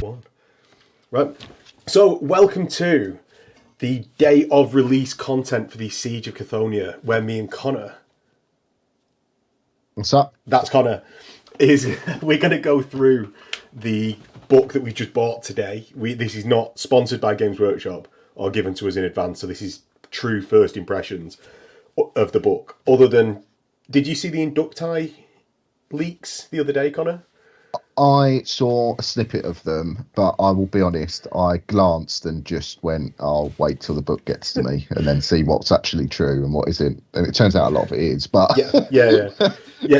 one. Right. So, welcome to the day of release content for the Siege of Cthonia, where me and Connor... What's up? That's Connor. We're going to go through the book that we just bought today. This is not sponsored by Games Workshop or given to us in advance, so this is true first impressions of the book. Other than... Did you see the Inductii leaks the other day, Connor? I saw a snippet of them, but I will be honest, I glanced and just went, I'll wait till the book gets to me and then see what's actually true and what isn't. And it turns out a lot of it is, but... Yeah,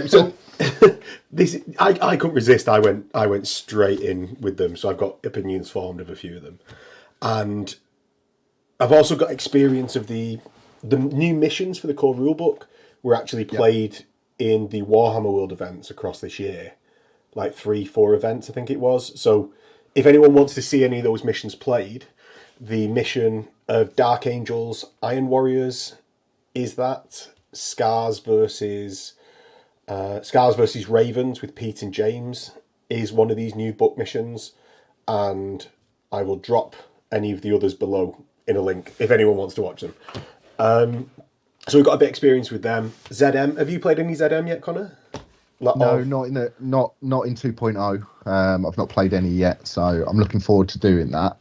so I couldn't resist. I went straight in with them, so I've got opinions formed of a few of them. And I've also got experience of the new missions for the core rulebook were actually played in the Warhammer World events across this year. Like 3-4 events, I think it was. So if anyone wants to see any of those missions played, the mission of Dark Angels, Iron Warriors, is that Scars versus Ravens with Pete and James is one of these new book missions, and I will drop any of the others below in a link if anyone wants to watch them. So we've got a bit of experience with them. ZM, have you played any ZM yet, Connor? No, not in 2.0. I've not played any yet, so I'm looking forward to doing that.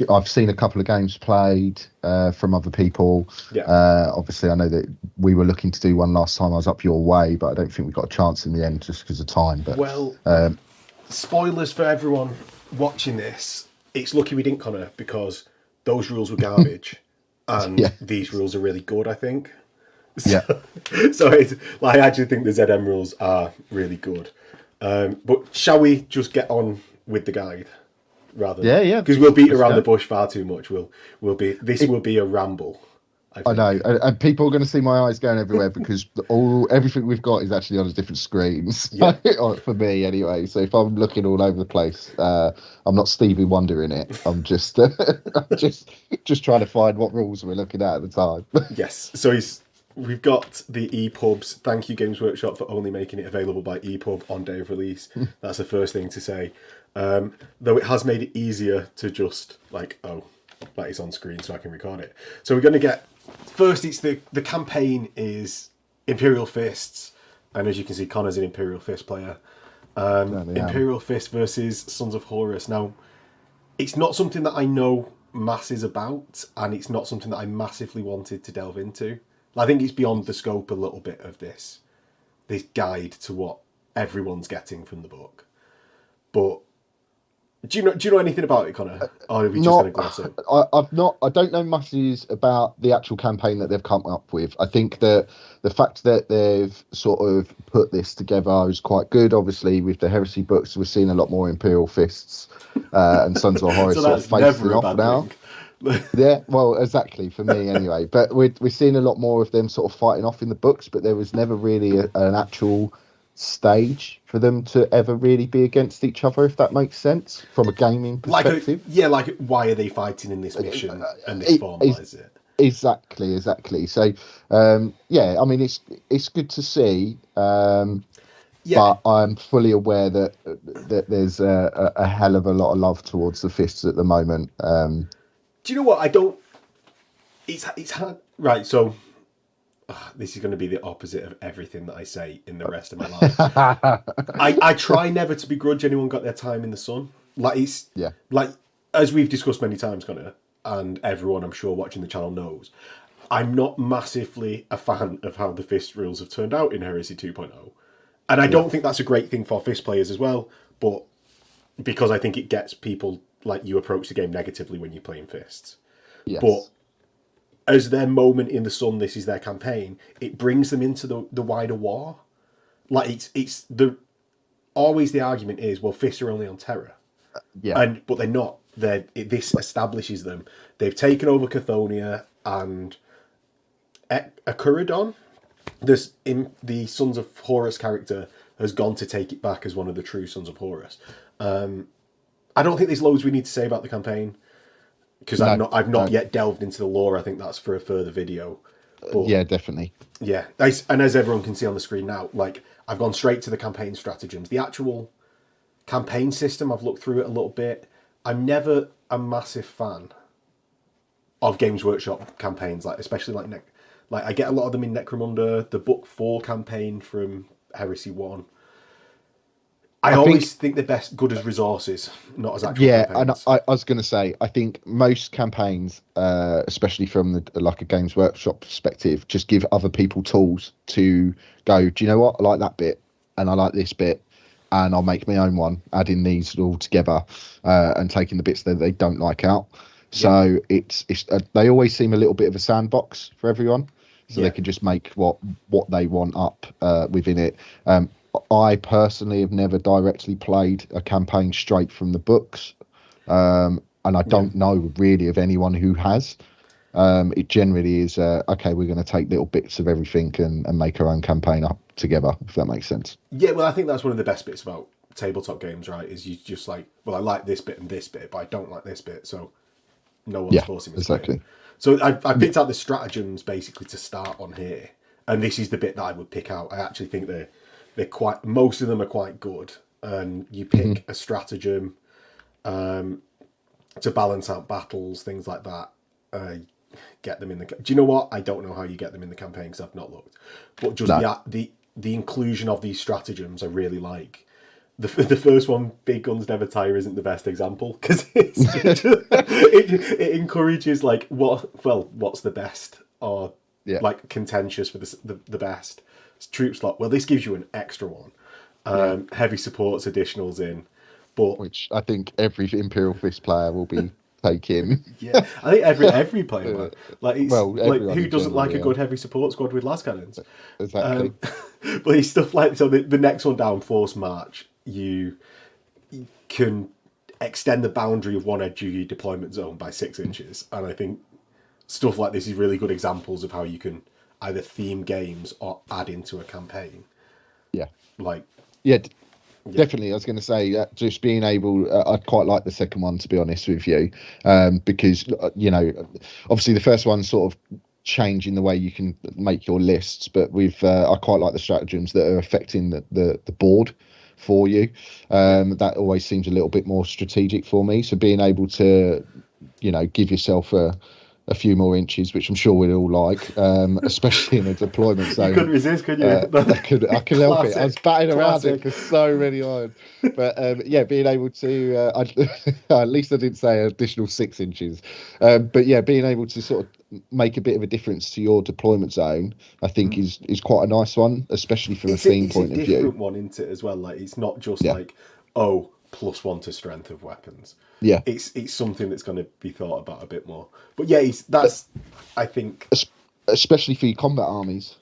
I've seen a couple of games played from other people. Obviously, I know that we were looking to do one last time I was up your way, but I don't think we got a chance in the end just because of time. But spoilers for everyone watching this. It's lucky we didn't, Connor, because those rules were garbage, and these rules are really good, I think. So it's like, I actually think the ZM rules are really good. But shall we just get on with the guide rather? Because we'll beat around the bush far too much. This will be a ramble. I know, and people are going to see my eyes going everywhere because everything we've got is actually on different screens. For me, anyway. So if I'm looking all over the place, I'm not Stevie Wonder in it. I'm just just trying to find what rules we're looking at the time. Yes. So we've got the EPUBs. Thank you, Games Workshop, for only making it available by EPUB on day of release. That's the first thing to say. Though it has made it easier to just that is on screen so I can record it. So we're going to get... First, it's the campaign is Imperial Fists. And as you can see, Connor's an Imperial Fist player. Imperial Fist versus Sons of Horus. Now, it's not something that I know masses about, and it's not something that I massively wanted to delve into. I think it's beyond the scope a little bit of this guide to what everyone's getting from the book. But do you know anything about it, Connor? Or are we just going to gloss it? I don't know masses about the actual campaign that they've come up with. I think that the fact that they've sort of put this together is quite good. Obviously, with the Heresy books, we're seeing a lot more Imperial Fists and Sons of Horus sort of facing off now. Yeah, well, exactly, for me anyway. But we're seeing a lot more of them sort of fighting off in the books, but there was never really an actual stage for them to ever really be against each other, if that makes sense, from a gaming perspective. Why are they fighting in this mission and this formalise it? Exactly. So, I mean, it's good to see, but I'm fully aware that there's a hell of a lot of love towards the Fists at the moment. Do you know what? I don't... It's hard... Right, so... this is going to be the opposite of everything that I say in the rest of my life. I try never to begrudge anyone got their time in the sun. Like, as we've discussed many times, Connor, and everyone I'm sure watching the channel knows, I'm not massively a fan of how the Fist rules have turned out in Heresy 2.0. And I don't think that's a great thing for Fist players as well, but because I think it gets people like you approach the game negatively when you're playing Fists. Yes. But as their moment in the sun, this is their campaign, it brings them into the wider war. Like, it's always the argument is, well, Fists are only on Terra. But they're not. This establishes them. They've taken over Cthonia and Akuradon. The Sons of Horus character has gone to take it back as one of the true Sons of Horus. I don't think there's loads we need to say about the campaign because I've not yet delved into the lore. I think that's for a further video. But, yeah, definitely. Yeah, and as everyone can see on the screen now, like, I've gone straight to the campaign stratagems. The actual campaign system, I've looked through it a little bit. I'm never a massive fan of Games Workshop campaigns, like especially like I get a lot of them in Necromunda, the Book 4 campaign from Heresy 1. I always think they're good as resources, not as actual campaigns. And I was going to say, I think most campaigns, especially from like a Games Workshop perspective, just give other people tools to go, do you know what? I like that bit and I like this bit, and I'll make my own one, adding these all together and taking the bits that they don't like out. So it's they always seem a little bit of a sandbox for everyone, so they can just make what they want up within it. I personally have never directly played a campaign straight from the books, and I don't know really of anyone who has. It generally is, okay, we're going to take little bits of everything and make our own campaign up together, if that makes sense. Yeah, well, I think that's one of the best bits about tabletop games, right, is you just like, well, I like this bit and this bit, but I don't like this bit, so no one's forcing me to play it. So I picked out the stratagems, basically, to start on here, and this is the bit that I would pick out. I actually think they're most of them are quite good, and you pick a stratagem to balance out battles, things like that. Get them in the. Do you know what? I don't know how you get them in the campaign because I've not looked. But just the inclusion of these stratagems, I really like. The first one, Big Guns Never Tire, isn't the best example because it encourages like what's the best, or like contentious for the best. Troop slot. Well, this gives you an extra one. Heavy supports additionals in, but which I think every Imperial Fist player will be taking. Yeah, I think every player like who doesn't like a good heavy support squad with las cannons? Exactly. But it's stuff like the next one down, Force March. You can extend the boundary of one edge of your deployment zone by 6 inches, and I think stuff like this is really good examples of how you can either theme games or add into a campaign. Definitely. I was going to say just being able, I'd quite like the second one, to be honest with you, because obviously the first one's sort of changing the way you can make your lists, but I quite like the stratagems that are affecting the board for you. That always seems a little bit more strategic for me. So being able to give yourself a few more inches, which I'm sure we'd all like, especially in a deployment zone. You couldn't resist, could you? I could help it. I was batting around it for so many hours. But being able to, at least I didn't say an additional 6 inches. But being able to sort of make a bit of a difference to your deployment zone, I think is quite a nice one, especially from a theme point of view. It's a different one, isn't it, as well? Like, it's not just like, +1 to strength of weapons. Yeah, it's something that's going to be thought about a bit more. But that's I think, especially for your combat armies.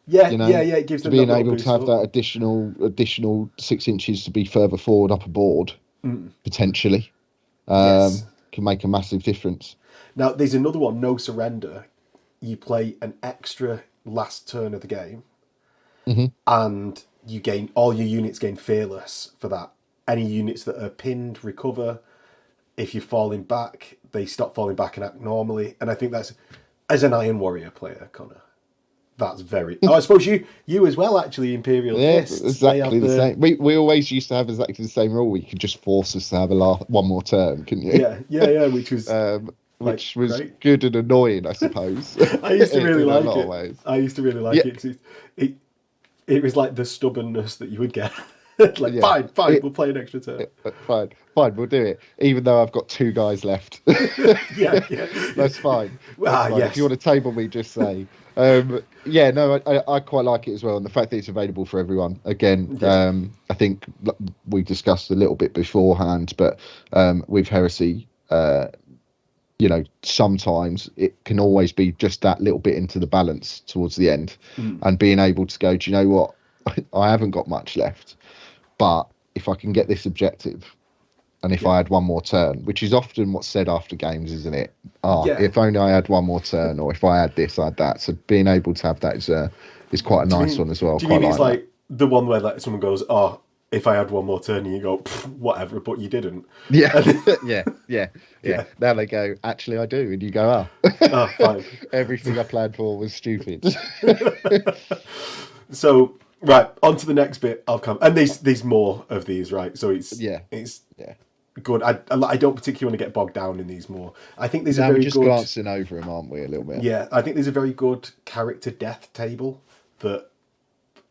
It gives them being able to have that additional 6 inches to be further forward up a board, potentially, can make a massive difference. Now, there's another one, No Surrender. You play an extra last turn of the game, and you gain all your units gain Fearless for that. Any units that are pinned recover. If you're falling back, they stop falling back and act normally. And I think that's, as an Iron Warrior player, Connor, that's very... I suppose you as well, actually, Imperial Fists. Exactly the same. We always used to have exactly the same rule. You could just force us to have one more turn, couldn't you? Yeah, which was... which was great. Good and annoying, I suppose. I used to really like it. I used to really like it because it was like the stubbornness that you would get. Fine, we'll play an extra turn. Fine, we'll do it. Even though I've got 2 guys left. That's fine. Yes. If you want to table me, just say. I quite like it as well, and the fact that it's available for everyone. Again, I think we discussed a little bit beforehand, but with Heresy, sometimes it can always be just that little bit into the balance towards the end, and being able to go, do you know what? I haven't got much left. But if I can get this objective, and if I had one more turn, which is often what's said after games, isn't it? If only I had one more turn, or if I had this, I had that. So being able to have that is quite a nice one as well. Do you mean it's like the one where like someone goes, if I had one more turn, and you go, whatever, but you didn't. Yeah. Now they go, actually I do, and you go, fine. Everything I planned for was stupid. So Right, on to the next bit of and there's more of these, right? So it's Yeah. good. I don't particularly want to get bogged down in these more. I think there's a Now very we're just good glancing over them, aren't we, a little bit? yeah. I think there's a very good character death table that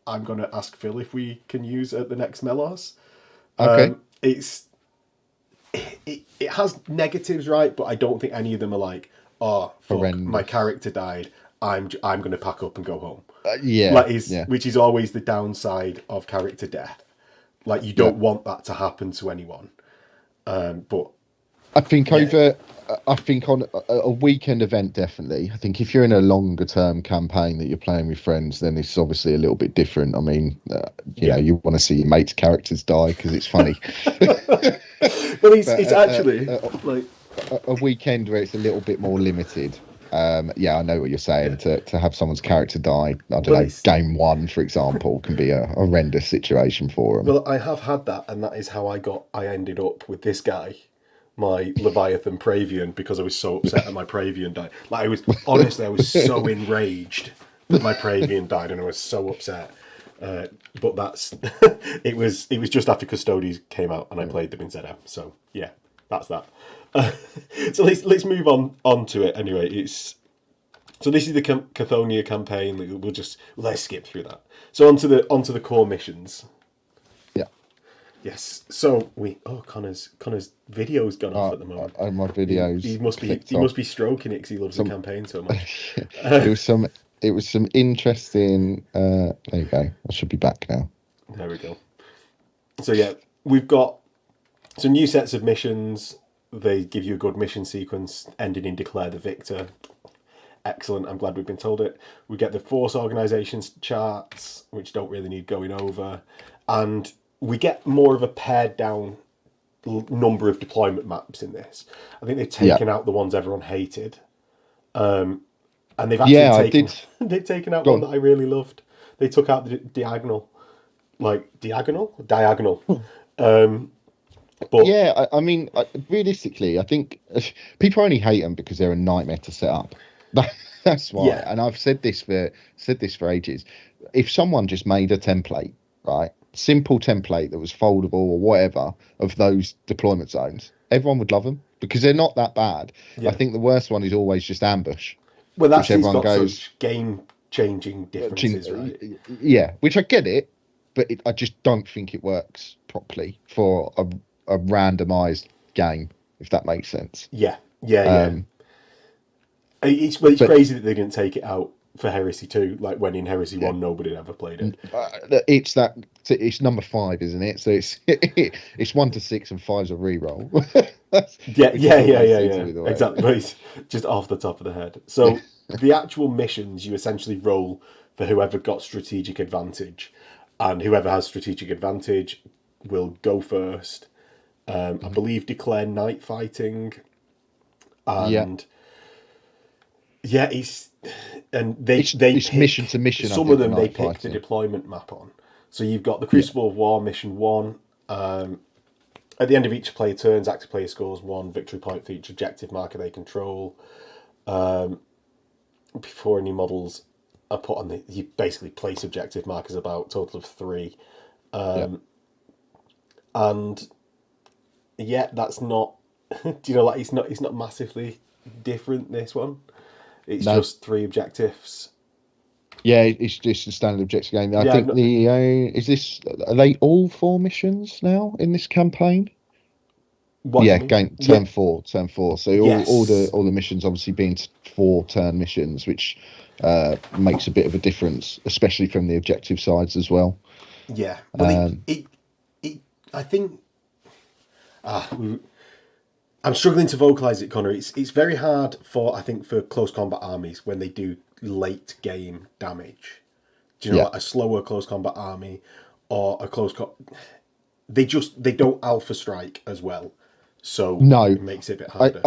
I'm going to ask Phil if we can use at the next Melos. Okay. It has negatives, right? But I don't think any of them are like, oh fuck, Horrendous. my character died. I'm going to pack up and go home. Yeah. Which is always the downside of character death. Like you don't want that to happen to anyone. But I think on a weekend event, definitely. I think if you're in a longer term campaign that you're playing with friends, then it's obviously a little bit different. I mean, you know, you want to see your mates' characters die because it's funny. But it's actually like a weekend where it's a little bit more limited. I know what you're saying. To have someone's character die, I don't know, game one, for example, can be a horrendous situation for them. Well, I have had that, and that is how I ended up with this guy, my Leviathan Pravian, because I was so upset that my Pravian died. Like I was so enraged that my Pravian died, and I was so upset. But that's it was just after Custodes came out, and I played them in ZM. So yeah, that's that. So let's move on to it anyway. So this is the Cthonia campaign. Let's skip through that. So onto the core missions. Yeah. Yes. So Connor's video's gone off at the moment. My videos. He must be stroking it because he loves the campaign so much. It was some interesting. There you go. I should be back now. There we go. So yeah, we've got some new sets of missions. They give you a good mission sequence ending in declare the victor. Excellent. I'm glad we've been told it. We get the force organizations charts, which don't really need going over, and we get more of a pared down number of deployment maps in this. I think they've taken out the ones everyone hated, and they've actually they've taken out one that I really loved. They took out the diagonal. But yeah, I mean, realistically, I think people only hate them because they're a nightmare to set up. That's why. Yeah. And I've said this for ages. If someone just made a template, right, simple template that was foldable or whatever of those deployment zones, everyone would love them because they're not that bad. Yeah. I think the worst one is always just ambush. Well, that's everyone goes such game-changing differences, right? Yeah, which I get it, but I just don't think it works properly for a randomized game, if that makes sense. Yeah. It's crazy that they didn't take it out for Heresy 2, like when in Heresy 1 nobody had ever played it. It's number 5, isn't it? So it's 1 to 6 and 5's a reroll. Yeah. Exactly. But it's just off the top of the head. So the actual missions, you essentially roll for whoever got strategic advantage, and whoever has strategic advantage will go first. I believe declare night fighting, and it's mission to mission. Some of them they pick the deployment map on. So you've got the Crucible of War mission 1. At the end of each player turns, active player scores 1 victory point for each objective marker they control. Before any models are put on, you basically place objective markers about, total of 3. And yeah, that's not. Do you know, like it's not massively different. This one, it's just 3 objectives. Yeah, it's just a standard objective game. I think are they all 4 missions now in this campaign? Turn 4. So all the missions obviously being 4 turn missions, which makes a bit of a difference, especially from the objective sides as well. Yeah, but I think. I'm struggling to vocalize it, Connor. It's very hard for close combat armies when they do late game damage. Do you know, like a slower close combat army or a they don't alpha strike as well, so it makes it a bit harder.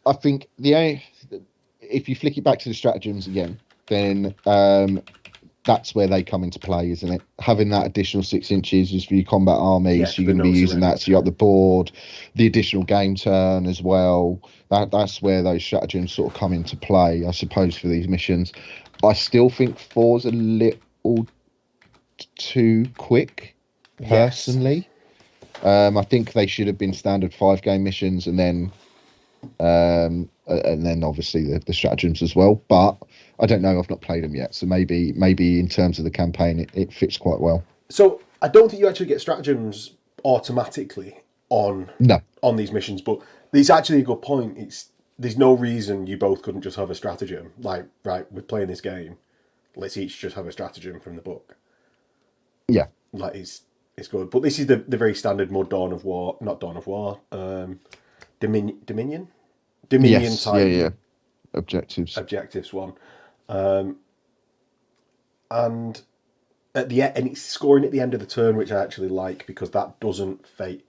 I think if you flick it back to the stratagems again, then that's where they come into play, isn't it? Having that additional 6 inches is for your combat armies. You're going to be using that. So you got the board, the additional game turn as well. That's where those stratagems sort of come into play, I suppose, for these missions. I still think 4's a little too quick, personally. I think they should have been standard 5-game missions, and then obviously the stratagems as well. But I don't know. I've not played them yet, so maybe in terms of the campaign, it fits quite well. So I don't think you actually get stratagems automatically on these missions, but it's actually a good point. There's no reason you both couldn't just have a stratagem. Like, right, we're playing this game, let's each just have a stratagem from the book. Yeah, like it's good. But this is the very standard mod Dominion yes, type objectives one, and at the end, and it's scoring at the end of the turn, which I actually like because that doesn't fate.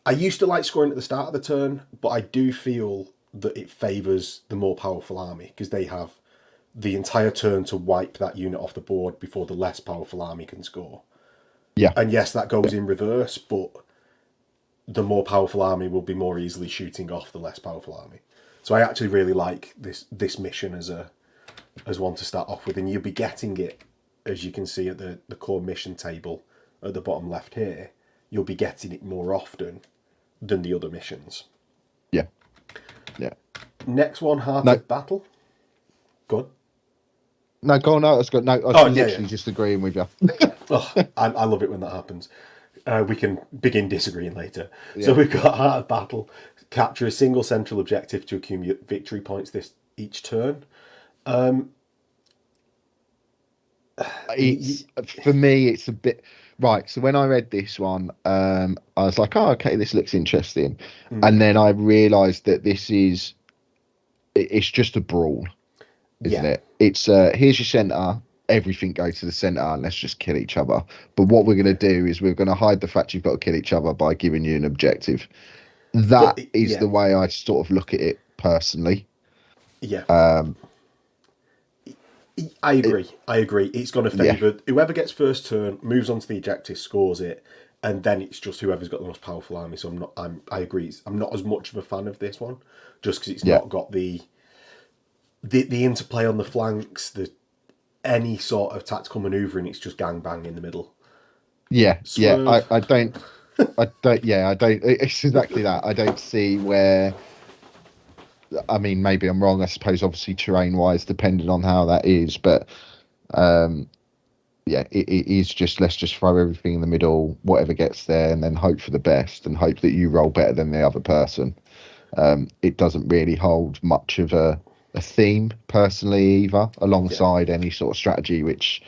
I used to like scoring at the start of the turn, but I do feel that it favours the more powerful army because they have the entire turn to wipe that unit off the board before the less powerful army can score. Yeah, and yes, that goes in reverse, but the more powerful army will be more easily shooting off the less powerful army. So I actually really like this mission as one to start off with, and you'll be getting it, as you can see at the core mission table at the bottom left here. You'll be getting it more often than the other missions. Yeah. Next one, Heart of Battle. Go on. No, go on. No, I was literally just agreeing with you. I love it when that happens. We can begin disagreeing later. Yeah. So we've got Heart of Battle. Capture a single central objective to accumulate victory points each turn. For me, it's a bit right. So when I read this one, I was like, "Oh, okay, this looks interesting," and then I realised that it's just a brawl, isn't it? It's here's your centre. Everything goes to the centre and let's just kill each other. But what we're going to do is we're going to hide the fact you've got to kill each other by giving you an objective. That is the way I sort of look at it personally. Yeah. I agree. It's going to favour whoever gets first turn, moves on to the objective, scores it, and then it's just whoever's got the most powerful army. So I agree. I'm not as much of a fan of this one, just because it's not got the interplay on the flanks, any sort of tactical manoeuvring. It's just gang bang in the middle. Swerve. I don't. It's exactly that. I don't see where. I mean, maybe I'm wrong. I suppose, obviously, terrain-wise, depending on how that is, but it is just let's just throw everything in the middle, whatever gets there, and then hope for the best and hope that you roll better than the other person. It doesn't really hold much of a theme, personally, either, alongside any sort of strategy, which,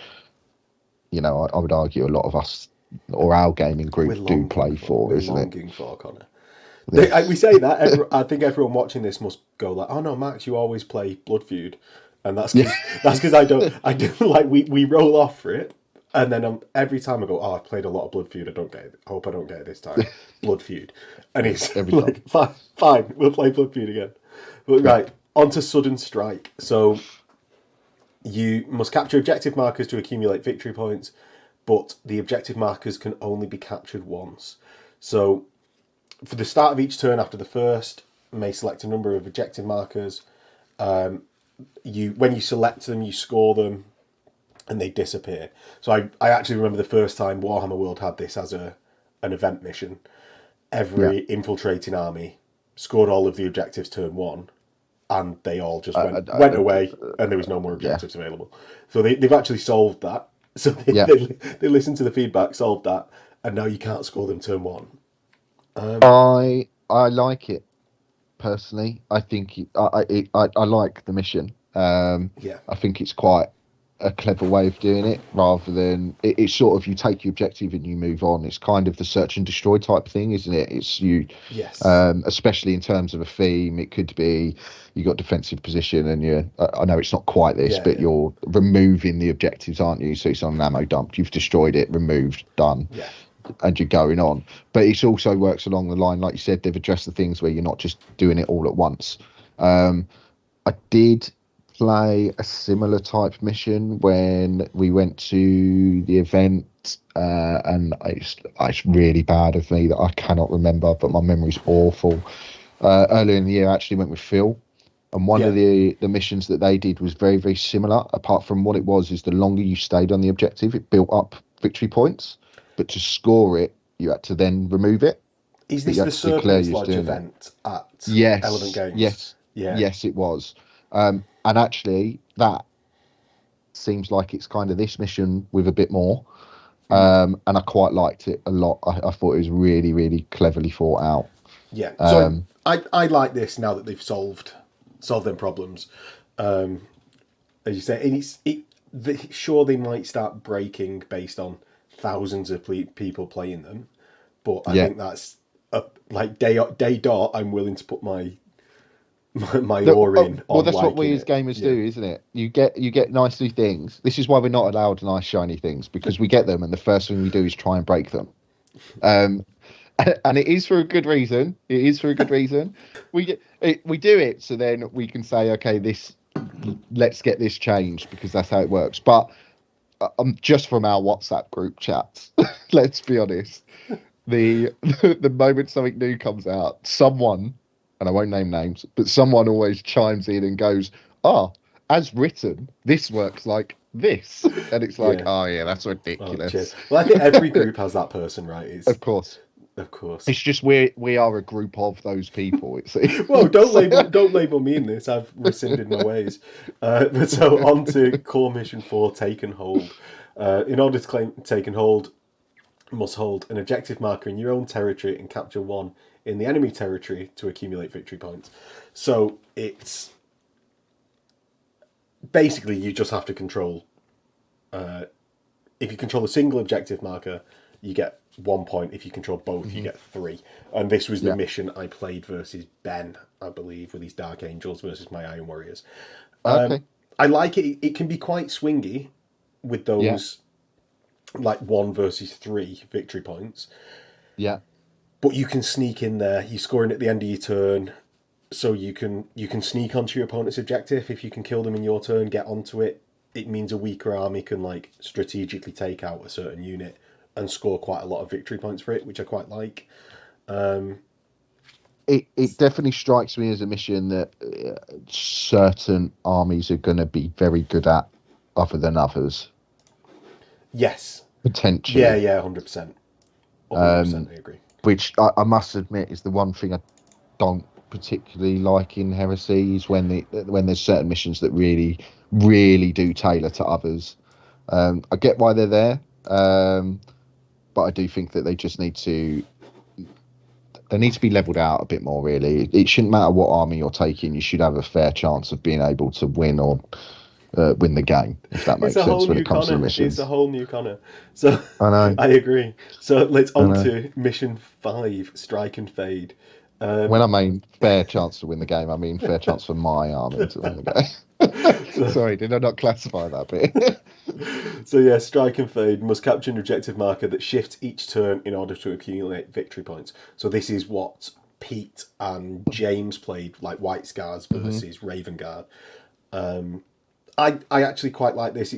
I would argue a lot of us or our gaming group do play for, isn't it? We're longing for, Connor. We say that. I think everyone watching this must go like, "Oh no, Max, you always play Blood Feud," and that's because I don't like we roll off for it, and then every time I go, "Oh, I played a lot of Blood Feud. I don't get it. I hope I don't get it this time." Blood Feud, and it's like, fine, we'll play Blood Feud again. But right, on to Sudden Strike. So you must capture objective markers to accumulate victory points, but the objective markers can only be captured once. So for the start of each turn after the first, may select a number of objective markers. When you select them, you score them, and they disappear. So I actually remember the first time Warhammer World had this as an event mission. Every infiltrating army scored all of the objectives turn one, and they all just went away, and there was no more objectives available. So they've actually solved that. So they listened to the feedback, solved that, and now you can't score them turn one. I like it personally. I think I like the mission. I think it's quite a clever way of doing it, rather than it's sort of you take your objective and you move on. It's kind of the search and destroy type thing, isn't it? It's you, especially in terms of a theme. It could be you got defensive position and I know it's not quite this, but you're removing the objectives, aren't you? So it's on an ammo dump. You've destroyed it, removed, done. Yeah. And you're going on, but it also works along the line, like you said. They've addressed the things where you're not just doing it all at once. I did play a similar type mission when we went to the event, and it's really bad of me that I cannot remember, but my memory's awful. Earlier in the year, I actually went with Phil, And one of Yeah. the missions that they did was very, very similar. Apart from what it was is the longer you stayed on the objective, it built up victory points. But to score it, you had to then remove it. Is But this you the had to declare Serpent's you was Lodge doing it. event at Element Yes, Games? yes, Yeah. yes, it was. And actually, that seems like it's kind of this mission with a bit more. And I quite liked it a lot. I thought it was really, really cleverly thought out. Yeah. So I like this now that they've solved them problems. As you say, and sure they might start breaking based on thousands of people playing them, but I Yeah. think that's like day dot. I'm willing to put my oar in Well, on that's what we liking as it. gamers Yeah. do, isn't it? You get nice new things. This is why we're not allowed nice shiny things, because we get them, and the first thing we do is try and break them. Um, and it is for a good reason. It is for a good reason. We do it so then we can say, okay, let's get this changed, because that's how it works. But just from our WhatsApp group chats, let's be honest. The moment something new comes out, someone, and I won't name names, but someone always chimes in and goes, "Ah, as written, this works like this," and it's like, Yeah. "Oh yeah, that's Oh, cheers. ridiculous." Well, I think every group has that person, right? Of course, Of course. it's just we are a group of those people. It seems. Well, don't label me in this. I've rescinded my ways. So on to core mission 4, take and hold. In order to claim take and hold, you must hold an objective marker in your own territory and capture one in the enemy territory to accumulate victory points. So it's basically you just have to control. If you control a single objective marker, you get 1 point. If you control both, you get 3. And this was the mission I played versus Ben, I believe, with his Dark Angels versus my Iron Warriors. Okay. I like it. It can be quite swingy with those like 1 versus 3 victory points. Yeah. But you can sneak in there. You're scoring at the end of your turn, so you can sneak onto your opponent's objective. If you can kill them in your turn, get onto it. It means a weaker army can like strategically take out a certain unit and score quite a lot of victory points for it, which I quite like. It definitely strikes me as a mission that certain armies are going to be very good at, other than others. Yes. Potentially. Yeah, 100%. 100%, I agree. Which I must admit is the one thing I don't particularly like in Heresy, is when there's certain missions that really, really do tailor to others. I get why they're there, but I do think that they just need to be leveled out a bit more, really. It shouldn't matter what army you're taking, you should have a fair chance of being able to win or win the game, if that makes sense when it comes to the missions. It's a whole new Connor. So I know. I agree. So let's on to mission 5, Strike and Fade. When I mean fair chance to win the game, I mean fair chance for my army to win the game. Sorry, did I not classify that bit? So yeah, Strike and Fade must capture an objective marker that shifts each turn in order to accumulate victory points. So this is what Pete and James played, like White Scars versus Raven Guard. I actually quite like this.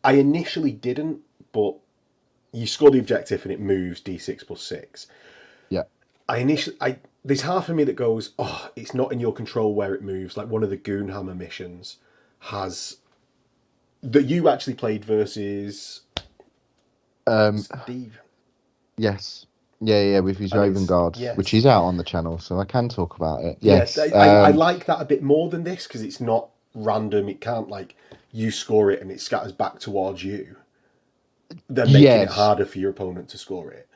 I initially didn't, but you score the objective and it moves d6 plus 6. Yeah. There's half of me that goes, oh, it's not in your control where it moves. Like one of the Goonhammer missions has that you actually played versus Steve. Yes. Yeah, with his Raven Guard, yes. which is out on the channel, so I can talk about it. Yes, Yes. I like that a bit more than this because it's not random. It can't like you score it and it scatters back towards you. They're making it harder for your opponent to score it.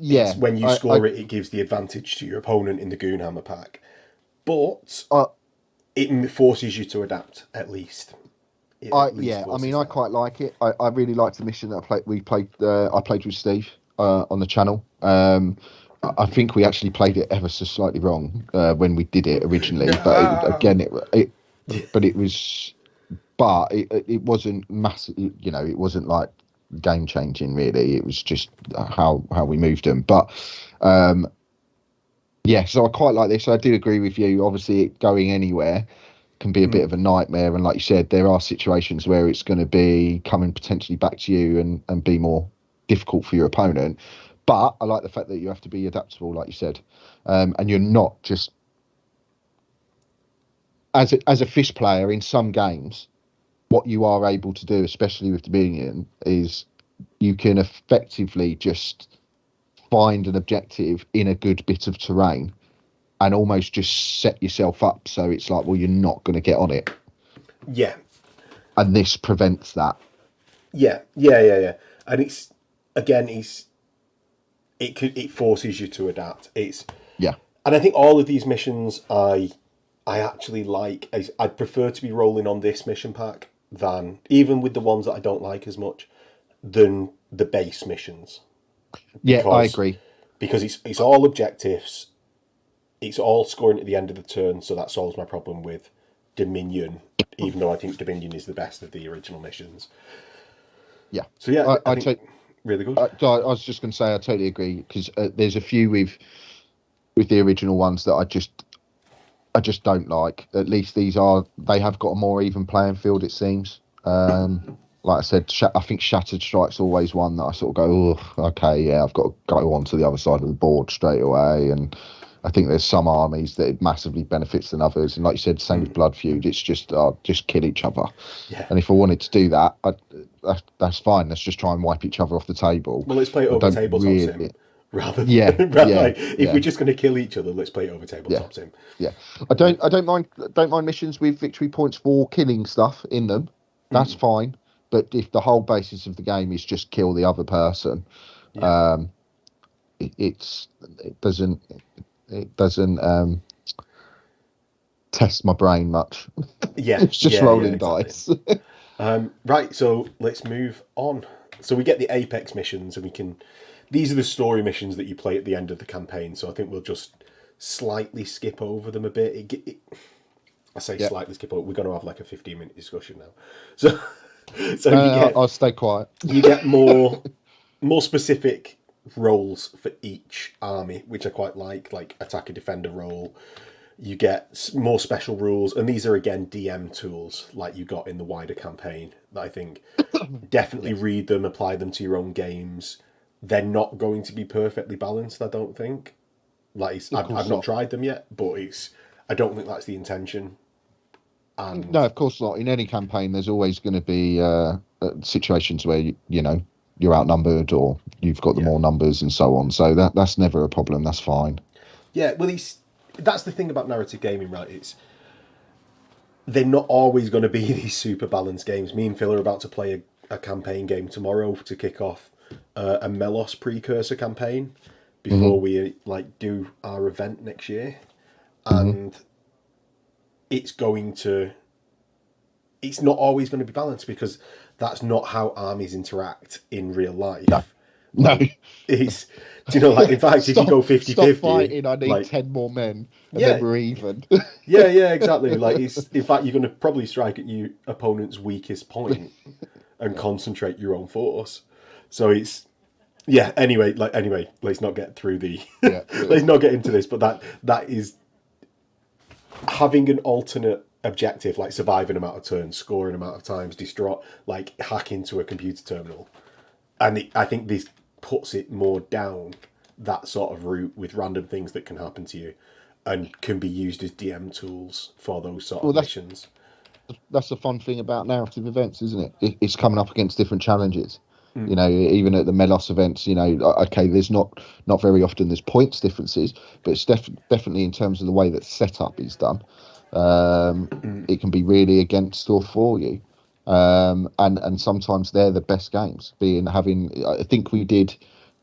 Yeah. It's when you score it gives the advantage to your opponent in the Goonhammer pack. But it forces you to adapt, at least. I quite like it. I really liked the mission that I played with Steve on the channel. I think we actually played it ever so slightly wrong when we did it originally, but it wasn't massive. You know, it wasn't like game changing really. It was just how we moved them. But so I quite like this. I do agree with you. Obviously, it going anywhere can be a bit of a nightmare, and like you said, there are situations where it's going to be coming potentially back to you and be more difficult for your opponent. But I like the fact that you have to be adaptable, like you said, and you're not just as a fish player in some games, what you are able to do, especially with Dominion, is you can effectively just find an objective in a good bit of terrain and almost just set yourself up so it's like, well, you're not going to get on it. Yeah. And this prevents that. Yeah. And it forces you to adapt. Yeah. And I think all of these missions I actually like. I'd prefer to be rolling on this mission pack than, even with the ones that I don't like as much, than the base missions. Yeah, I agree. Because it's all objectives. It's all scoring at the end of the turn, so that solves my problem with Dominion, even though I think Dominion is the best of the original missions. Yeah. So yeah, I think really good. I was just going to say I totally agree, because there's a few with the original ones that I just don't like. At least they have got a more even playing field, it seems. Like I said, I think Shattered Strike's always one that I sort of go, oh, okay, yeah, I've got to go on to the other side of the board straight away. And I think there's some armies that it massively benefits than others. And like you said, same with Blood Feud, it's just kill each other. Yeah. And if I wanted to do that, that's fine. Let's just try and wipe each other off the table. Well, let's play it over tabletop sim. Rather than, if we're just going to kill each other, let's play it over tabletop sim. Yeah, I don't mind missions with victory points for killing stuff in them. That's fine. But if the whole basis of the game is just kill the other person, it doesn't test my brain much. Yeah, it's just rolling dice. Right, so let's move on. So we get the Apex missions, and these are the story missions that you play at the end of the campaign. So I think we'll just slightly skip over them a bit. Slightly skip over. We're going to have like a 15-minute discussion now. So I'll stay quiet. You get more specific roles for each army, which I quite like attacker defender role. You get more special rules, and these are again DM tools like you got in the wider campaign that I think definitely read them, apply them to your own games. They're not going to be perfectly balanced, I don't think. I've not tried them yet, but I don't think that's the intention. And no, of course not. In any campaign, there's always going to be situations where you're outnumbered or you've got the more numbers and so on. So that's never a problem. That's fine. Yeah, well, that's the thing about narrative gaming, right? They're not always going to be these super balanced games. Me and Phil are about to play a campaign game tomorrow to kick off a Melos precursor campaign before we do our event next year, and it's not always going to be balanced because that's not how armies interact in real life. No. It's, in fact, if you go 50-50... Stop fighting, I need 10 more men, and then we're even. yeah, exactly. In fact, you're going to probably strike at your opponent's weakest point and concentrate your own force. So it's... Yeah, anyway, let's not get through the... let's not get into this, but that is... Having an alternate objective, like survive an amount of turns, score an amount of times, hack into a computer terminal. And I think this puts it more down that sort of route with random things that can happen to you and can be used as DM tools for those sort of missions. That's the fun thing about narrative events, isn't it? It's coming up against different challenges. Even at the Melos events, okay, there's not very often there's points differences, but it's definitely in terms of the way that setup is done. It can be really against or for you. And sometimes they're the best games. I think we did,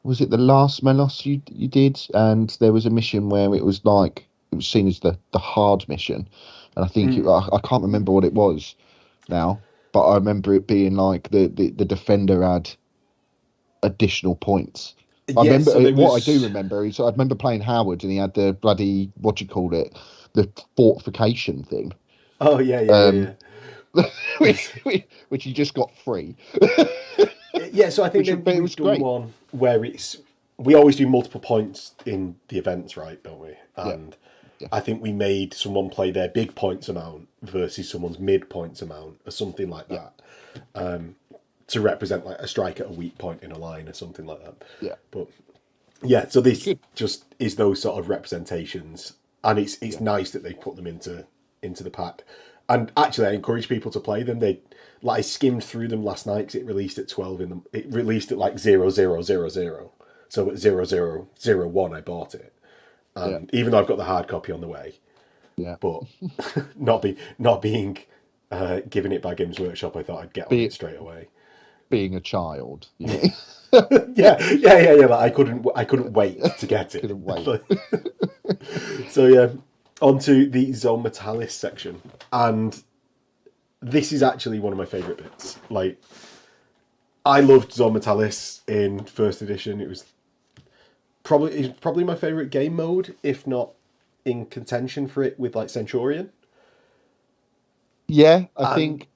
was it the last Melos you did? And there was a mission where it was seen as the hard mission. And I think I can't remember what it was now, but I remember it being like the defender had additional points. I do remember is I remember playing Howard and he had the bloody, the fortification thing. Oh yeah. which you just got free. Yeah, so I think we've done one where we always do multiple points in the events, right, don't we? And I think we made someone play their big points amount versus someone's mid points amount or something like that, to represent like a strike at a weak point in a line or something like that. Yeah. But yeah, so this just is those sort of representations, and it's nice that they put them into into the pack. And actually, I encourage people to play them. I skimmed through them last night because it released at 12 in them. It released at like 0000. So at 0001, I bought it. Even though I've got the hard copy on the way. Yeah. But not being given it by Games Workshop, I thought I'd get on it straight away. Being a child, yeah. Like I couldn't wait to get it. Couldn't wait. So yeah, onto the Zone Mortalis section, and this is actually one of my favourite bits. Like, I loved Zone Mortalis in first edition. It was probably my favourite game mode, if not in contention for it with like Centurion. Yeah, I think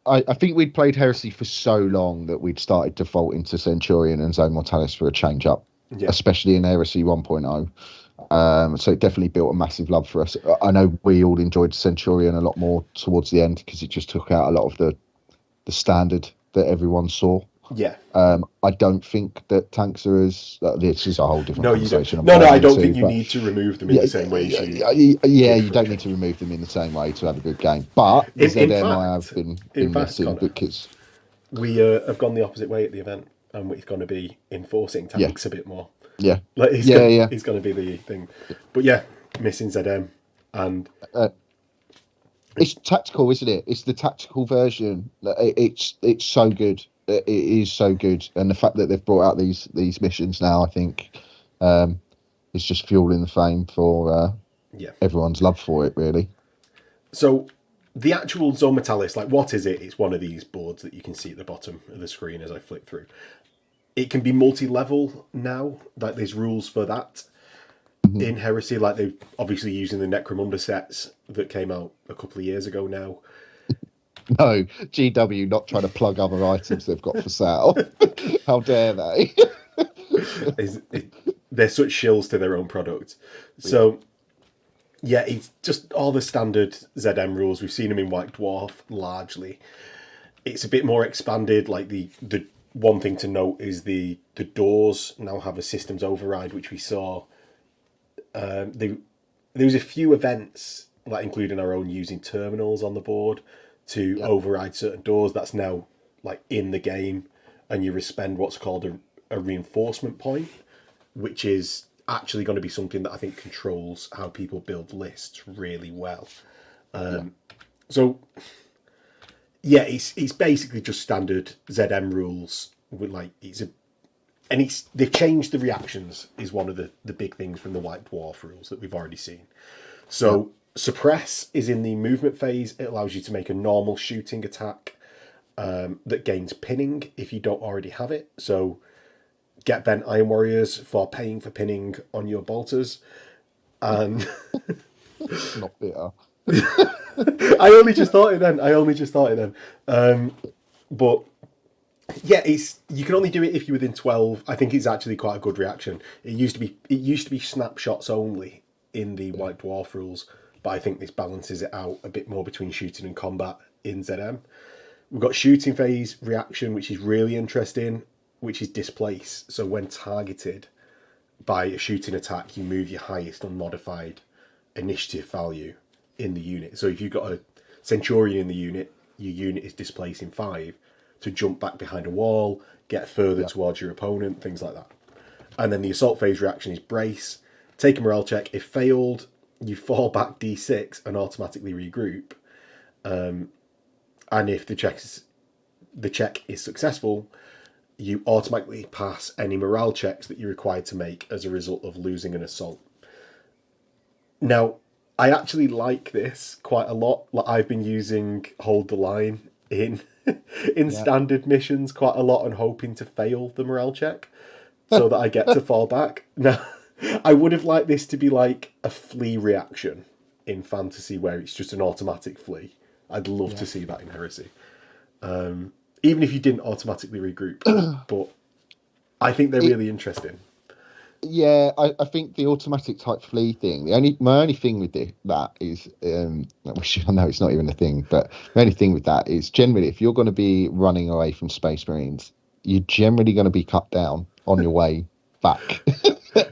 I think we'd played Heresy for so long that we'd started to default into Centurion and Zone Mortalis for a change up, especially in Heresy 1.0. So it definitely built a massive love for us. I know we all enjoyed Centurion a lot more towards the end because it just took out a lot of the standard that everyone saw. Yeah. I don't think that tanks are as... this is a whole different conversation. No, I don't think you need to remove them in the same way. You don't need to remove them in the same way to have a good game. But I have been missing because... We have gone the opposite way at the event, and we're going to be enforcing tanks a bit more. Yeah. Like, it's going to be the thing. But yeah, missing ZM. And... it's tactical, isn't it? It's the tactical version. It's so good. It is so good, and the fact that they've brought out these missions now, I think, is just fueling the flame for everyone's love for it, really. So, the actual Zone Mortalis, like, what is it? It's one of these boards that you can see at the bottom of the screen as I flick through. It can be multi-level now. Like, there's rules for that in Heresy. Like, they're obviously using the Necromunda sets that came out a couple of years ago now. No, GW not trying to plug other items they've got for sale. How dare they? They're such shills to their own product. So, yeah, it's just all the standard ZM rules. We've seen them in White Dwarf, largely. It's a bit more expanded. Like, the one thing to note is the doors now have a systems override, which we saw. There was a few events, like including our own, using terminals on the board to override certain doors. That's now like in the game, and you spend what's called a reinforcement point, which is actually going to be something that I think controls how people build lists really well. So yeah, it's basically just standard ZM rules with like they've changed the reactions is one of the big things from the White Dwarf rules that we've already seen. So Suppress is in the movement phase. It allows you to make a normal shooting attack that gains pinning if you don't already have it. So get Bent Iron Warriors for paying for pinning on your bolters. And not bitter. I only just thought it then. But yeah, you can only do it if you're within 12. I think it's actually quite a good reaction. It used to be snapshots only in the White Dwarf rules. But I think this balances it out a bit more between shooting and combat in ZM. We've got shooting phase reaction, which is really interesting, which is displace. So when targeted by a shooting attack, you move your highest unmodified initiative value in the unit. So if you've got a Centurion in the unit, your unit is displacing 5 to jump back behind a wall, get further towards your opponent, things like that. And then the assault phase reaction is brace. Take a morale check. If failed, you fall back D6 and automatically regroup. And if the check is successful, you automatically pass any morale checks that you're required to make as a result of losing an assault. Now, I actually like this quite a lot. Like, I've been using Hold the Line in standard missions quite a lot and hoping to fail the morale check so that I get to fall back. Now, I would have liked this to be like a flee reaction in fantasy where it's just an automatic flee. I'd love to see that in Heresy. Even if you didn't automatically regroup. But I think they're really interesting. Yeah, I think the automatic type flee thing, my only thing with that is, I know it's not even a thing, but the only thing with that is generally if you're going to be running away from Space Marines, you're generally going to be cut down on your way back.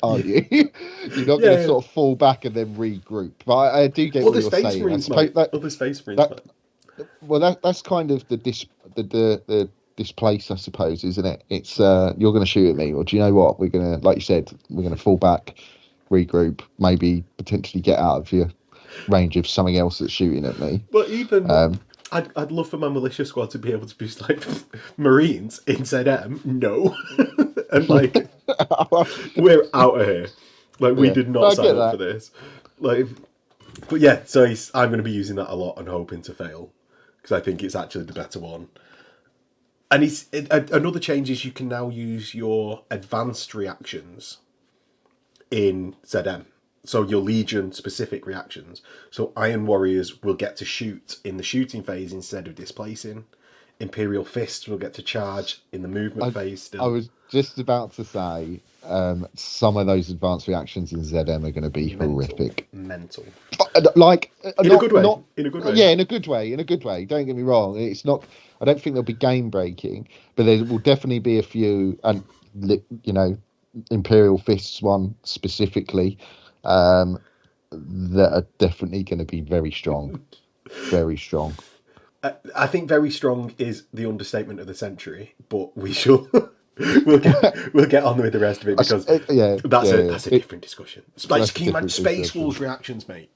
aren't you? You're not going to sort of fall back and then regroup. But I do get what you're saying. Marines, mate. Other Space Marines, mate. Well, that's kind of the displace, I suppose, isn't it? It's you're going to shoot at me, or do you know what? We're going to, like you said, we're going to fall back, regroup, maybe potentially get out of your range of something else that's shooting at me. But even I'd love for my militia squad to be able to be like Marines in ZM. No, and like we're out of here. Like we did not sign up for this. Like, but yeah, so I'm going to be using that a lot and hoping to fail because I think it's actually the better one. And another change is you can now use your advanced reactions in ZM. So your Legion specific reactions. So Iron Warriors will get to shoot in the shooting phase instead of displacing. Imperial Fists will get to charge in the movement phase still. I was just about to say some of those advanced reactions in ZM are going to be horrific. Mental. Like in a good way. In a good way. Yeah, in a good way. In a good way. Don't get me wrong. It's not. I don't think they'll be game breaking, but there will definitely be a few, and Imperial Fists one specifically, that are definitely going to be very strong. Very strong. I think very strong is the understatement of the century, but we shall we'll get on with the rest of it because that's a different discussion. Space Wolves reactions, mate.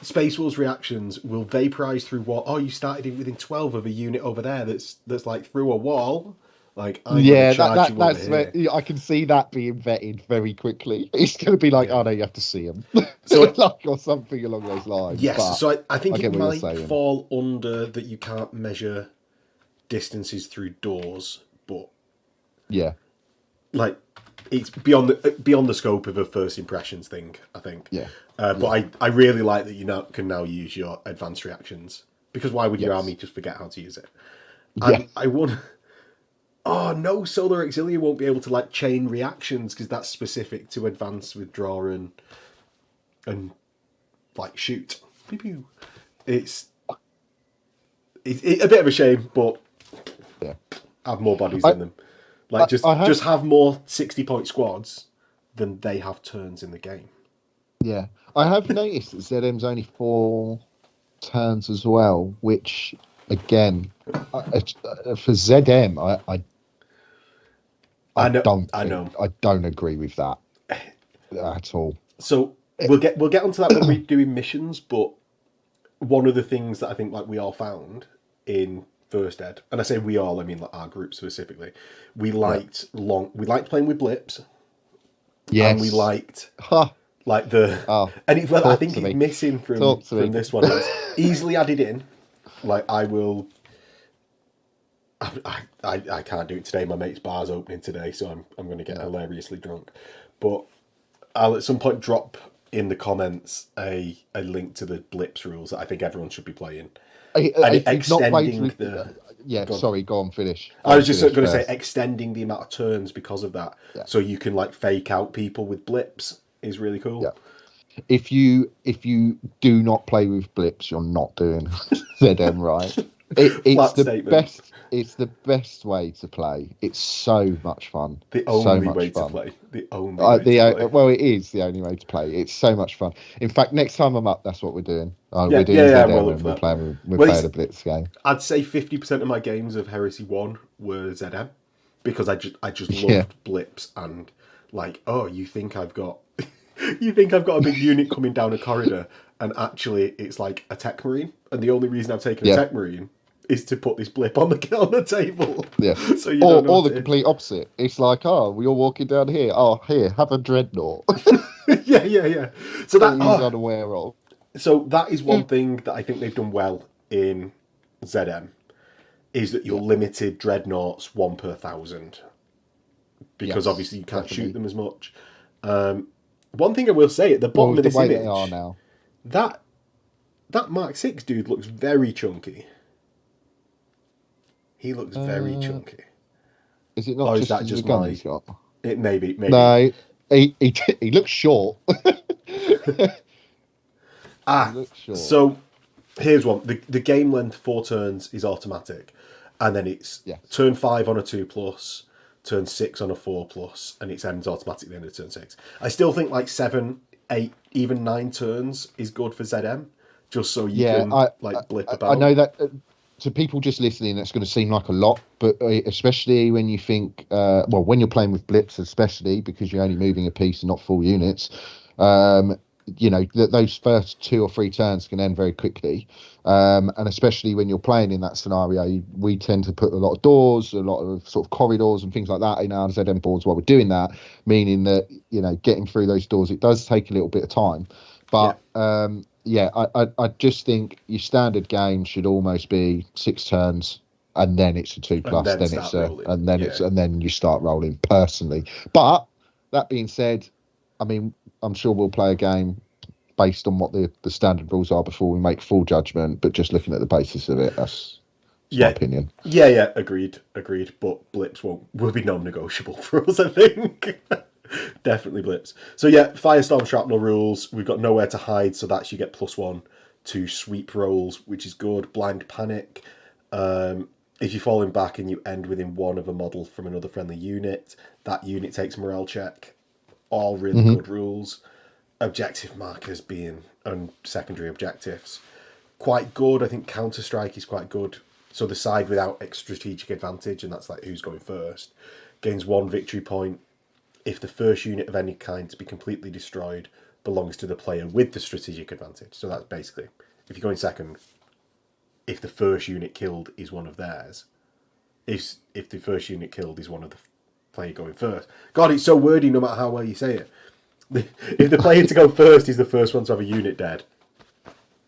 Space Wolves reactions will vaporize through what? Oh, you started it within 12 of a unit over there that's like through a wall. Like, that's where I can see that being vetted very quickly. It's going to be like, oh no, you have to see them, so or something along those lines. Yes, but so I think it might fall under that you can't measure distances through doors, but yeah, like it's beyond the scope of a first impressions thing. I think. Yeah, but I really like that you can now use your advanced reactions because why would your army just forget how to use it? And I want. Oh no, Solar Auxilia won't be able to like chain reactions because that's specific to advance, withdraw, and like shoot. Pew pew. It's a bit of a shame, but have more bodies in them. Like just have more 60-point squads than they have turns in the game. Yeah, I have noticed that ZM's only 4 turns as well, which again, for ZM, I don't agree with that at all. So we'll get onto that when we're doing missions, but one of the things that I think like we all found in First Ed, and I say we all, I mean like our group specifically, we liked playing with blips. Yes. And we liked like the and it's I think it's missing from this one. It's easily added in. Like I will. I can't do it today. My mate's bar's opening today, so I'm going to get hilariously drunk. But I'll at some point drop in the comments a link to the blips rules that I think everyone should be playing. Extending the. Go on, finish. I was just going to say extending the amount of turns because of that, so you can like fake out people with blips is really cool. Yeah. If you do not play with blips, you're not doing ZM right. It's the best way to play. It's so much fun. The only way to play. Well, it is the only way to play. It's so much fun. In fact, next time I'm up, that's what we're doing. We're doing ZM and we're playing a blitz game. I'd say 50% of my games of Heresy 1 were ZM because I just loved blips and like, oh, you think I've got a big unit coming down a corridor and actually it's like a tech marine, and the only reason I've taken a tech marine is to put this blip on the table. Yeah. So or the complete opposite. It's like, oh, you're walking down here. Oh, here, have a dreadnought. yeah. So that he's unaware of. So that is one thing that I think they've done well in ZM, is that you're limited dreadnoughts 1 per 1,000, because obviously you can't shoot them as much. One thing I will say at the bottom of this image, they are now. That Mark 6 dude looks very chunky. He looks very chunky. Is it not? Or is that just gun he's got? It maybe. No, he looks short. He looks short. So here's one. The game length 4 turns is automatic, and then it's turn 5 on a 2+, turn 6 on a 4+, and it ends automatically at the end of turn 6. I still think like 7, 8, even 9 turns is good for ZM, just so you can blip about. I know that to people just listening, that's going to seem like a lot, but especially when you think, when you're playing with blips, especially because you're only moving a piece and not full units, those first 2 or 3 turns can end very quickly. And especially when you're playing in that scenario, we tend to put a lot of doors, a lot of sort of corridors and things like that in our ZM boards while we're doing that, meaning that, getting through those doors, it does take a little bit of time. But I just think your standard game should almost be 6 turns, and then it's a 2+, and then you start rolling personally. But that being said, I mean, I'm sure we'll play a game based on what the standard rules are before we make full judgment, but just looking at the basis of it, that's my opinion. Yeah, agreed. But blips will be non-negotiable for us, I think. Definitely blips. So Firestorm Shrapnel rules. We've got nowhere to hide, so that's you get +1 to sweep rolls, which is good. Blind Panic. If you're falling back and you end within 1 of a model from another friendly unit, that unit takes morale check. All really good rules. Objective markers being and secondary objectives. Quite good. I think Counter Strike is quite good. So the side without strategic advantage, and that's like who's going first, gains 1 victory point if the first unit of any kind to be completely destroyed belongs to the player with the strategic advantage. So that's basically, if you're going second, if the first unit killed is one of theirs, if the first unit killed is one of the player going first. God, it's so wordy no matter how well you say it. If the player to go first is the first one to have a unit dead,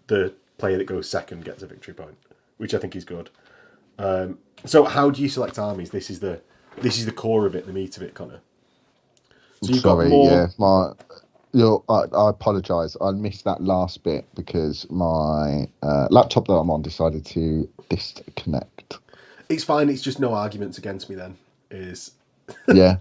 the player that goes second gets a victory point, which I think is good. So how do you select armies? This is the core of it, the meat of it, Connor. So I apologise. I missed that last bit because my laptop that I'm on decided to disconnect. It's fine. It's just no arguments against me. Then yeah.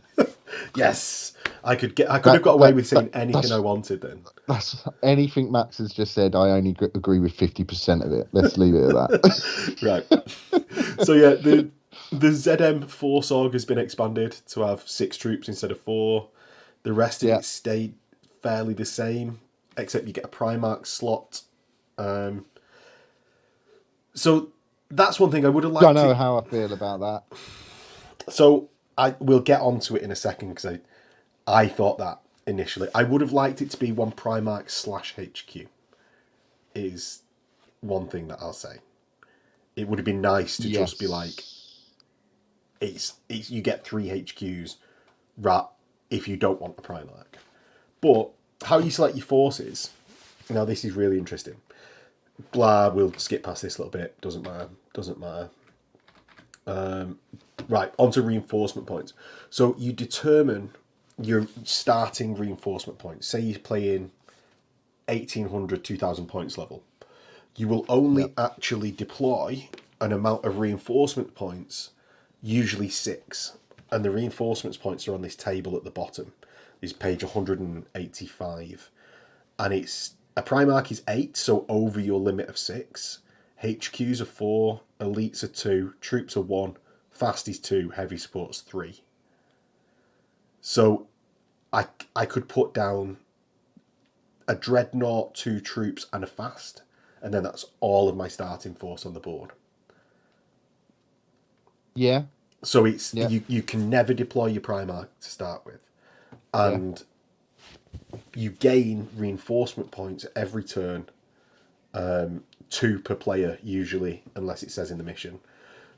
Yes, I could have got away with saying anything I wanted. Then that's anything Max has just said. I only agree with 50% of it. Let's leave it at that. Right. So the ZM Force Org has been expanded to have 6 troops instead of 4. The rest of it stayed fairly the same, except you get a Primarch slot. So that's one thing I would have liked. I don't know how I feel about that. So we'll get onto it in a second because I thought that initially. I would have liked it to be 1 Primarch /HQ is one thing that I'll say. It would have been nice to just be like, it's you get 3 HQs, right? If you don't want a Primarch. But how you select your forces, now this is really interesting. Blah, we'll skip past this a little bit. Doesn't matter. Right, onto reinforcement points. So you determine your starting reinforcement points. Say you're playing 1,800, 2,000 points level. You will only actually deploy an amount of reinforcement points, usually 6. And the reinforcements points are on this table at the bottom. It's page 185. And it's a Primarch is 8, so over your limit of 6. HQs are 4, elites are 2, troops are 1, fast is 2, heavy support's 3. So I could put down a dreadnought, 2 troops, and a fast, and then that's all of my starting force on the board. Yeah. So it's you can never deploy your Primarch to start with. And you gain reinforcement points every turn, 2 per player usually, unless it says in the mission.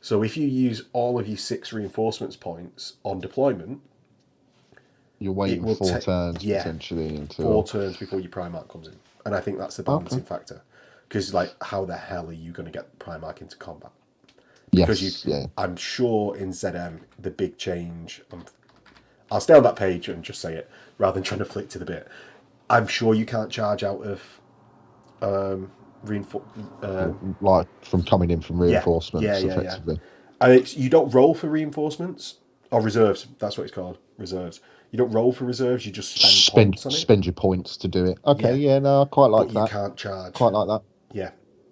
So if you use all of your 6 reinforcements points on deployment, you're waiting 4 turns essentially until 4 turns before your Primarch comes in. And I think that's the balancing factor. Because how the hell are you going to get Primarch into combat? Because I'm sure in ZM the big change. I'll stay on that page and just say it rather than trying to flick to the bit. I'm sure you can't charge out of like from coming in from reinforcements effectively. And you don't roll for reinforcements or reserves. That's what it's called, reserves. You don't roll for reserves. You just spend points on it. Spend your points to do it. Okay, no, I quite like that. You can't charge. Quite like that. Yeah,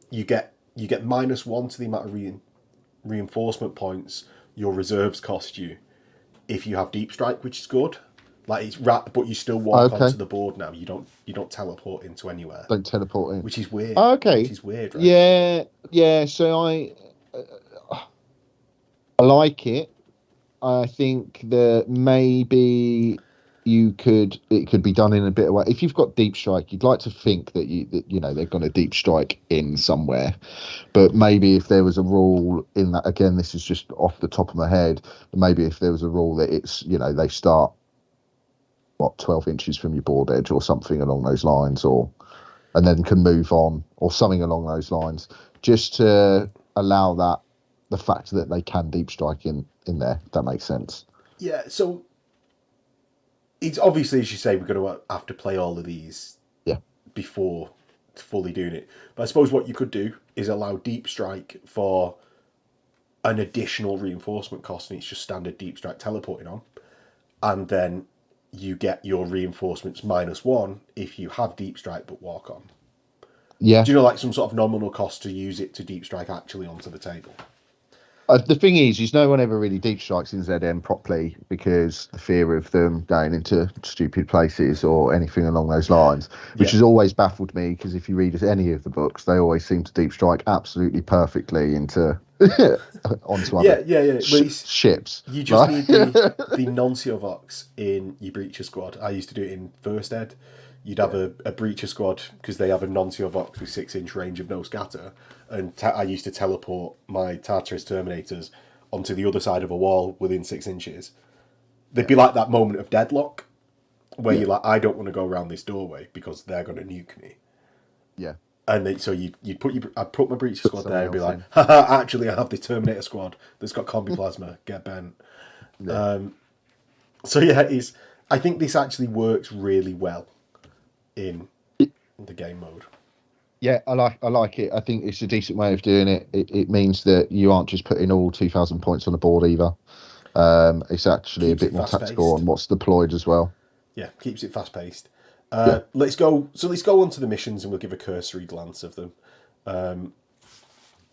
you get -1 to the amount of reinforcement points your reserves cost you if you have deep strike, which is good. Like it's but you still walk onto the board now. You don't teleport into anywhere. Don't teleport in, which is weird. Okay, which is weird, right? Yeah. So I like it. I think that maybe it could be done in a bit of way. If you've got deep strike, you'd like to think that you know they're going to deep strike in somewhere, but maybe if there was a rule in that, again, this is just off the top of my head, but maybe if there was a rule that it's, you know, they start 12 inches from your board edge or something along those lines, and then can move on or something along those lines, just to allow the fact that they can deep strike in there, if that makes sense. Yeah, so it's obviously, as you say, we're going to have to play all of these before fully doing it. But I suppose what you could do is allow deep strike for an additional reinforcement cost, and it's just standard deep strike teleporting on, and then you get your reinforcements -1 if you have deep strike but walk on. Yeah. Do you know, like some sort of nominal cost to use it to deep strike actually onto the table? The thing is no one ever really deep strikes in ZM properly because the fear of them going into stupid places or anything along those lines, which has always baffled me, because if you read any of the books, they always seem to deep strike absolutely perfectly into onto other ships. You just need the Nuncio Vox in your Breacher squad. I used to do it in First Ed. You'd have a Breacher squad because they have a Nuncio Vox with 6-inch range of no scatter, and I used to teleport my Tartarus Terminators onto the other side of a wall within 6 inches. They'd be like that moment of deadlock where you're like, I don't want to go around this doorway because they're going to nuke me. Yeah. And then, so I'd put my Breacher squad there and be like, haha, actually I have this Terminator squad that's got combi plasma, get bent. Yeah. So yeah, I think this actually works really well in the game mode. Yeah, I like it. I think it's a decent way of doing it. It means that you aren't just putting all 2,000 points on the board either. It's actually a bit more tactical on what's deployed as well. Yeah, keeps it fast paced. Let's go on to the missions, and we'll give a cursory glance of them.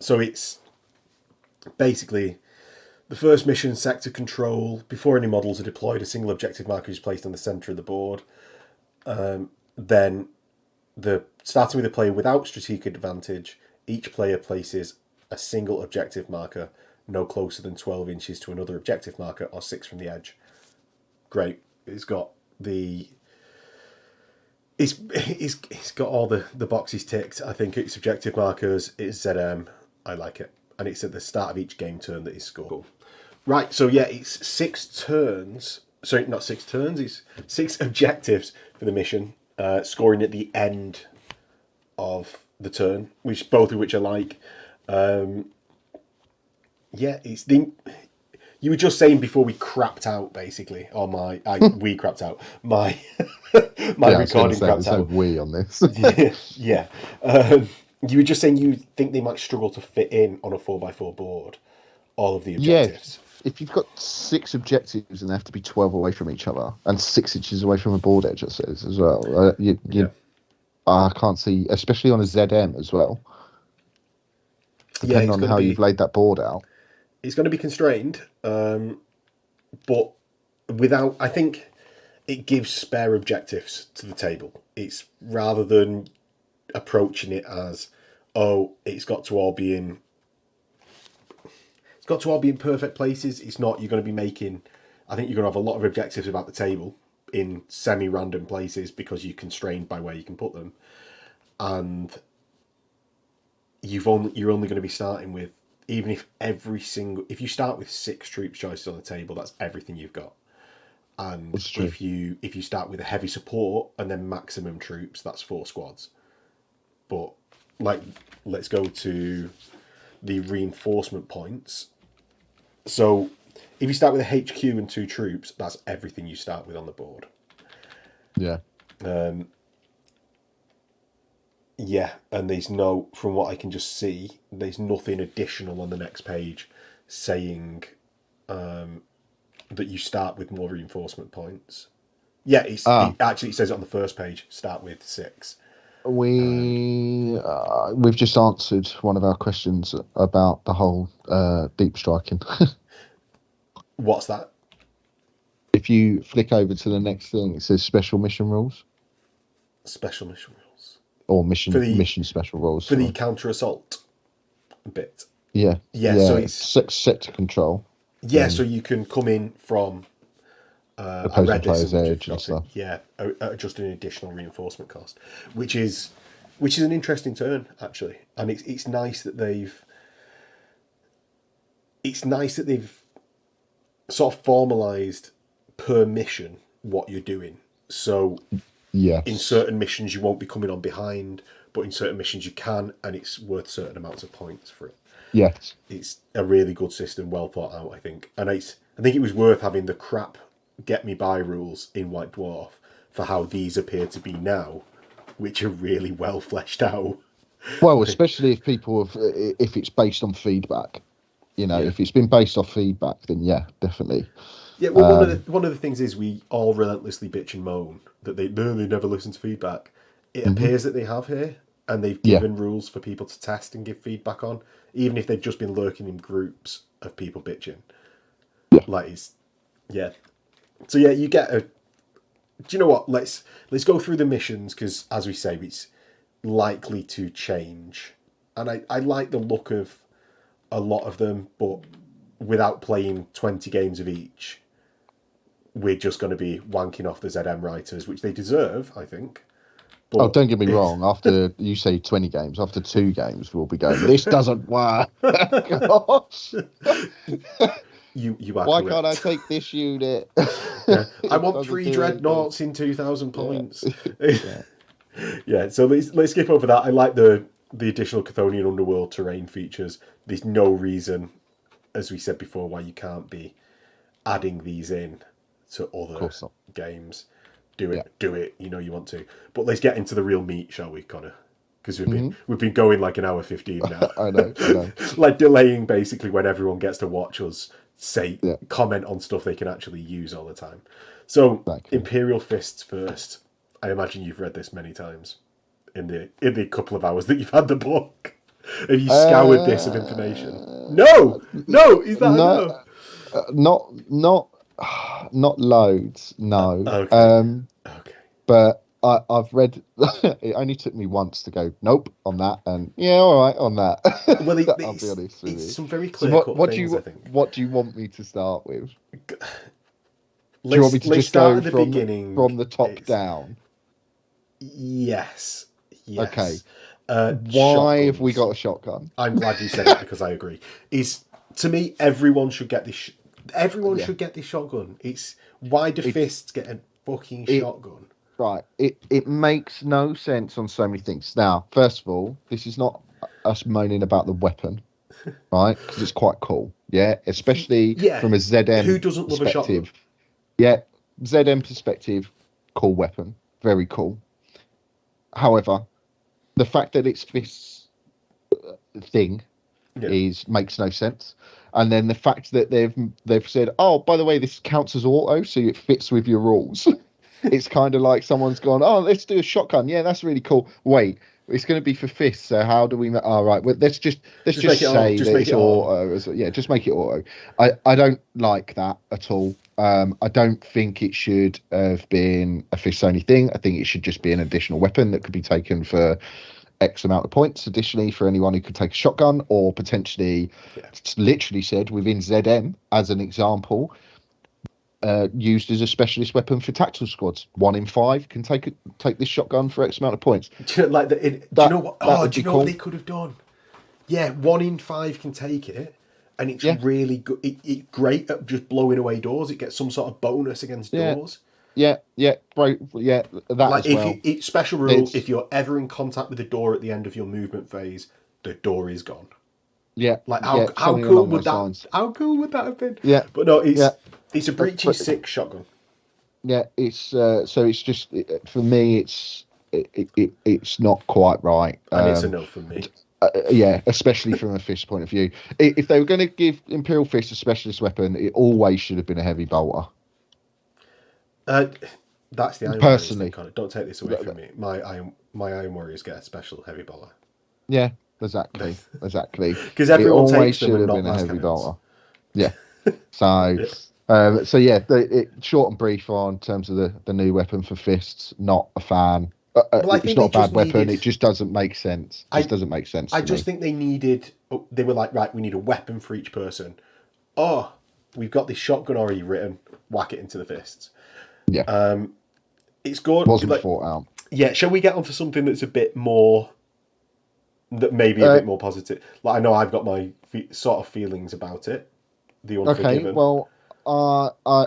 So it's basically the first mission, sector control. Before any models are deployed, a single objective marker is placed on the center of the board. Then starting with a player without strategic advantage, each player places a single objective marker no closer than 12 inches to another objective marker or 6 from the edge. Great. It's got all the boxes ticked. I think it's objective markers, it's ZM. I like it. And it's at the start of each game turn that is scored. Right, so yeah, it's 6 turns. Sorry, not 6 turns, it's 6 objectives for the mission. Scoring at the end of the turn, both of which I like. It's the. You were just saying before we crapped out, basically, or we crapped out. My recording crapped out. We on this. Yeah. You were just saying you think they might struggle to fit in on a 4x4 board all of the objectives. Yeah. If you've got 6 objectives and they have to be 12 away from each other and 6 inches away from a board edge, it says as well. I can't see, especially on a ZM as well. Depending on how you've laid that board out, it's going to be constrained. But without, I think it gives spare objectives to the table. It's rather than approaching it as, it's got to all be in perfect places. It's not. You're going to be making, I think you're going to have a lot of objectives about the table in semi-random places because you're constrained by where you can put them, and you're only going to be starting with, even if you start with 6 troops choices on the table, that's everything you've got. And if you start with a heavy support and then maximum troops, that's 4 squads. But let's go to the reinforcement points. So if you start with a HQ and 2 troops, that's everything you start with on the board. Yeah. And there's from what I can just see, there's nothing additional on the next page saying that you start with more reinforcement points. Yeah, it says it on the first page, start with 6. We've just answered one of our questions about the whole deep striking. What's that? if you flick over to the next thing, it says special mission rules Special mission rules. or For the mission special rules. For the counter assault bit. Yeah. So it's sector control. Yeah, so you can come in from I read this player's edge and stuff. Yeah, just an additional reinforcement cost, which is an interesting turn actually, and it's nice that they've sort of formalized per mission what you're doing. So yes, in certain missions you won't be coming on behind, but in certain missions you can, and it's worth certain amounts of points for it. Yes, it's a really good system, well thought out, I think. And I think it was worth having the crap get me by rules in White Dwarf for how these appear to be now, which are really well fleshed out. Well, especially if it's based on feedback. If it's been based off feedback, then yeah, definitely. Yeah, well, one of the things is we all relentlessly bitch and moan that they never listen to feedback. It appears that they have here, and they've given rules for people to test and give feedback on, even if they've just been lurking in groups of people bitching. So yeah, you get a. Do you know what? Let's go through the missions, because as we say, it's likely to change, and I like the look of a lot of them, but without playing 20 games of each, we're just going to be wanking off the ZM writers, which they deserve, I think. But don't get me wrong. After you say 20 games, after 2 games, we'll be going, this doesn't work. Gosh. You are Why correct. can't I take this unit? I want 3 dreadnoughts in 2,000 points. Yeah, so let's skip over that. I like the additional Chthonian underworld terrain features. There's no reason, as we said before, why you can't be adding these in to other games. Do it. You know you want to. But let's get into the real meat, shall we, Connor? Because we've been going like an hour 15 now. I know. Like delaying basically when everyone gets to watch us comment on stuff they can actually use all the time. So Imperial Fists first. I imagine you've read this many times in the couple of hours that you've had the book. Have you scoured this of information? No. Is that enough? Not loads. No. Okay. But I've read. It only took me once to go nope on that, and yeah, all right on that. Well, I'll be honest with you. Some very clear cut things. I think. What do you want me to start with? Do you want me to just go at the beginning from the top down? Yes. Okay. Why have we got a shotgun? I'm glad you said that because I agree. To me, everyone should get this. Everyone should get this shotgun. It's why do fists get a fucking shotgun? Right. It makes no sense on so many things. Now, first of all, this is not us moaning about the weapon, right? Because it's quite cool. Yeah, especially from a ZM. Who doesn't love a shotgun? Yeah, ZM perspective, cool weapon, very cool. However, the fact that it's this thing makes no sense. And then the fact that they've said, oh, by the way, this counts as auto, so it fits with your rules. It's kind of like someone's gone, oh, let's do a shotgun. Yeah, that's really cool. Wait, it's going to be for fists. So how do we? All right, well, let's just say that it's auto. Yeah, just make it auto. I don't like that at all. I don't think it should have been a fist only thing. I think it should just be an additional weapon that could be taken for X amount of points. Additionally, for anyone who could take a shotgun, or potentially, it's literally said within ZM as an example, used as a specialist weapon for tactical squads. 1 in 5 can take this shotgun for X amount of points. Do you know, do you know what? Oh, do you know what they could have done? Yeah, 1 in 5 can take it, and it's really good. It's great at just blowing away doors. It gets some sort of bonus against doors. Yeah, right, yeah. That like as well. It's special rule. If you're ever in contact with the door at the end of your movement phase, the door is gone. Yeah, like how cool would that? Lines. How cool would that have been? Yeah, but no, it's a breaching 6 shotgun. Yeah, it's so it's just for me. It's not quite right. And it's a no from me. Especially from a fist point of view. If they were going to give Imperial Fist a specialist weapon, it always should have been a heavy bolter. That's the Iron personally. Warriors, don't take this away from me. My Iron Warriors get a special heavy bolter. Yeah, exactly. Because everyone always takes them should and have not been a heavy cannons. bolter. Yeah. So So yeah, short and brief on terms of the new weapon for fists. Not a fan. Well, I It's think not they a bad just weapon. needed. It just doesn't make sense. Just I doesn't make sense I to just me. think they needed. They were like, right, we need a weapon for each person. Oh, we've got this shotgun already written. Whack it into the fists. Yeah, It's good. wasn't Like, thought out. yeah. Shall we get onto something that's a bit more, that maybe a Uh, bit more positive? Like, I know I've got my sort of feelings about it. The okay, Unforgiven. well,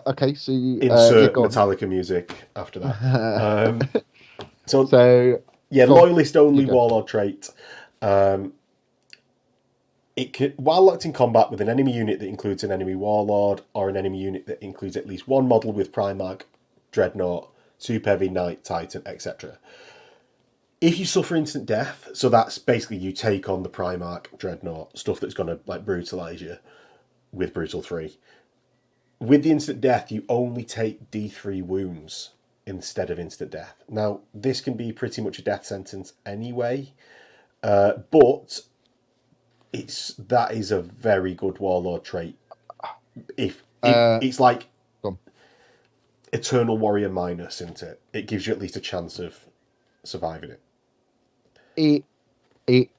okay, so yeah, Insert go on. Metallica music after that. So So yeah, go on, loyalist you only go. warlord trait. It can, while locked in combat with an enemy unit that includes an enemy warlord or an enemy unit that includes at least one model with Primarch, Dreadnought, Super Heavy, Knight, Titan, etc. If you suffer instant death, so that's basically you take on the Primarch, Dreadnought, stuff that's going to like brutalize you with Brutal 3. With the instant death, you only take D3 wounds instead of instant death. Now, this can be pretty much a death sentence anyway, but that is a very good warlord trait. If Uh, it's like go on. Eternal Warrior minus, isn't it? It gives you at least a chance of surviving it. It, it,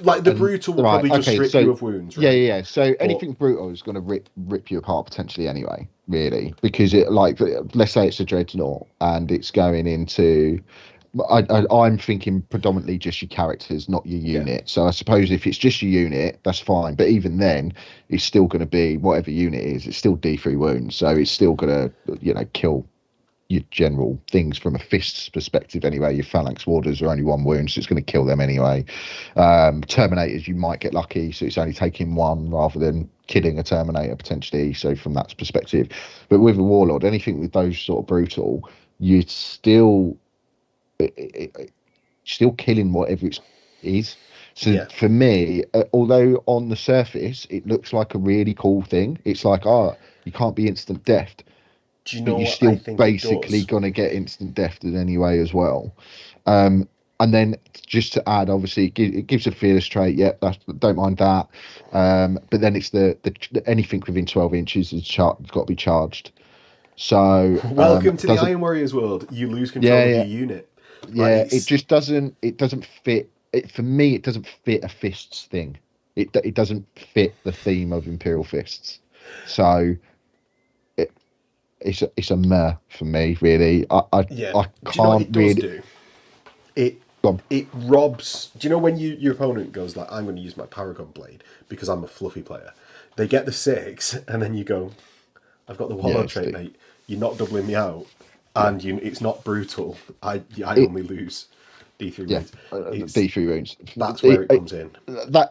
Like the brutal will right, probably just okay, strip so you of wounds, yeah, right? yeah, yeah. So But anything brutal is going to rip you apart potentially anyway, really, because it like let's say it's a dreadnought and it's going into. I'm thinking predominantly just your characters, not your yeah, unit. So I suppose if it's just your unit, that's fine. But even then, it's still going to be whatever unit it is. It's still D3 wounds, so it's still going to kill your general things from a fist's perspective anyway. Your phalanx warders are only one wound, so it's going to kill them anyway. Terminators, you might get lucky, so it's only taking one rather than killing a terminator potentially. So from that perspective, but with a warlord, anything with those sort of brutal, you still killing whatever it is. So yeah. for me, although on the surface it looks like a really cool thing, it's like, you can't be instant death, Do you but know you're what I still think it basically does? gonna get instant death in any way as well. And then just to add, obviously, it gives a fearless trait. Yeah, don't mind that. But then it's the anything within 12 inches is got to be charged. So Welcome to the doesn't Iron Warriors world. You lose control yeah, of yeah, your unit. Like yeah. It just doesn't fit. For me, it doesn't fit a fists thing. It doesn't fit the theme of Imperial Fists. So it, it's a meh for me, really. yeah. I Do you know what can't it does really. do? It Go on. it robs. Do you know when your opponent goes like, "I'm going to use my Paragon Blade because I'm a fluffy player." They get the 6, and then you go, "I've got the Yeah, Warlord trait, mate. You're not doubling me out, yeah. and it's not brutal. I It only lose D3 yeah. wounds. It's D3 wounds. That's where it comes in.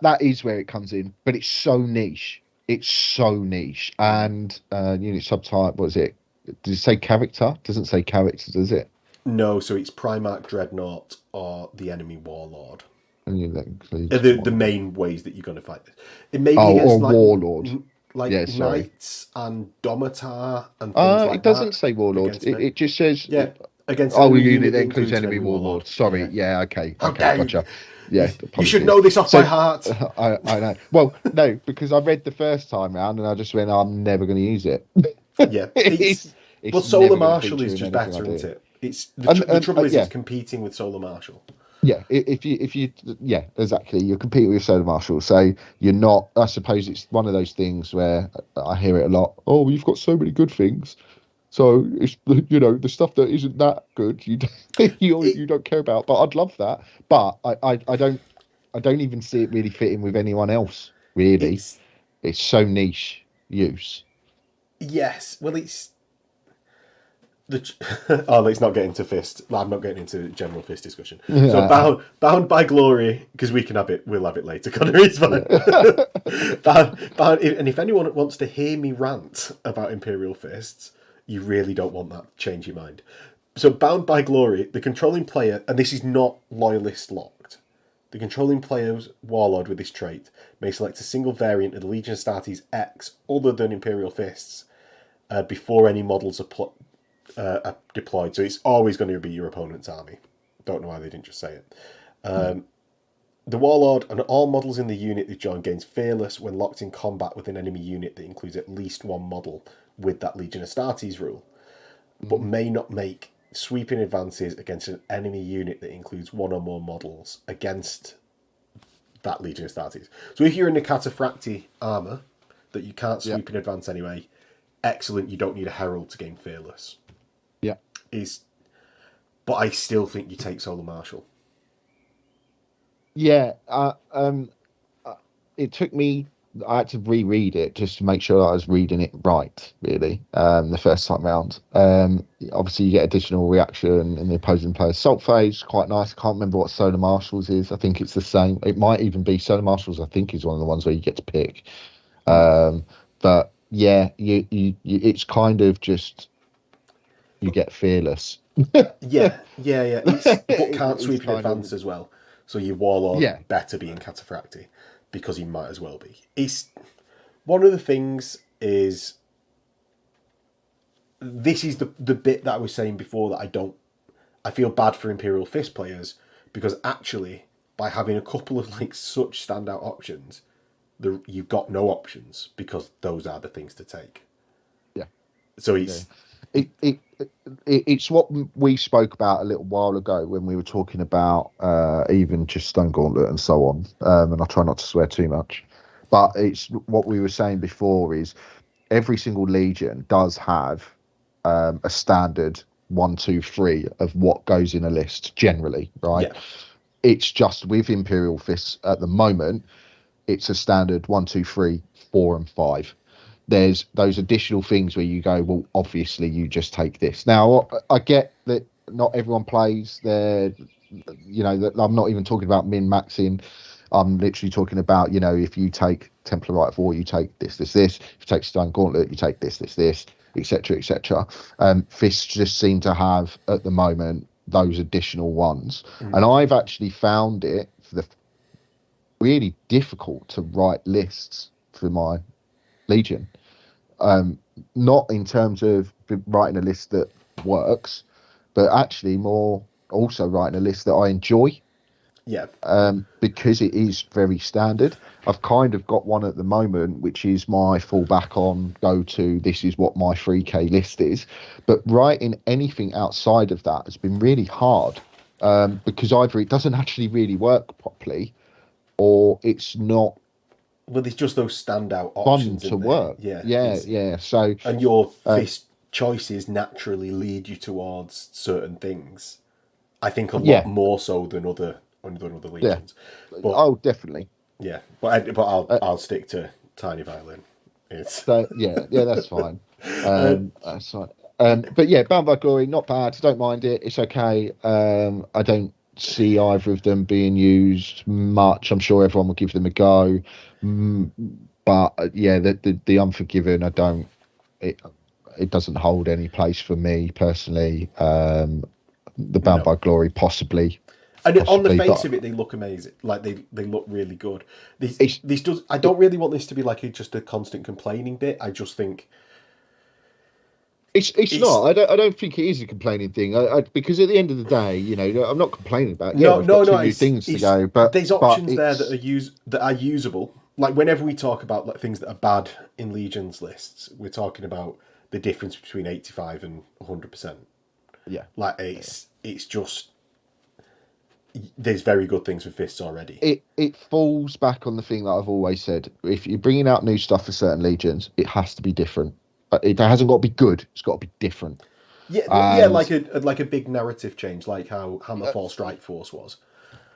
That is where it comes in, but it's so niche. It's so niche. And unit subtype, what is it? Does it say character? Doesn't say character, does it? No, so it's Primarch, Dreadnought, or the enemy Warlord. And that includes The one. main ways that you're going to fight this. It may be Oh, or against like warlord. like Yeah, sorry. knights and Domitar and things It like doesn't that say warlord. against It just says, yeah, against an oh, enemy unit unit that that includes includes an enemy enemy warlord. warlord. Sorry. Yeah. Yeah. Okay. How Okay. dare you? Gotcha. You, Yeah. you should Apologies. know this off by So heart. I know. Well, no, because I read the first time round and I just went, I'm never going to use it. Yeah, it's well, it's Solar never going to Marshal feature is in just anything better, I isn't do. it? It's the And trouble is it's yeah, competing with Solar Marshal. yeah. If you yeah, exactly. You're competing with Solar Marshal, so you're not. I suppose it's one of those things where I hear it a lot. Oh, you've got so many good things. So it's the stuff that isn't that good It you don't care about. But I'd love that. But I don't even see it really fitting with anyone else. Really, it's it's so niche use. yes. Well, it's oh, let's not get into fist. I'm not getting into general fist discussion. So Yeah, bound by glory, because we can have it. We'll have it later. Connor, it's fine. yeah. bound, and if anyone wants to hear me rant about Imperial fists, you really don't want that. Change your mind. So bound by glory, the controlling player, and this is not loyalist locked. The controlling player's warlord with this trait may select a single variant of the Legion Astartes X other than Imperial fists before any models are deployed. So it's always going to be your opponent's army. Don't know why they didn't just say it. The Warlord and all models in the unit they join gains Fearless when locked in combat with an enemy unit that includes at least one model with that Legion Astartes rule, but may not make sweeping advances against an enemy unit that includes one or more models against that Legion Astartes. So if you're in the Cataphracti armour that you can't sweep in advance anyway, excellent, you don't need a Herald to gain Fearless. Yeah. But I still think you take Solar Marshal. Yeah, it took me. I had to reread it just to make sure I was reading it right. Really, the first time round. Obviously, you get additional reaction in the opposing player's assault phase. Quite nice. I can't remember what Solar Marshals is. I think it's the same. It might even be Solar Marshals. I think is one of the ones where you get to pick. But yeah, it's kind of just you get Fearless. Yeah. But can't sweep in kind advance of- as well. So your Warlord Yeah. better be in Cataphracti because he might as well be. It's one of the things is this is the bit that I was saying before that I feel bad for Imperial Fist players because actually by having a couple of like such standout options, you've got no options because those are the things to take. Yeah. So it's It's what we spoke about a little while ago when we were talking about even just Stone Gauntlet and so on. And I try not to swear too much, but it's what we were saying before is every single Legion does have a standard 1, 2, 3 of what goes in a list generally, right? yeah. It's just with Imperial Fists at the moment, it's a standard 1, 2, 3, 4, and 5. There's those additional things where you go, well, obviously you just take this. Now, I get that not everyone plays their, that I'm not even talking about min-maxing. I'm literally talking about, if you take Templar Rite of War, you take this. If you take Stone Gauntlet, you take this, etc., etc. Fists just seem to have, at the moment, those additional ones. And I've actually found it really difficult to write lists for my Legion. Not in terms of writing a list that works, but actually more also writing a list that I enjoy. Yeah. Because it is very standard. I've kind of got one at the moment, which is my fallback on go to. This is what my 3K list is. But writing anything outside of that has been really hard because either it doesn't actually really work properly, or it's not Well, there's just those standout fun options to in there. work. Yeah. Yeah. So And your fist choices naturally lead you towards certain things. I think a lot more so than other legions. But oh, definitely. yeah, I'll stick to Tiny Violin. It's So yeah, that's fine. That's fine. But yeah, Bound by Glory, not bad. Don't mind it. It's okay. I don't see either of them being used much. I'm sure everyone will give them a go. But yeah, the Unforgiven, I don't. It doesn't hold any place for me personally. The Bound by Glory, possibly. And on the face but of it, they look amazing. Like they look really good. This does. I don't really want this to be like just a constant complaining bit. I just think it's not. I don't think it is a complaining thing. Because at the end of the day, I'm not complaining about. Yeah, we've got two new things to go, but there's options there that are usable. Like whenever we talk about like things that are bad in Legion's lists, we're talking about the difference between 85 and 100%. Yeah, like it's just there's very good things with fists already. It falls back on the thing that I've always said. If you're bringing out new stuff for certain legions, it has to be different. It hasn't got to be good. It's got to be different. Yeah, like a big narrative change, like how Hammerfall Strike Force was.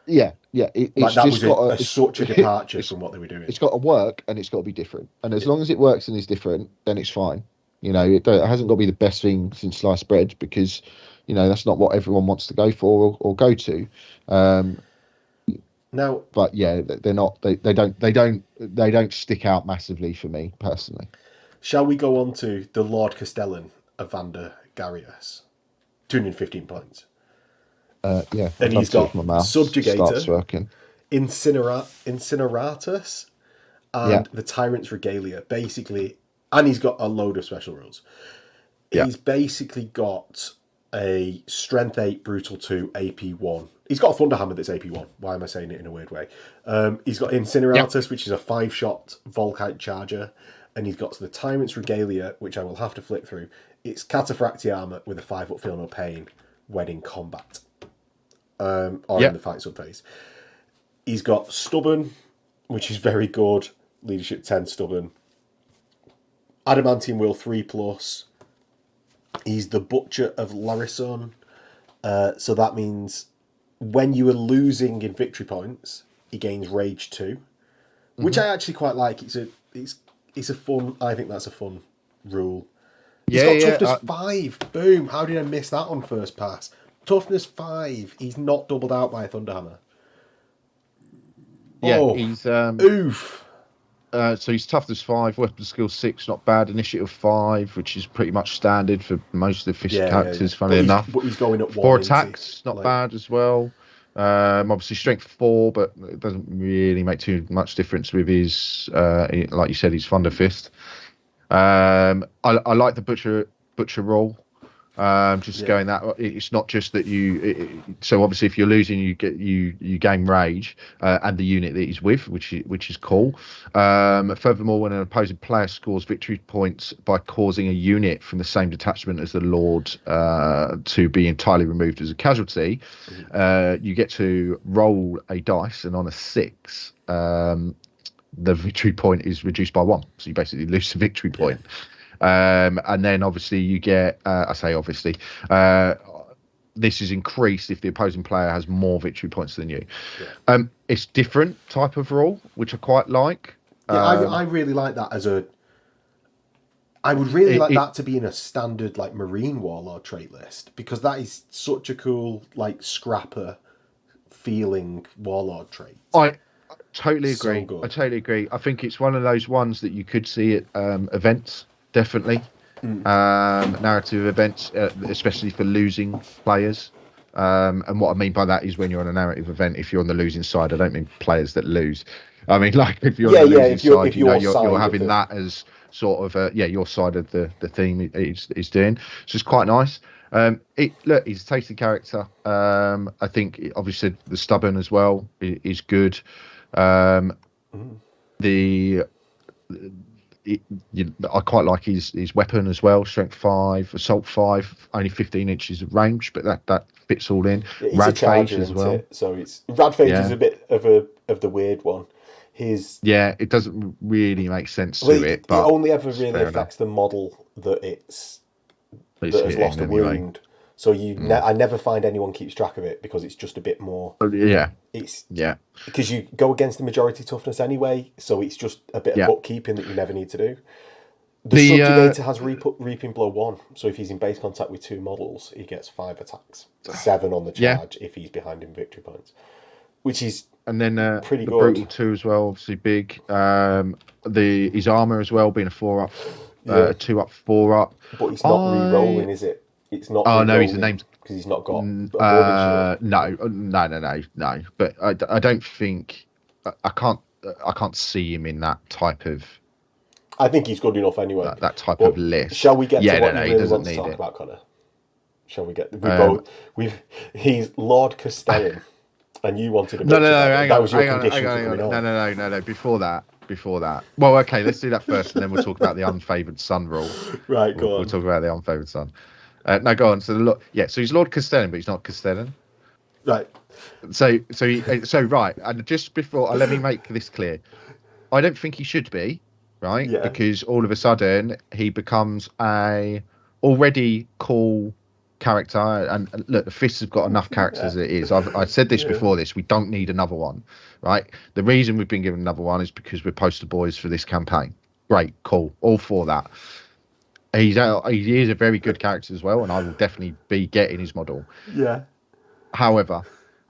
Yeah. It's like that just was such a departure from what they were doing. It's got to work and it's got to be different. And as long as it works and is different, then it's fine. It hasn't got to be the best thing since sliced bread because, that's not what everyone wants to go for or go to. Now, but yeah, they're not. They don't stick out massively for me personally. Shall we go on to the Lord Castellan of Vander Garius? 215 points. Yeah, and he's got Subjugator, Incineratus, and the Tyrant's Regalia. Basically, and he's got a load of special rules. He's basically got a Strength 8, Brutal 2, AP 1. He's got a Thunder Hammer that's AP 1. Why am I saying it in a weird way? He's got Incineratus, which is a 5-shot Volkite Charger. And he's got the Tyrant's Regalia, which I will have to flick through. It's Cataphractii armor with a 5-up Feel No Pain when in combat. Or in the fight subphase. He's got Stubborn, which is very good. Leadership 10 Stubborn. Adamantium Will 3+. He's the Butcher of Larison. So that means when you are losing in victory points, he gains Rage 2. Which I actually quite like. It's a fun... I think that's a fun rule. He's got Toughness 5. Boom. How did I miss that on first pass? Toughness 5. He's not doubled out by a Thunderhammer. Yeah, he's... oof. So he's Toughness 5, Weapon Skill 6, not bad. Initiative 5, which is pretty much standard for most of the fish characters, funnily enough. But he's going at 4 attacks, not bad as well. Obviously Strength 4, but it doesn't really make too much difference with his, like you said, his Thunder Fist. I like the Butcher roll. Going that, it's not just that so obviously if you're losing, you gain rage and the unit that he's with, which is cool. Furthermore, when an opposing player scores victory points by causing a unit from the same detachment as the Lord to be entirely removed as a casualty, you get to roll a dice, and on a 6 the victory point is reduced by 1, so you basically lose the victory point. And then obviously you get, this is increased if the opposing player has more victory points than you. It's different type of rule, which I quite like. I really like that I would really like that to be in a standard like Marine Warlord trait list, because that is such a cool like scrapper feeling Warlord trait. I totally agree. So I totally agree. I think it's one of those ones that you could see at events. Definitely. Narrative events, especially for losing players. And what I mean by that is when you're on a narrative event, if you're on the losing side, I don't mean players that lose. I mean, like, if you're on the losing side, you're having that as sort of, your side of the theme is doing. So it's quite nice. Look, he's a tasty character. I think, obviously, the Stubborn as well is good. I quite like his weapon as well. Strength 5, Assault 5, only 15 inches of range, but that fits all in. Radphage as well. So Radphage is a bit of the weird one. It doesn't really make sense to it. But it only ever really affects the model that has lost a wound. So I never find anyone keeps track of it, because it's just a bit more. Because you go against the majority toughness anyway, so it's just a bit of bookkeeping that you never need to do. The Subjugator has Reaping Blow 1, so if he's in base contact with 2 models, he gets 5 attacks, 7 on the charge if he's behind in victory points, which is pretty good. Brutal 2 as well, obviously big. His armor as well, being a 4-up, 2-up, 4-up. But it's not re-rolling, is it? It's not. Oh no, he's named because he's not got. No. But I don't think I can't see him in that type of. I think he's good enough anyway. That type of list. Shall we get to what you really want to talk about, Connor? Shall we get? He's Lord Castellan, and you wanted a. That was your condition for coming on. No. Before that. Well, okay, let's do that first, and then we'll talk about the unfavoured son rule. Right, go on. We'll talk about the unfavoured son. No, go on. So so he's Lord Castellan, but he's not Castellan. Right. So right. And just before, let me make this clear. I don't think he should be, right? Yeah. Because all of a sudden he becomes a already cool character. And look, the Fists have got enough characters as it is. I said this before this. We don't need another one, right? The reason we've been given another one is because we're poster boys for this campaign. Great, cool, all for that. He is a very good character as well, and I will definitely be getting his model. Yeah. However,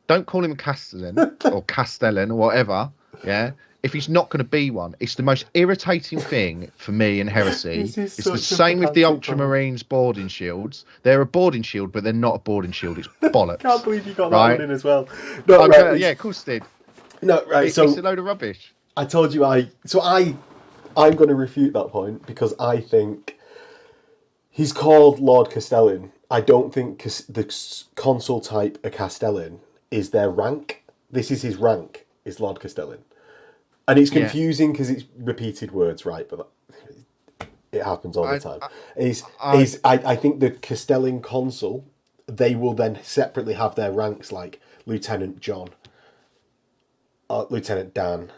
don't call him Castellan or Castellan or whatever. Yeah. If he's not going to be one, it's the most irritating thing for me in Heresy. It's the same with the Ultramarines boarding shields. They're a boarding shield, but they're not a boarding shield. It's bollocks. Can't believe you got that one in as well. No, yeah, of course did. No, right. It's a load of rubbish. I told you I'm going to refute that point, because I think he's called Lord Castellan, I don't think the consul type a Castellan is their rank. This is his rank, is Lord Castellan. And it's confusing because it's repeated words, right? But it happens all the time. I think the Castellan consul, they will then separately have their ranks like Lieutenant John, Lieutenant Dan.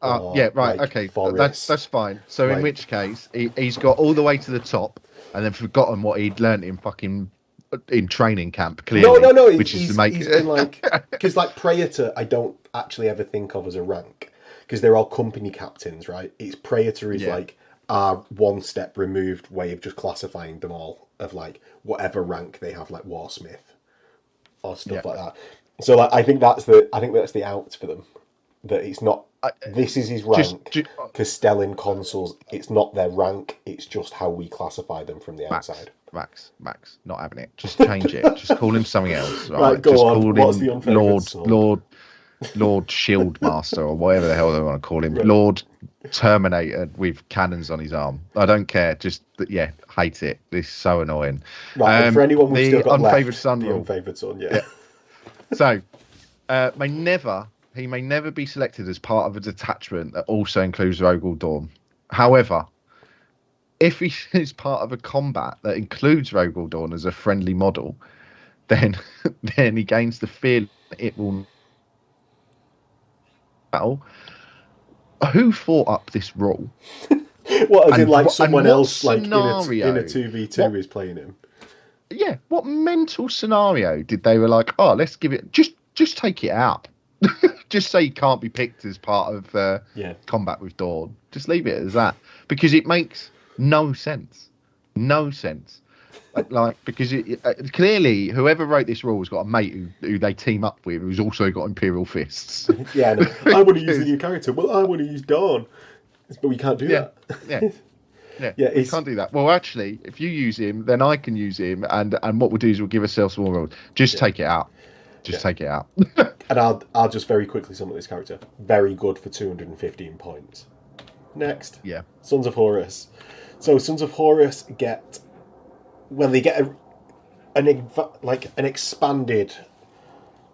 Yeah, right. Like okay, Forrest. that's fine. So in which case, he's got all the way to the top, and then forgotten what he'd learned in training camp. Clearly, no. Which is to make he's been like, because like Praetor, I don't actually ever think of as a rank because they're all company captains, right? It's Praetor is like our one step removed way of just classifying them all of like whatever rank they have, like Warsmith or stuff like that. So like, I think that's the out for them. That it's not. This is his rank. Castellan consuls. It's not their rank. It's just how we classify them from the outside. Max, not having it. Just change it. Just call him something else. Right, go just on. Call What's him the unfavourite Lord Shieldmaster or whatever the hell they want to call him. Right. Lord Terminator with cannons on his arm. I don't care. Just hate it. This is so annoying. Right, and for anyone we've still got unfavoured left, son the rule. Unfavoured son, yeah. So, he may never be selected as part of a detachment that also includes Rogel Dawn. However, if he is part of a combat that includes Rogel Dawn as a friendly model, then he gains the fear that it will battle. Who thought up this rule? What, as in like someone else like in a 2v2 is playing him? Yeah, what mental scenario did they were like, oh, let's give it, just take it out. Just say you can't be picked as part of combat with Dawn. Just leave it as that. Because it makes no sense. No sense. Because clearly whoever wrote this rule has got a mate who they team up with who's also got Imperial Fists. Yeah, no, I want to use the new character. Well, I want to use Dawn. But we can't do that. Yeah, we can't do that. Well, actually, if you use him, then I can use him, and what we'll do is we'll give ourselves more rules. Just take it out. Take it out. And I'll just very quickly sum up this character. Very good for 215 points. Next. Yeah. Sons of Horus. So Sons of Horus get an expanded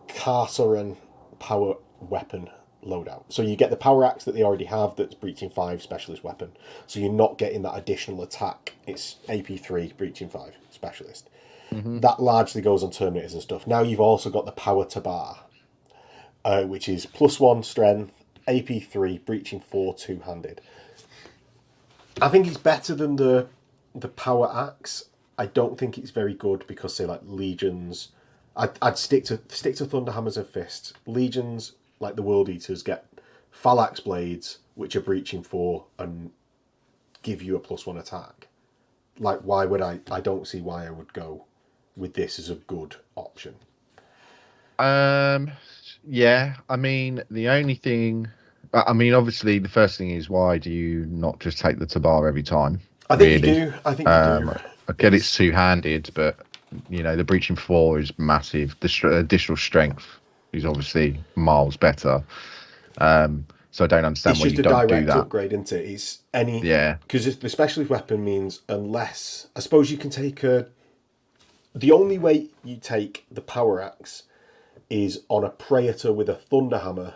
Carceran power weapon loadout. So you get the power axe that they already have that's breaching 5 specialist weapon. So you're not getting that additional attack. It's AP3 breaching 5 specialist. Mm-hmm. That largely goes on Terminators and stuff. Now you've also got the power Tabar, which is +1 strength, AP3, breaching 4, two-handed. I think it's better than the power axe. I don't think it's very good because, say, like legions, I'd stick to Thunderhammers and Fists. Legions, like the World Eaters, get Phalanx blades, which are breaching 4 and give you a +1 attack. Like, why would I don't see why I would go with this as a good option. Yeah, I mean, the only thing, obviously the first thing is, why do you not just take the Tabar every time? I think you do. I get it's two-handed, but the breaching 4 is massive. The additional strength is obviously miles better. So I don't understand why you don't do that. It's just a direct upgrade, isn't it? It's because the specialist weapon means, unless I suppose you can take the only way you take the power axe is on a Praetor with a Thunderhammer,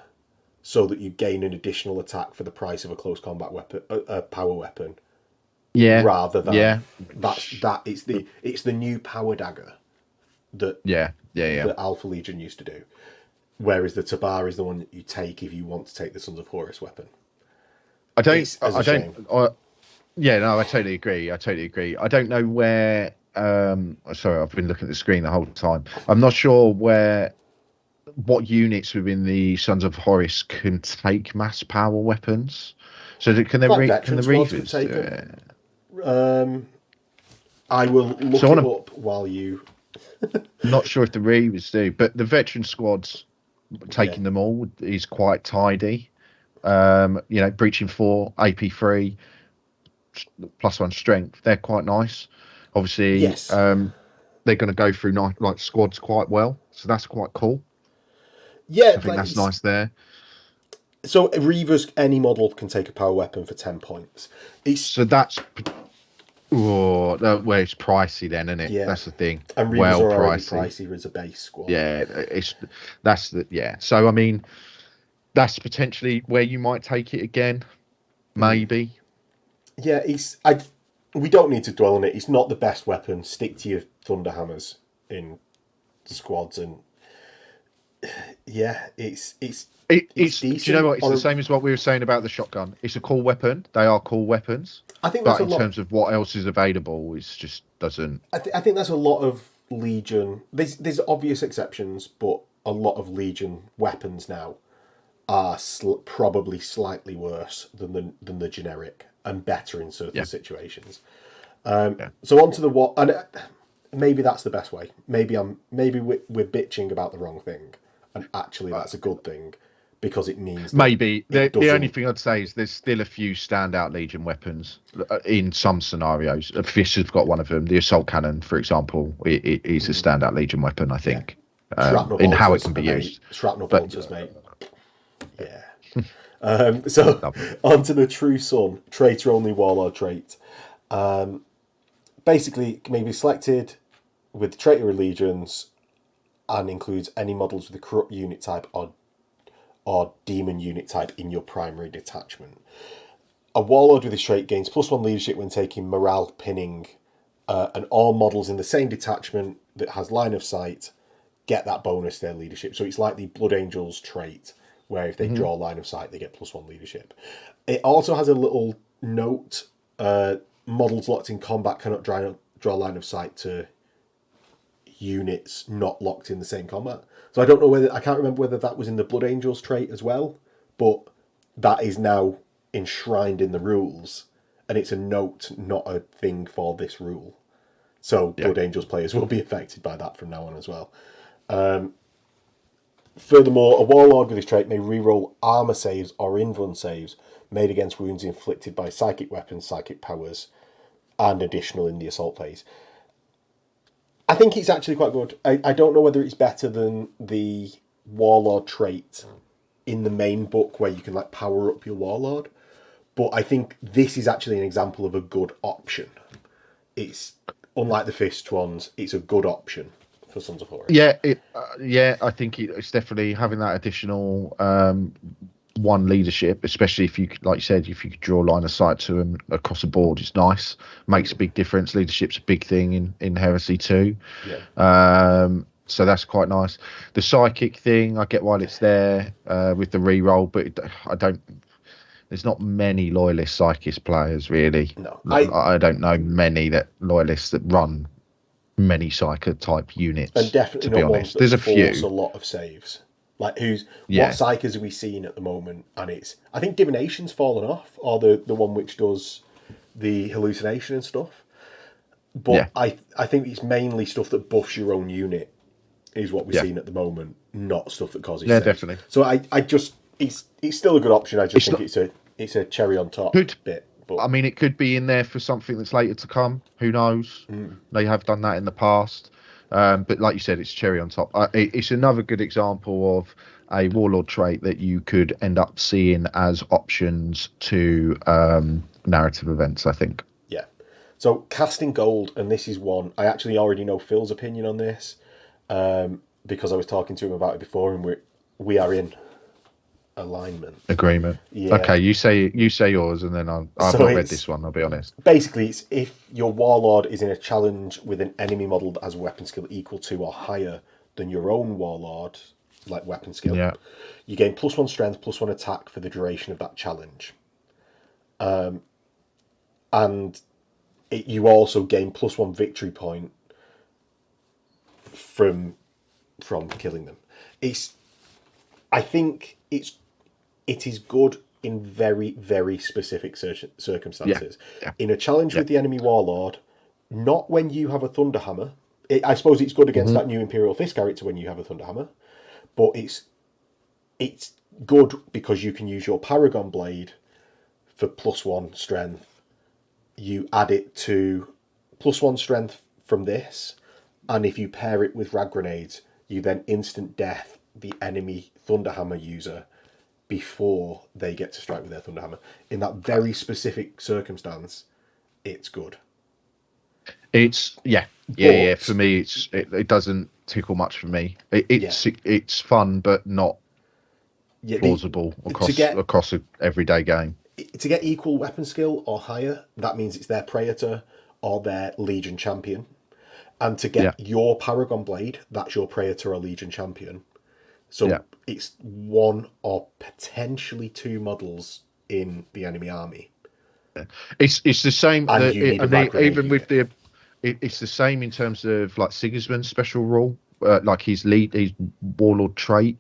so that you gain an additional attack for the price of a close combat weapon, a power weapon. Yeah. Rather than it's the new power dagger that that Alpha Legion used to do. Whereas the Tabar is the one that you take if you want to take the Sons of Horus weapon. I totally agree. I don't know where. Sorry, I've been looking at the screen the whole time. I'm not sure what units within the Sons of Horus can take mass power weapons. So can the Reavers do it? I will look it up while you. Not sure if the Reavers do, but the veteran squads taking them all is quite tidy. Breaching 4, AP3, +1 strength. They're quite nice. Obviously, they're going to go through squads quite well, so that's quite cool. Yeah, I think that's nice there. So Reavers, any model can take a power weapon for 10 points. Oh, well, it's pricey then, isn't it? Yeah, That's the thing. and Reavers Well, are already pricey. pricey as a base squad. Yeah, that's the yeah. So I mean, that's potentially where you might take it again, maybe. Yeah, we don't need to dwell on it. It's not the best weapon. Stick to your Thunderhammers in squads, and yeah, it's Do you know decent. what? It's the same as what we were saying about the shotgun. It's a cool weapon. They are cool weapons, I think that's but a in lot. terms of what else is available, it's just doesn't. I think that's a lot of Legion. There's obvious exceptions, but a lot of Legion weapons now are probably slightly worse than the generic and better in certain Yeah, situations. yeah. So on to the what, and maybe that's the best way. Maybe we're bitching about the wrong thing, and actually that's a good thing because it means that Maybe it the only doesn't. thing I'd say is there's still a few standout Legion weapons in some scenarios. Fish has got one of them. The assault cannon, for example, it is a standout Legion weapon. I Yeah, think shrapnel in how it bolters, can be mate. used. Shrapnel But bolters, mate. Yeah. So lovely. onto the True Sun traitor only warlord trait. Basically, it can be selected with traitor allegiance and includes any models with a corrupt unit type or demon unit type in your primary detachment. A warlord with this trait gains +1 leadership when taking morale pinning, and all models in the same detachment that has line of sight get that bonus to their leadership. So it's like the Blood Angels trait, where if they Hmm. draw line of sight, they get +1 leadership. It also has a little note: models locked in combat cannot draw line of sight to units not locked in the same combat. So I can't remember whether that was in the Blood Angels trait as well, but that is now enshrined in the rules, and it's a note, not a thing for this rule. So Yeah. Blood Angels players will be affected by that from now on as well. Furthermore, a warlord with this trait may reroll armor saves or in-run saves made against wounds inflicted by psychic weapons, psychic powers, and additional in the assault phase. I think it's actually quite good. I don't know whether it's better than the warlord trait in the main book where you can like power up your warlord, but I think this is actually an example of a good option. It's unlike the fist ones, it's a good option for Sons of Horus. Yeah, I think it's definitely having that additional one leadership, especially if you could, like you said, if you could draw a line of sight to them across the board, it's nice. Makes a big difference. Leadership's a big thing in Heresy 2. Yeah. So that's quite nice. The psychic thing, I get why it's there with the reroll, but I don't. There's not many loyalist psychist players really. No. I don't know many that loyalists that run many psyker type And units. definitely To be not ones honest, that there's a force few. a lot of saves. Like what Yeah, psychers are we seeing at the moment? And it's I think divination's fallen off, or the one which does the hallucination and stuff. But yeah, I think it's mainly stuff that buffs your own unit is what we're yeah, seeing at the moment, not stuff that causes yeah, saves. definitely. So I just it's still a good option. I just It's think not it's a cherry on top could. bit. But I mean, it could be in there for something that's later to come. Who knows? They have done that in the past. But like you said, it's cherry on top. It's another good example of a warlord trait that you could end up seeing as options to narrative events, I think. yeah. So casting gold, and this is one I actually already know Phil's opinion on this, because I was talking to him about it before, and we are in alignment. Agreement. Yeah. Okay, you say yours, and then I've So not read it's this one. I'll be honest. basically it's if your warlord is in a challenge with an enemy model that has a weapon skill equal to or higher than your own warlord, like weapon skill, Yeah, you gain +1 strength, +1 attack for the duration of that challenge. And you also gain +1 victory point from killing them. It's I think it is good in very very specific yeah, circumstances. yeah, In a challenge yeah. with the enemy warlord, not when you have a thunderhammer. I suppose it's good against Hmm. that new Imperial Fist character when you have a thunderhammer, but it's good because you can use your Paragon Blade for +1 strength. You add it to +1 strength from this, and if you pair it with rag grenades, you then instant death the enemy Thunderhammer user before they get to strike with their Thunderhammer. In that very specific circumstance, it's good. It's yeah. For But me, it doesn't tickle much for me. yeah, It's fun, but not yeah. plausible To get across an everyday game. to get equal weapon skill or higher, that means it's their Praetor or their Legion champion. And to get Yeah, your Paragon Blade, that's your Praetor or Legion champion. yeah. So it's one or potentially two models in the enemy army. It's the same. And you need a right grenade Even with unit. it's the same in terms of like Sigismund's special rule, like his warlord trait,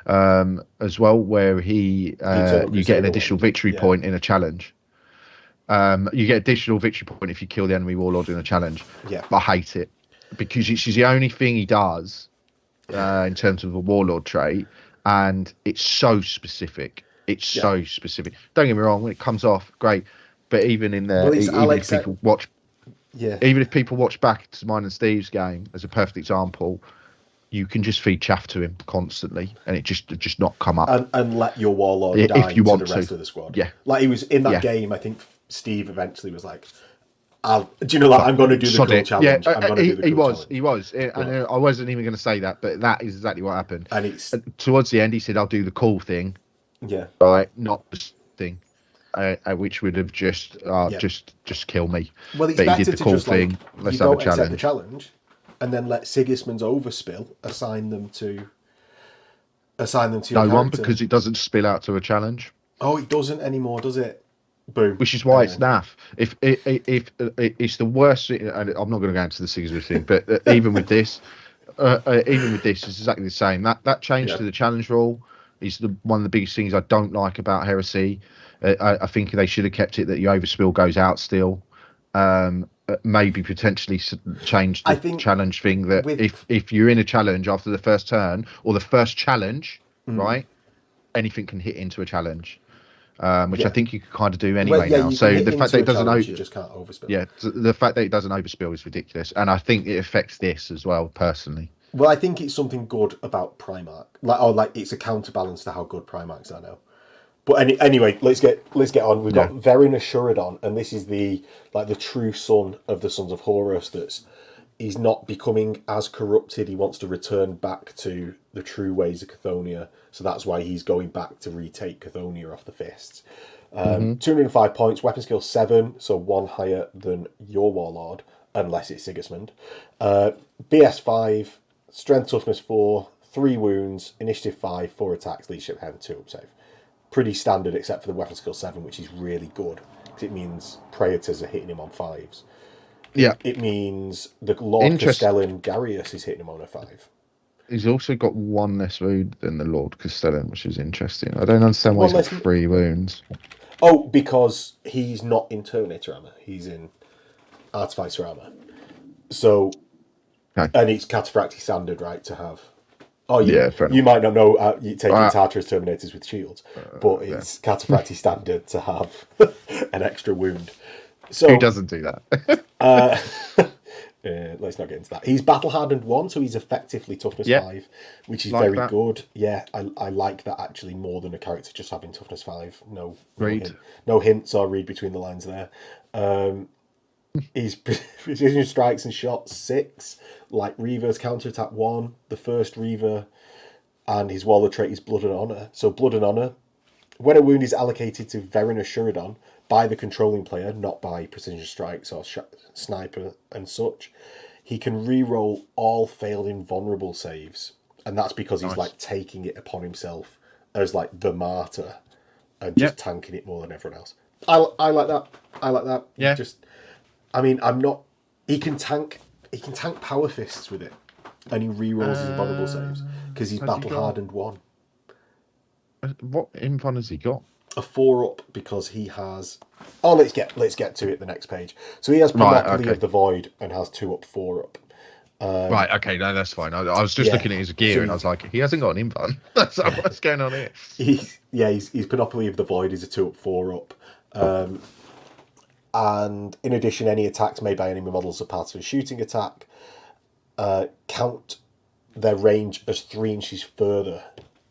as well, where The Eternal you get an Crusader one. additional victory Yeah. point in a challenge. You get additional victory point if you kill the enemy warlord in a challenge. Yeah. I hate it because it's the only thing he does in terms of a warlord trait, and it's so specific. It's so specific. Don't get me wrong; when it comes off, great. But even in there, Well, it's even Alex if people watch, Yeah. even if people watch back to mine and Steve's game as a perfect example, you can just feed chaff to him constantly, and it just not come up. And let your Warlord die If you to want the rest to, of the squad. yeah, Like he was in that yeah. game, I think Steve eventually was like, do you know, like, I'm going to do the Sod cool it. challenge. Yeah, I'm going to do the cool challenge. he was. And I wasn't even going to say that, but that is exactly what happened. And it's towards the end, he said, "I'll do the cool thing." Yeah. Right, not the thing, which would have just kill me. Well, it's but better he did the to cool just thing. like Let's you have a don't accept the challenge. challenge, and then let Sigismund's overspill assign them to your No one, character. because it doesn't spill out to a challenge. Oh, it doesn't anymore, does it? Boom. Which is why it's naff. If it's the worst, and I'm not going to go into the Sigismund thing, but even with this, it's exactly the same. That change to the challenge rule is one of the biggest things I don't like about Heresy. I think they should have kept it that your overspill goes out still. Maybe potentially change the challenge thing that if you're in a challenge after the first turn or the first challenge, right, anything can hit into a challenge. Which I think you can kind of do anyway now. So the fact that it doesn't you just can't overspill. Yeah, the fact that it doesn't overspill is ridiculous, and I think it affects this as well personally. Well, I think it's something good about Primarch, like it's a counterbalance to how good Primarchs are now. But anyway, let's get on. We've got Verin Assuredon, and this is the true son of the sons of Horus. He's not becoming as corrupted. He wants to return back to the true ways of Cthonia. So that's why he's going back to retake Cthonia off the fists. 205 points, weapon skill 7, so 1 higher than your Warlord, unless it's Sigismund. BS 5, strength toughness 4, 3 wounds, initiative 5, 4 attacks, leadership 10, 2 up save. Pretty standard except for the weapon skill 7, which is really good. Because it means Praetors are hitting him on 5s. Yeah. It means the Lord Castellan Garius is hitting him on a 5. He's also got 1 less wound than the Lord Castellan, which is interesting. I don't understand why he's got 3 wounds. Oh, because he's not in Terminator armor. He's in Artificer armor. So, and it's Cataphracti standard, right, to have. Oh, you might not know you taking Tartarus Terminators with shields, but it's Cataphracti standard to have an extra wound. So who doesn't do that? Let's not get into that. He's battle hardened 1, so he's effectively toughness 5, which is very good. Yeah, I like that actually more than a character just having toughness 5. No hints or read between the lines there. He's precision strikes and shots 6, like Reaver's counterattack 1, the first Reaver, and his Warlord trait is Blood and Honor. So Blood and Honor, when a wound is allocated to Verin Assuredon by the controlling player, not by precision strikes or sniper and such, he can re-roll all failed invulnerable saves, and that's because he's like taking it upon himself as like the martyr and just tanking it more than everyone else. I like that. I like that. Yeah. He can tank power fists with it, and he re-rolls his invulnerable saves because he's battle hardened 1. What invuln has he got? A 4-up because he has. Oh, let's get to it. The next page. So he has Panoply of the Void and has 2-up, 4-up. Right. Okay. No, that's fine. I was just looking at his gear and I was like, he hasn't got an invuln. That's what's going on here. He's Panoply of the Void is a 2-up, 4-up. And in addition, any attacks made by enemy models are part of a shooting attack. Count their range as 3 inches further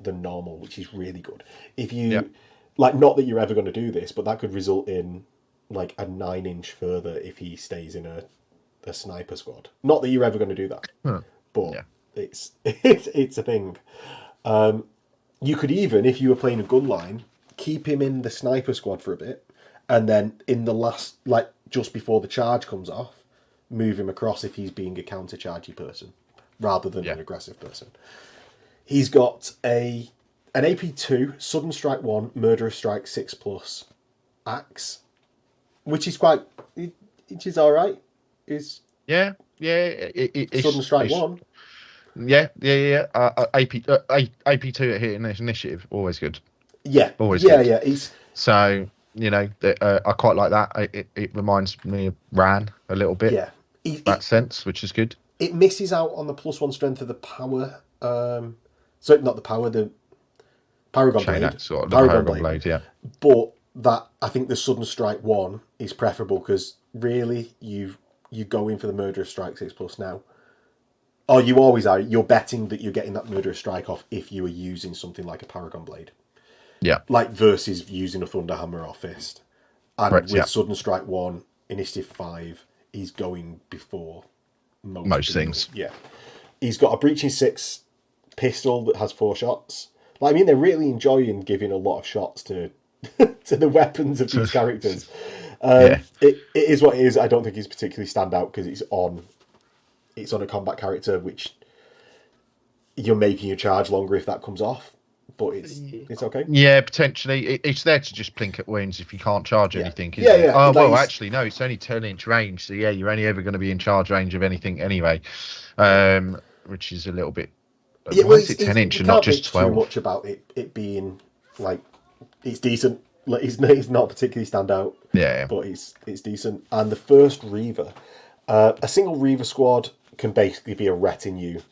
than normal, which is really good. If you not that you're ever going to do this, but that could result in like a 9-inch further if he stays in a a sniper squad. Not that you're ever going to do that, but it's a thing. You could even, if you were playing a gun line, keep him in the sniper squad for a bit, and then in the last, like just before the charge comes off, move him across if he's being a counter-chargy person rather than an aggressive person. He's got an AP2, Sudden Strike 1, Murderous Strike 6+, Axe, which is all right. It's Sudden Strike 1. AP2 at hitting this initiative, always good. Yeah, always good. Yeah. So I quite like that. It reminds me of Ran a little bit. Yeah, that sense, which is good. It misses out on the +1 strength of the power. So not the power, the Paragon Blade. The Paragon Blade, yeah. But that, I think the Sudden Strike 1 is preferable because really you go in for the Murderous Strike 6+ now. Or you always are. You're betting that you're getting that Murderous Strike off if you are using something like a Paragon Blade. Yeah. Like versus using a Thunderhammer or Fist. And with Sudden Strike 1, Initiative 5, he's going before most things. Yeah. He's got a Breaching 6 pistol that has 4 shots. Like, I mean, they're really enjoying giving a lot of shots to to the weapons of these characters. It is what it is. I don't think he's particularly stand out because it's on a combat character, which you're making your charge longer if that comes off. But it's okay. Yeah, potentially. It's there to just plink at wounds if you can't charge anything. Yeah. Oh, well, actually, no, it's only 10-inch range. So, yeah, you're only ever going to be in charge range of anything anyway, which is a little bit... Yeah, why is it 10-inch and not just 12? Too much about it being, like, it's decent. Like, it's not particularly stand out. Yeah. But it's decent. And the first Reaver, a single Reaver squad can basically be a retinue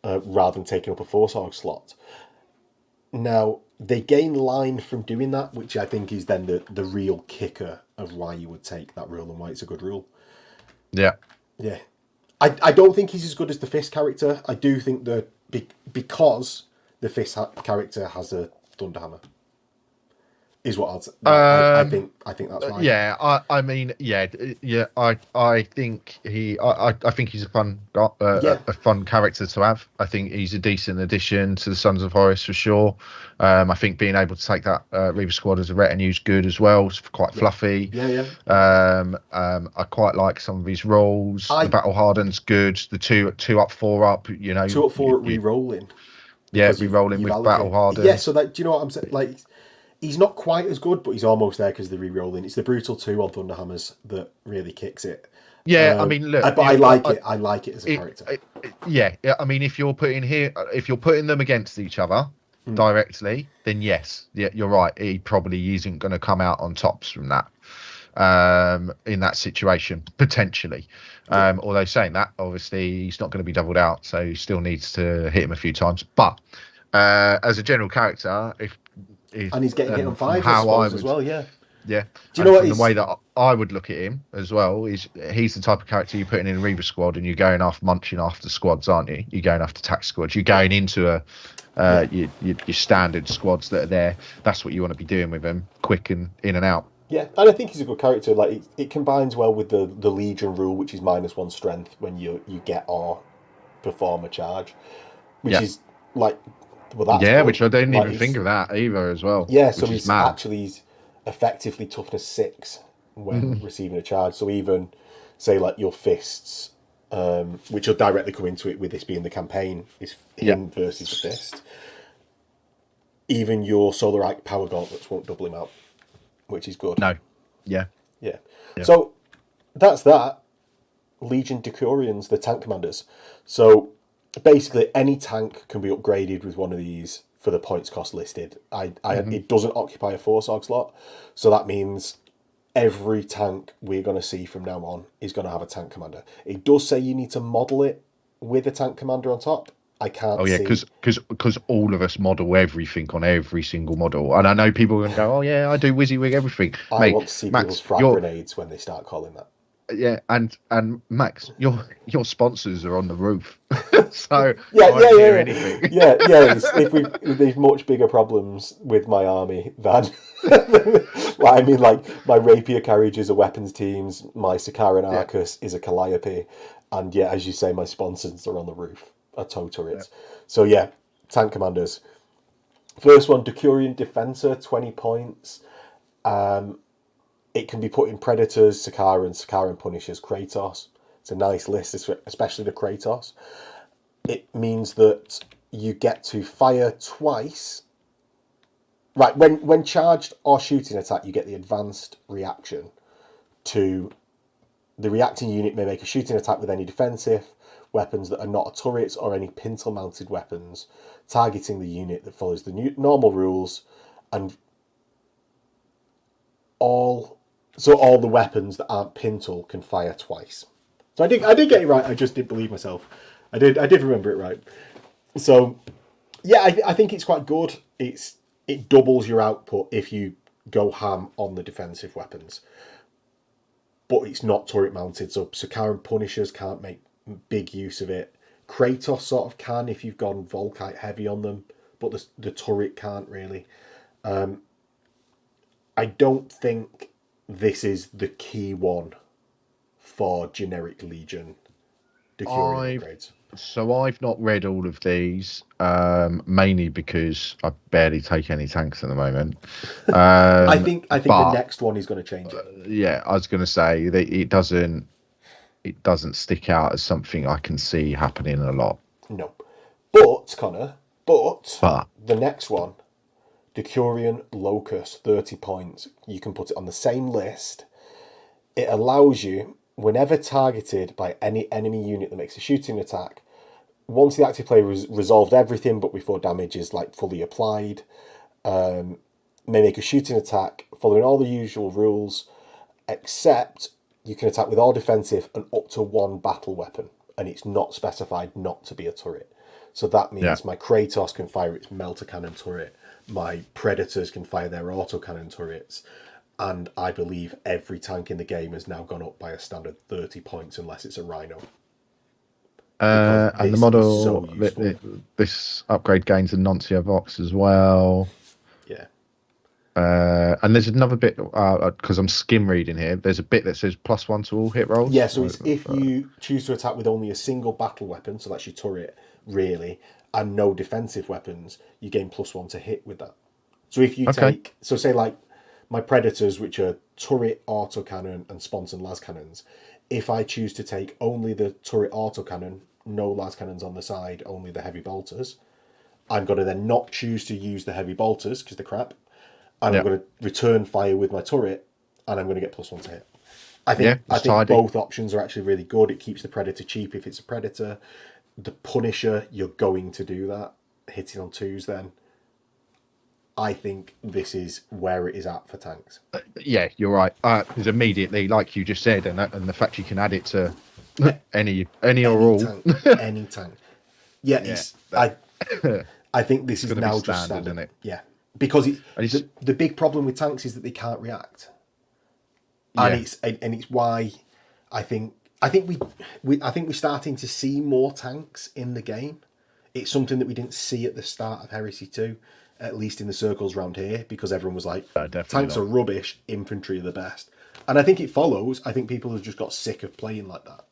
rather than taking up a Force-Hog slot. Now, they gain line from doing that, which I think is then the real kicker of why you would take that rule and why it's a good rule. Yeah. Yeah. I don't think he's as good as the Fist character. I do think that because the Fist character has a Thunderhammer, is what I'll say. I think that's right. Yeah, I think I think he's a fun character to have. I think he's a decent addition to the Sons of Horus for sure. I think being able to take that Reaver squad as a retinue is good as well. It's quite fluffy. Yeah. I quite like some of his roles. The Battle Harden's good. The two up, 4 up. 2 up, 4 re-rolling. Yeah, re-rolling with Battle Harden. Yeah, so do you know what I'm saying? Like, he's not quite as good, but he's almost there because of the re-rolling. It's the Brutal 2 on Thunderhammers that really kicks it. Yeah, I mean, look, but I like it. I like it as a character. I mean, if you're putting them against each other directly, then yes, you're right. He probably isn't going to come out on tops from that. In that situation, potentially. Although saying that, obviously he's not going to be doubled out, so he still needs to hit him a few times. But as a general character, and he's getting hit on 5 as well, yeah. Yeah. Do you know what? The way that I would look at him as well is he's the type of character you're putting in a Reaver squad, and you're going off munching after squads, aren't you? You're going after tax squads. You're going into your standard squads that are there. That's what you want to be doing with him, quick and in and out. Yeah, and I think he's a good character. Like it combines well with the Legion rule, which is -1 strength when you get or perform a charge, which is like, well, that's good. Which I didn't even think of that either as well. Yeah, so he's effectively toughness 6 when receiving a charge. So even say like your fists, which will directly come into it with this being the campaign, is him versus the fist. Even your Solarite power gauntlets won't double him out, which is good. No. Yeah. So that's that. Legion Decurions, the tank commanders. So basically any tank can be upgraded with one of these for the points cost listed. It doesn't occupy a Force-Hog slot. So that means every tank we're going to see from now on is going to have a tank commander. It does say you need to model it with a tank commander on top. I can't. Oh yeah, because all of us model everything on every single model, and I know people are going to go, "Oh yeah, I do WYSIWYG everything." I want to see people's frag grenades when they start calling that. Yeah, and Max, your sponsors are on the roof, so anything. There's much bigger problems with my army than Well, I mean, like, my rapier carriage is a weapons teams, my Sakaran Arcus is a Calliope, and yeah, as you say, my sponsons are on the roof, are tow turrets. So yeah, tank commanders. First one, Decurion Defensor, 20 points. It can be put in Predators, Sakaran Punishers, Kratos. It's a nice list, especially the Kratos. It means that you get to fire twice. Right, when charged or shooting attack, you get the advanced reaction to the reacting unit may make a shooting attack with any defensive weapons that are not a turret or any pintle-mounted weapons, targeting the unit that follows the normal rules, and all the weapons that aren't pintle can fire twice. So I did get it right. I just didn't believe myself. I did remember it right. So yeah, I think it's quite good. It doubles your output if you go ham on the defensive weapons, but it's not turret mounted. So Sakaran Punishers can't make big use of it. Kratos sort of can if you've gone Volkite heavy on them, but the turret can't really. I don't think this is the key one for generic Legion Decurion upgrades. So I've not read all of these, mainly because I barely take any tanks at the moment. I think the next one is going to change it. Yeah, I was going to say that it doesn't stick out as something I can see happening a lot. No, but Connor, the next one, Decurion Locus, 30 points. You can put it on the same list. It allows you, whenever targeted by any enemy unit that makes a shooting attack, once the active player has resolved everything, but before damage is like fully applied, may make a shooting attack following all the usual rules, except you can attack with all defensive and up to one battle weapon, and it's not specified not to be a turret. So that means my Kratos can fire its melter cannon turret, my Predators can fire their autocannon turrets, and I believe every tank in the game has now gone up by a standard 30 points unless it's a Rhino. And the model, this upgrade gains a Nuncio Vox as well. Yeah. And there's another bit, because I'm skim reading here, there's a bit that says +1 to all hit rolls. Yeah, so it's if you choose to attack with only a single battle weapon, so that's your turret, really, and no defensive weapons, you gain +1 to hit with that. So if you take, so say like my Predators, which are turret, autocannon, and sponson las cannons, if I choose to take only the turret autocannon, no las cannons on the side, only the heavy bolters, I'm going to then not choose to use the heavy bolters because they're crap, and I'm going to return fire with my turret, and I'm going to get +1 to hit. I think both options are actually really good. It keeps the Predator cheap if it's a Predator. The Punisher, you're going to do that, hitting on 2s then. I think this is where it is at for tanks. Yeah, you're right. Because immediately, like you just said, and the fact you can add it to any or all. Any tank. Yeah. I think this is now just standard, isn't it? Yeah. Because the big problem with tanks is that they can't react. And it's why I think we're starting to see more tanks in the game. It's something that we didn't see at the start of Heresy 2, at least in the circles around here, because everyone was like, tanks are rubbish, infantry are the best. And I think it follows. I think people have just got sick of playing like that.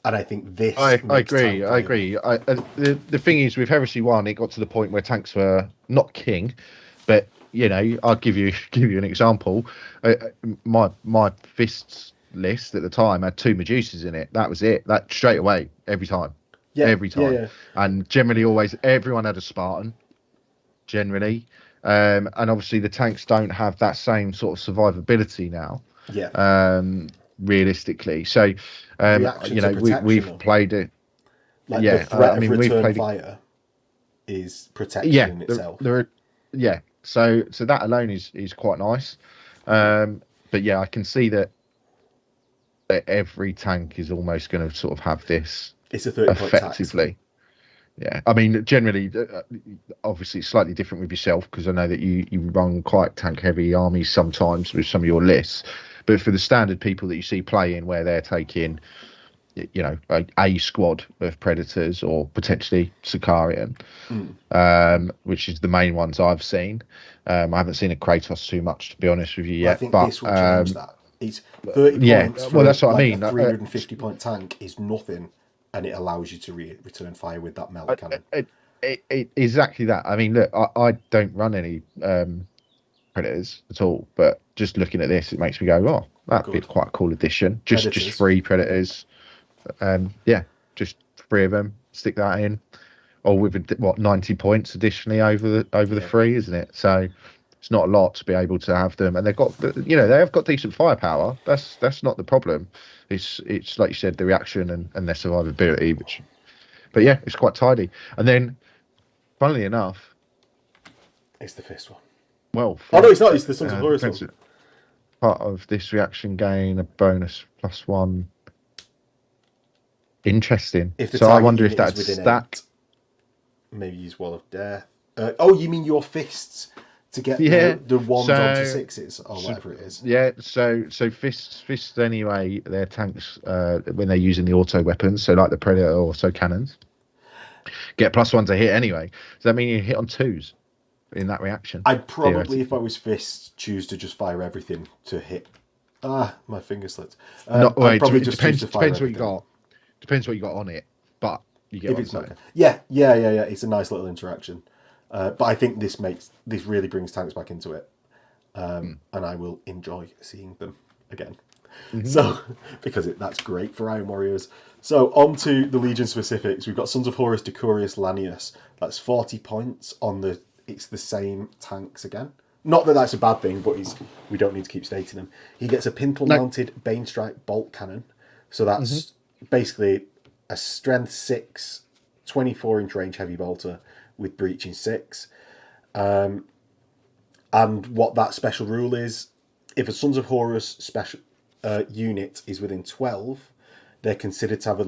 And I think this... I agree. The thing is, with Heresy 1, it got to the point where tanks were not king, but, you know, I'll give you an example. My fists list at the time had 2 Medusas in it. That was it. That straight away, every time. Every time. Yeah. And generally always, everyone had a Spartan, generally. And obviously the tanks don't have that same sort of survivability now. Yeah. Realistically. So, you know, we've played it. Like the threat of return fire is protection in itself. So that alone is quite nice. But yeah, I can see that every tank is almost going to sort of have this. It's a 30-point effectively. Yeah, I mean, generally, obviously, it's slightly different with yourself because I know that you run quite tank-heavy armies sometimes with some of your lists. But for the standard people that you see playing, where they're taking you know, a squad of predators or potentially Sicarian, which is the main ones I've seen. I haven't seen a Kratos too much, to be honest with you, Well, yet. I think but this will change that. It's 30 yeah, points for well, that's what I like mean. a 350 point tank is nothing, and it allows you to return fire with that melt cannon. Exactly that. I mean, look, I don't run any predators at all, but just looking at this, it makes me go, oh, that'd be quite a cool addition. Just three predators. Yeah, just three of them. Stick that in, or with 90 points additionally over the three, isn't it? So it's not a lot to be able to have them, and they've got, you know, they have got decent firepower. That's not the problem. It's like you said, the reaction and their survivability, but yeah, it's quite tidy. And then, funnily enough, it's the fist one. Well, no, it's not. It's the Sons of Horus one. Part of this reaction gain a bonus +1. Interesting. So I wonder if that's that. Maybe use Wall of Death. Oh, you mean your fists to get the ones onto sixes or whatever it is? Yeah. So fists anyway. They're tanks when they're using the auto weapons. So like the Predator auto cannons, get +1 to hit anyway. Does that mean you hit on 2s in that reaction? I'd probably, if I was fists, choose to just fire everything to hit. My finger slipped. Depends what you got. Depends what you got on it, but you get what I'm saying. Yeah. It's a nice little interaction, but I think this really brings tanks back into it, and I will enjoy seeing them again. So because that's great for Iron Warriors. So on to the Legion specifics. We've got Sons of Horus, Decurions, Lanius. That's 40 points on the. It's the same tanks again. Not that that's a bad thing, but we don't need to keep stating them. He gets a pintle-mounted Banestrike bolt cannon, so that's basically a strength 6, 24-inch range heavy bolter with breaching 6. And what that special rule is, if a Sons of Horus special unit is within 12, they're considered to have a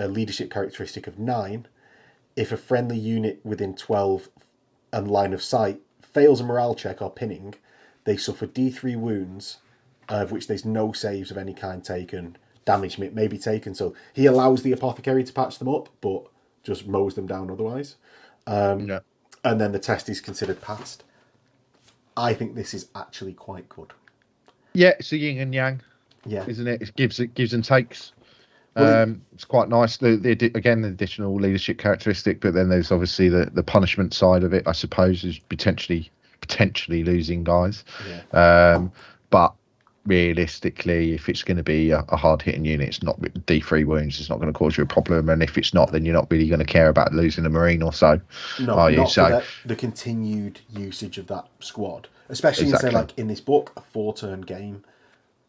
leadership characteristic of 9. If a friendly unit within 12 and line of sight fails a morale check or pinning, they suffer D3 wounds, of which there's no saves of any kind taken. Damage may be taken, so he allows the apothecary to patch them up, but just mows them down otherwise. And then the test is considered passed. I think this is actually quite good. Yeah, it's a yin and yang. Yeah, isn't it? It gives and takes. It's quite nice. The additional leadership characteristic, but then there's obviously the punishment side of it. I suppose is potentially losing guys. Yeah. But realistically, if it's going to be a hard hitting unit, it's not D3 wounds. It's not going to cause you a problem. And if it's not, then you're not really going to care about losing a Marine or so. No, are you? Not for the continued usage of that squad, especially say like in this book, a 4-turn game.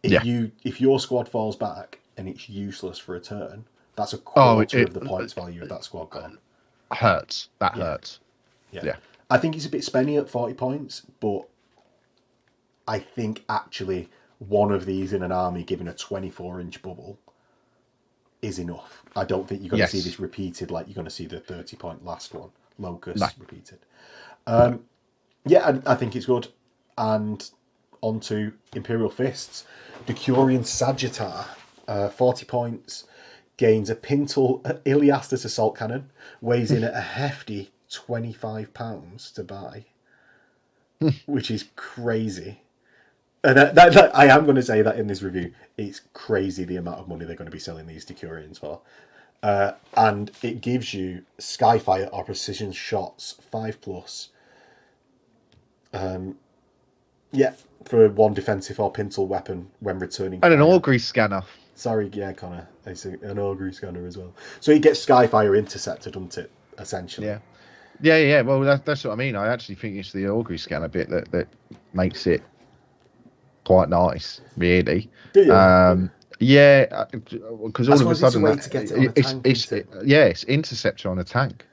If your squad falls back and it's useless for a turn, that's a quarter of the points value of that squad gone. Hurts. That hurts. Yeah. I think it's a bit spenny at 40 points, but I think actually one of these in an army given a 24-inch bubble is enough. I don't think you're going to see this repeated like you're going to see the 30-point last one, Locust, repeated. I think it's good. And on to Imperial Fists. Decurion Sagittar, 40 points, gains a Pintle Iliastus assault cannon, weighs in at a hefty £25 to buy, which is crazy. And I am going to say that in this review, it's crazy the amount of money they're going to be selling these Decurions for. And it gives you Skyfire or Precision Shots 5+. For one defensive or pintle weapon when returning. And an augury scanner. Sorry, Connor. I see an augury scanner as well. So he gets Skyfire intercepted, doesn't it? Essentially. Yeah. Well, that's what I mean. I actually think it's the augury scanner bit that makes it quite nice, really. Do you? Because all of a sudden, it's interceptor on a tank.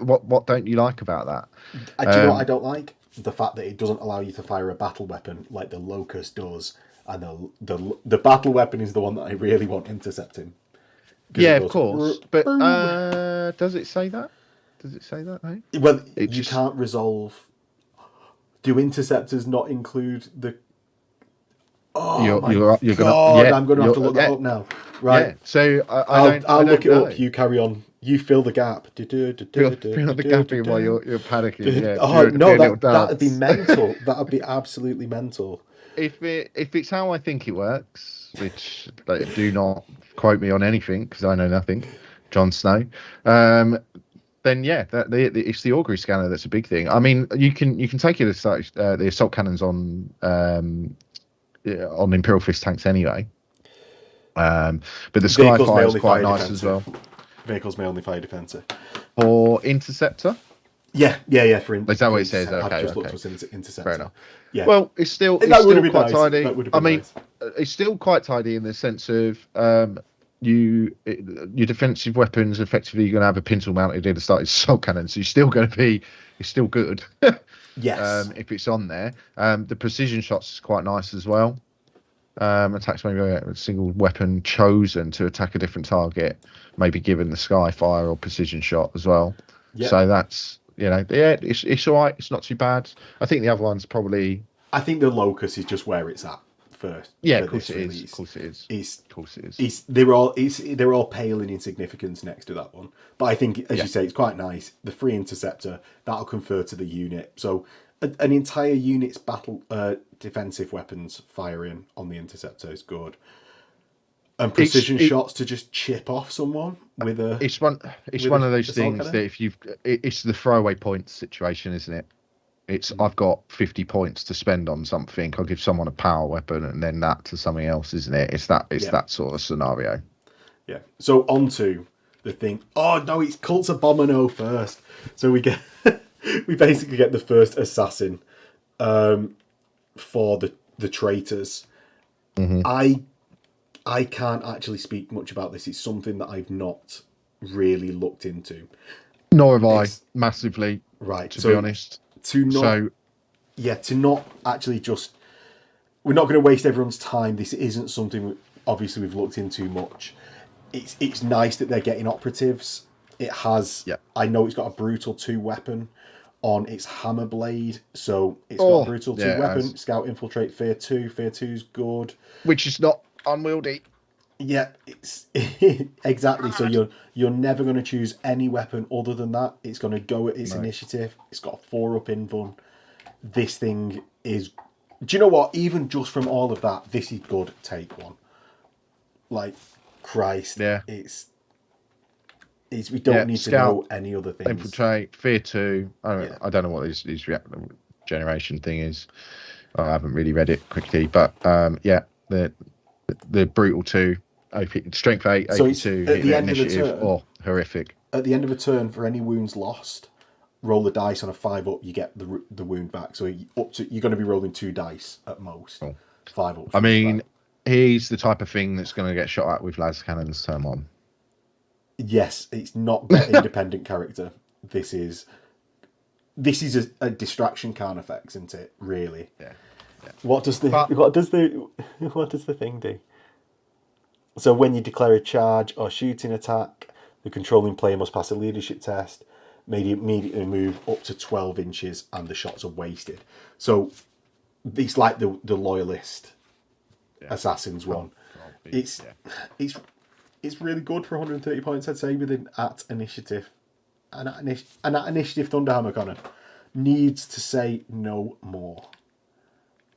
What don't you like about that? Do you know what I don't like? The fact that it doesn't allow you to fire a battle weapon like the Locust does, and the battle weapon is the one that I really want intercepting. Yeah, of course. But does it say that? Hey? Well, you can't resolve. Do interceptors not include the? Oh, you're gonna. I'm going to have to look that up now. Right. Yeah. So I'll I look it don't know. up. You carry on. You fill the gap. Fill the gap in while you're panicking. Yeah. Oh Do no, a little that'd be dance. mental. That'd be absolutely mental. If it's how I think it works, which like, do not quote me on anything because I know nothing, Jon Snow. Then yeah, it's the augury scanner that's a big thing. I mean, you can take it as such, the assault cannons on Imperial Fist tanks anyway. But the Vehicles may Skyfire is only quite fire nice defensive. as well. Vehicles may only fire defensive. For Interceptor. Yeah. For Is that what it says? I've Okay, just looked okay. at Interceptor. Fair enough. Yeah. Well, it's still That would have been quite nice. tidy. That would have I been mean, nice. it's still quite tidy in the sense of your defensive weapons. Effectively, you're going to have a pintle mounted in a started assault cannon, so you're still going to be. It's still good. Yes. If it's on there, the precision shots is quite nice as well. Attacks maybe a single weapon chosen to attack a different target, maybe given the Skyfire or precision shot as well. Yep. So that's it's all right. It's not too bad. I think the other one's probably. I think the Locus is just where it's at first. Yeah, for of course this it is. release. Of course it is. It's, Of course it is. they're all pale in insignificance next to that one. But I think, as you say, it's quite nice. The free interceptor that'll confer to the unit. So an entire unit's battle defensive weapons firing on the interceptor is good. And precision shots to just chip off someone with a. It's one of those things that it's the throwaway points situation, isn't it? It's I've got 50 points to spend on something. I'll give someone a power weapon and then that to something else, isn't it? It's that sort of scenario. Yeah. So on to the thing. Oh no, it's Cults of Bomino first. So we basically get the first assassin for the traitors. Mm-hmm. I can't actually speak much about this. It's something that I've not really looked into. Nor have I massively. Right. To be honest. To not actually just. We're not going to waste everyone's time. This isn't something obviously we've looked into much. It's nice that they're getting operatives. It has. Yeah. I know it's got a brutal 2 weapon on its hammer blade, so it's got a brutal 2 weapon. Scout infiltrate fear 2. Fear 2's good. Which is not unwieldy. Yeah, it's exactly. So you're never going to choose any weapon other than that. It's going to go at its initiative. It's got a 4-up invuln. This thing is. Do you know what? Even just from all of that, this is good. Take one. Like Christ. Yeah. It's. We don't need to know any other things. Infiltrate fear 2. I don't know what his generation thing is. I haven't really read it quickly, but the brutal 2. Strength 8, so 82, at the end initiative, of the turn, horrific. At the end of a turn, for any wounds lost, roll the dice on a 5-up. You get the wound back. So you're going to be rolling 2 dice at most. 5-up. I mean, he's the type of thing that's going to get shot at with las cannons turn on. Yes, it's not got independent character. This is a distraction card effect, isn't it? Really. Yeah. What does the thing do? So when you declare a charge or shooting attack, the controlling player must pass a leadership test, immediately move up to 12 inches, and the shots are wasted. So it's like the loyalist assassins one. It's really good for 130 points, I'd say, within at initiative. And at initiative, Thunderhammer Connor needs to say no more.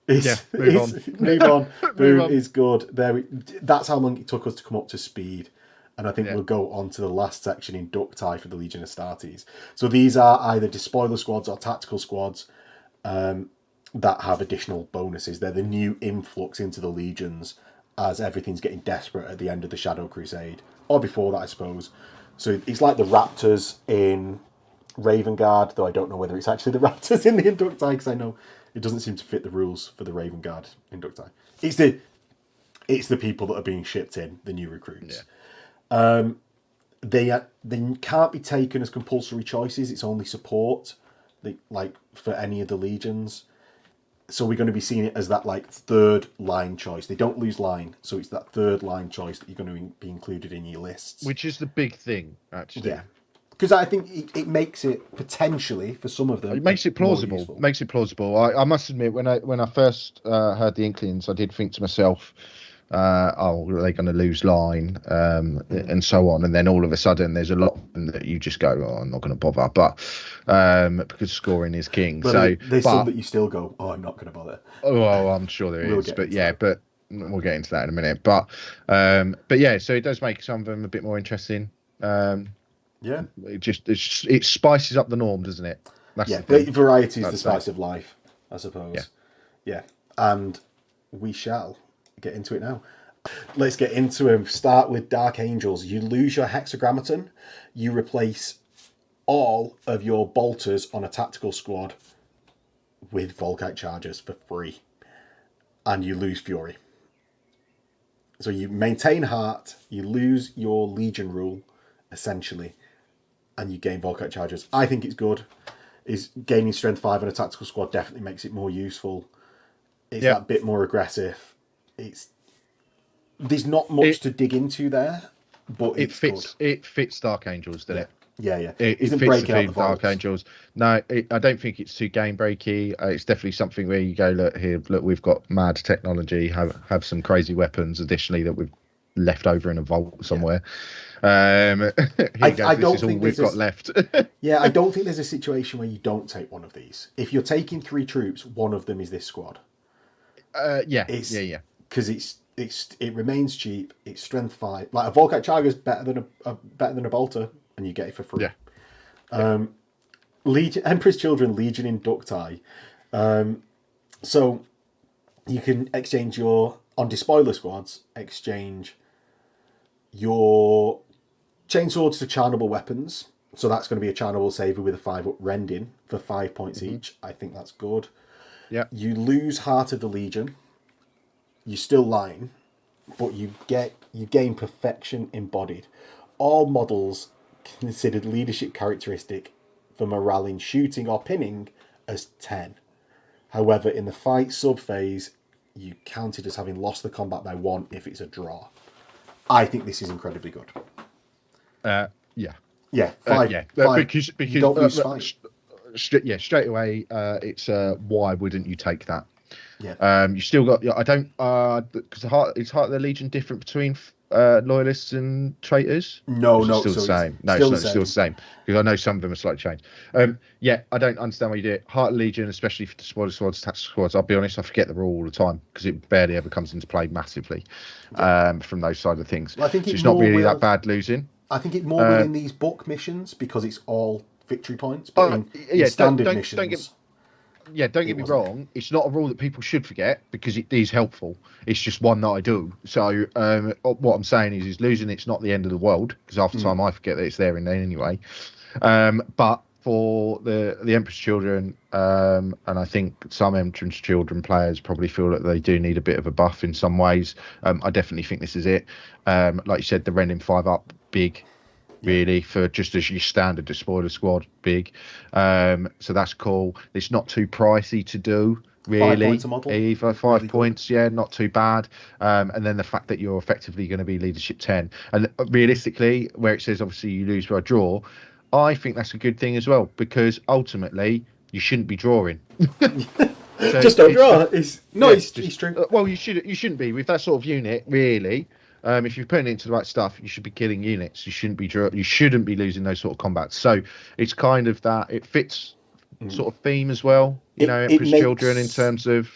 Move on. Boom is good. That's how long it took us to come up to speed. And I think we'll go on to the last section, Inductii for the Legion Astartes. So these are either despoiler squads or tactical squads that have additional bonuses. They're the new influx into the legions as everything's getting desperate at the end of the Shadow Crusade. Or before that, I suppose. So it's like the Raptors in Raven Guard, though I don't know whether it's actually the Raptors in the Inductii, because I know it doesn't seem to fit the rules for the Raven Guard Inductii. It's the people that are being shipped in, the new recruits. Yeah. They can't be taken as compulsory choices. It's only support, like for any of the legions. So we're going to be seeing it as that like third line choice. They don't lose line, so it's that third line choice that you're going to be included in your lists. Which is the big thing, actually. Yeah. Because I think it makes it potentially for some of them. It makes it plausible. I must admit, when I first heard the Inklings, I did think to myself, oh, are they going to lose line, and so on. And then all of a sudden, there's a lot of them that you just go, oh, I'm not going to bother. But because scoring is king. But there's some that you still go, oh, I'm not going to bother. Oh, well, I'm sure there is. But yeah, but we'll get into that in a minute. But yeah, so it does make some of them a bit more interesting. Yeah, it spices up the norm, doesn't it? Variety is the spice of life, I suppose. Yeah, and we shall get into it now. Let's get into them. Start with Dark Angels. You lose your Hexagrammaton. You replace all of your bolters on a tactical squad with Volkite chargers for free, and you lose Fury. So you maintain Heart, you lose your Legion rule, essentially, and you gain Volkite chargers. I think it's good. Is gaining Strength 5 on a tactical squad definitely makes it more useful. It's that bit more aggressive. There's not much to dig into there, but it fits Dark Angels, doesn't it? Yeah. It fits the theme of Dark Angels. No, I don't think it's too game breaky. It's definitely something where you go, look, we've got mad technology, have some crazy weapons additionally that we've left over in a vault somewhere. This is all we've got left. I don't think there's a situation where you don't take one of these. If you're taking 3 troops, one of them is this squad. Because it remains cheap. It's strength 5. Like a Volkite Charger is better than a bolter, and you get it for free. Legion, Emperor's Children, Legion Inductii. So you can exchange on despoiler squads, exchange your chainswords to charnable weapons. So that's going to be a charnable saver with a 5-up rending for 5 points each. I think that's good. Yeah. You lose Heart of the Legion. You still line, but you gain Perfection Embodied. All models considered leadership characteristic for morale in shooting or pinning as 10. However, in the fight sub-phase, you counted as having lost the combat by 1 if it's a draw. I think this is incredibly good. Because you don't lose fight. Straight away, it's why wouldn't you take that? Yeah. You still got. I don't because it's Heart of the Legion different between loyalists and traitors. No, it's still the same. No, it's still the same because I know some of them are slightly changed. I don't understand why you do it. Heart of the Legion, especially for the spoiler squads, tactical squads. I'll be honest, I forget the rule all the time because it barely ever comes into play massively from those side of things. Well, I think it's not really that bad losing. I think it more will in these book missions because it's all victory points. But in standard missions. Don't get me wrong. It's not a rule that people should forget because it is helpful. It's just one that I do. So what I'm saying is losing it's not the end of the world because half the time I forget that it's there in there anyway. But for the Emperor's Children, and I think some Emperor's Children players probably feel that they do need a bit of a buff in some ways. I definitely think this is it. Like you said, the rending 5 up big. Really, for just as your standard despoiler squad, big. So that's cool. It's not too pricey to do, really. 5 points a model. Either 5 points, not too bad. And then the fact that you're effectively going to be leadership 10. And realistically, where it says obviously you lose by a draw, I think that's a good thing as well because ultimately you shouldn't be drawing. So just don't draw. It's true. Well, you shouldn't be with that sort of unit, really. If you're putting it into the right stuff, you should be killing units. You shouldn't be losing those sort of combats. So it's kind of that. It fits sort of theme as well. Emperor's Children in terms of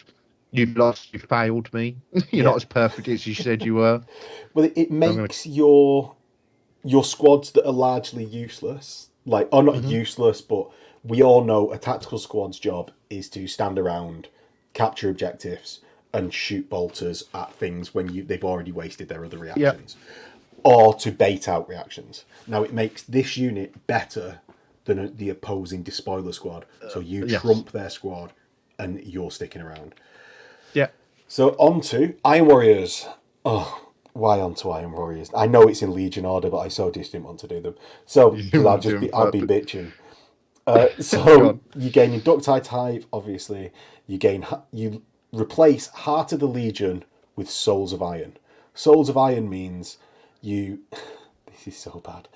you've lost, you've failed me. You're not as perfect as you said you were. Well, it makes your squads that are largely useless, not useless, but we all know a tactical squad's job is to stand around, capture objectives, and shoot bolters at things when they've already wasted their other reactions, or to bait out reactions. Now it makes this unit better than the opposing despoiler squad, so you trump their squad, and you're sticking around. Yeah. So on to Iron Warriors. Oh, why on to Iron Warriors? I know it's in Legion order, but I so just didn't want to do them. So I'll be bitching. So you gain Inductii type, obviously. You replace Heart of the Legion with Souls of Iron. Souls of Iron means this is so bad.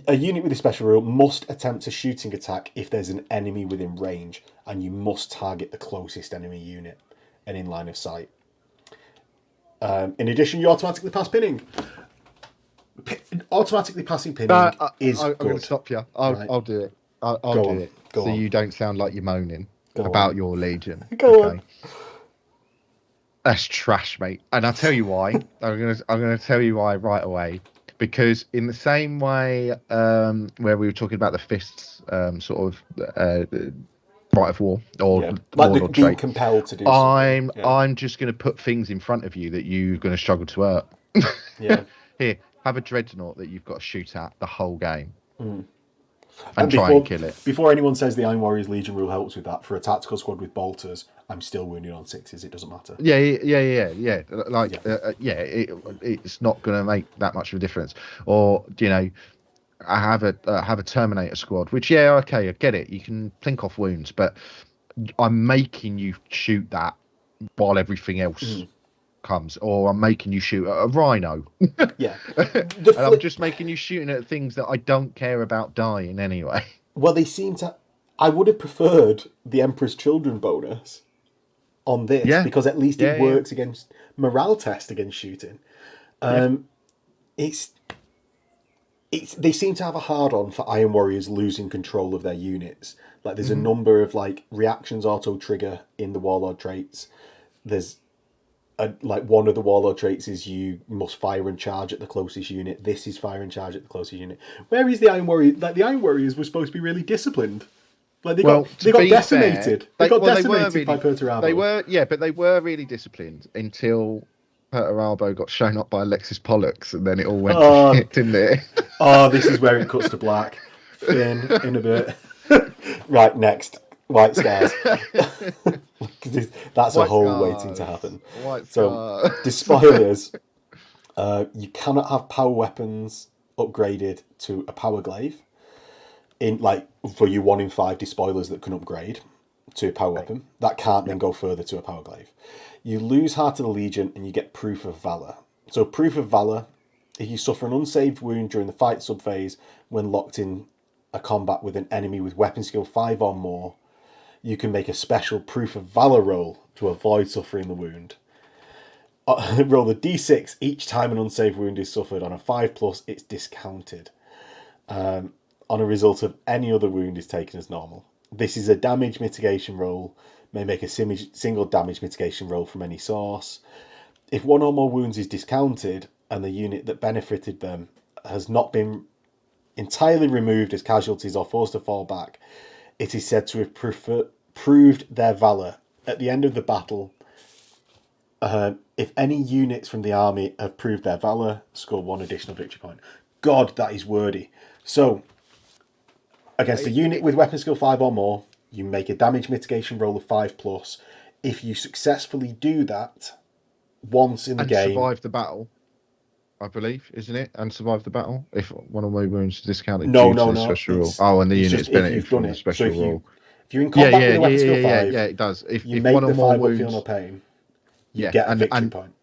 A unit with a special rule must attempt a shooting attack if there's an enemy within range, and you must target the closest enemy unit and in line of sight. In addition, you automatically pass pinning. Automatically passing pinning is I'm good. going to stop you. I'll do it. I'll do it. Go so on. you don't sound like you're moaning Go about on. your Legion. Go on. That's trash, mate. And I'll tell you why. I'm gonna tell you why right away. Because in the same way, where we were talking about the fists, sort of right of war or like warlord being trait, compelled to do something. I'm just going to put things in front of you that you're going to struggle to hurt. Yeah. Here, have a dreadnought that you've got to shoot at the whole game, And try and kill it. Before anyone says the Iron Warriors Legion rule helps with that, for a tactical squad with bolters, I'm still wounded on 6s. It doesn't matter. Yeah. Like, it's not going to make that much of a difference. Or I have a Terminator squad, which okay, I get it. You can plink off wounds, but I'm making you shoot that while everything else comes, or I'm making you shoot at a rhino. Yeah. And I'm just making you shooting at things that I don't care about dying anyway. Well, they seem to. I would have preferred the Emperor's Children bonus on this because at least it works against morale test against shooting. They seem to have a hard on for Iron Warriors losing control of their units. Like there's a number of like reactions auto trigger in the Warlord traits. There's one of the Warlord traits is you must fire and charge at the closest unit. This is fire and charge at the closest unit. Where is the Iron Warrior? Like the Iron Warriors were supposed to be really disciplined. Like they got decimated. They got decimated by Perturabo. They were, but they were really disciplined until Perturabo got shown up by Alexis Pollux, and then it all went to shit, didn't it? This is where it cuts to black. Finn in a bit. Right, next. White Scars. That's a whole waiting to happen. So, Despoilers. You cannot have power weapons upgraded to a power glaive. For you 1 in 5 Despoilers that can upgrade to a power weapon. That can't then go further to a power glaive. You lose Heart of the Legion and you get Proof of Valor. So Proof of Valor, if you suffer an unsaved wound during the fight subphase when locked in a combat with an enemy with weapon skill 5 or more, you can make a special Proof of Valor roll to avoid suffering the wound. Roll the d6 each time an unsaved wound is suffered. On a 5+, it's discounted. On a result of any other wound is taken as normal. This is a damage mitigation roll. May make a single damage mitigation roll from any source. If 1 or more wounds is discounted and the unit that benefited them has not been entirely removed as casualties or forced to fall back, it is said to have proved their valour. At the end of the battle, if any units from the army have proved their valour, score 1 additional victory point. God, that is wordy. So, against a unit with weapon skill 5 or more, you make a damage mitigation roll of 5+. If you successfully do that once in the game... survive the battle, I believe, isn't it? And survive the battle? If one of my wounds is discounted No. Special rule. Oh, and the unit's benefited from the special rule. If you're in combat with a weapon skill 5... Yeah, it does. If you make make one the or more 5 wounds, up feel no pain, you get a victory point.